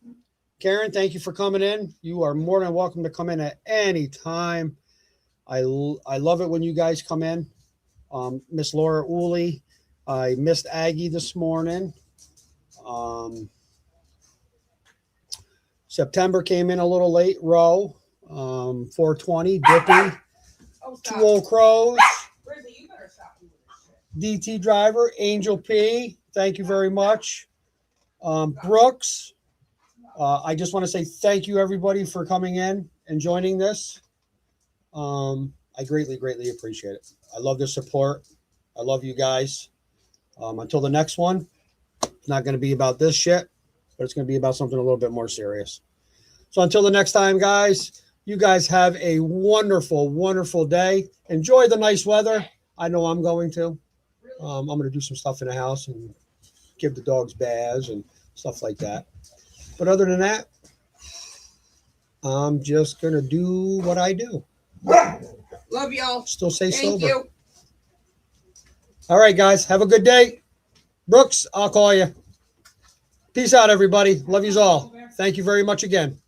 Karen, thank you for coming in. You are more than welcome to come in at any time. I love it when you guys come in. Miss Laura Uli, I missed Aggie this morning. September came in a little late. Row, 420, Dippy, Oh, Two Old Crows, Grizzly, you better stop doing this shit. DT Driver, Angel P. Thank you very much. Brooks, I just want to say thank you, everybody, for coming in and joining this. I greatly appreciate it. I love the support. I love you guys. Until the next one, it's not going to be about this shit, but it's going to be about something a little bit more serious. So until the next time, guys, you guys have a wonderful day. Enjoy the nice weather. I know I'm going to. I'm going to do some stuff in the house and give the dogs baths and stuff like that. But other than that, I'm just going to do what I do. Love y'all. Still stay Thank sober. you. All right, guys. Have a good day. Brooks, I'll call you. Peace out, everybody. Love yous all. Thank you very much again.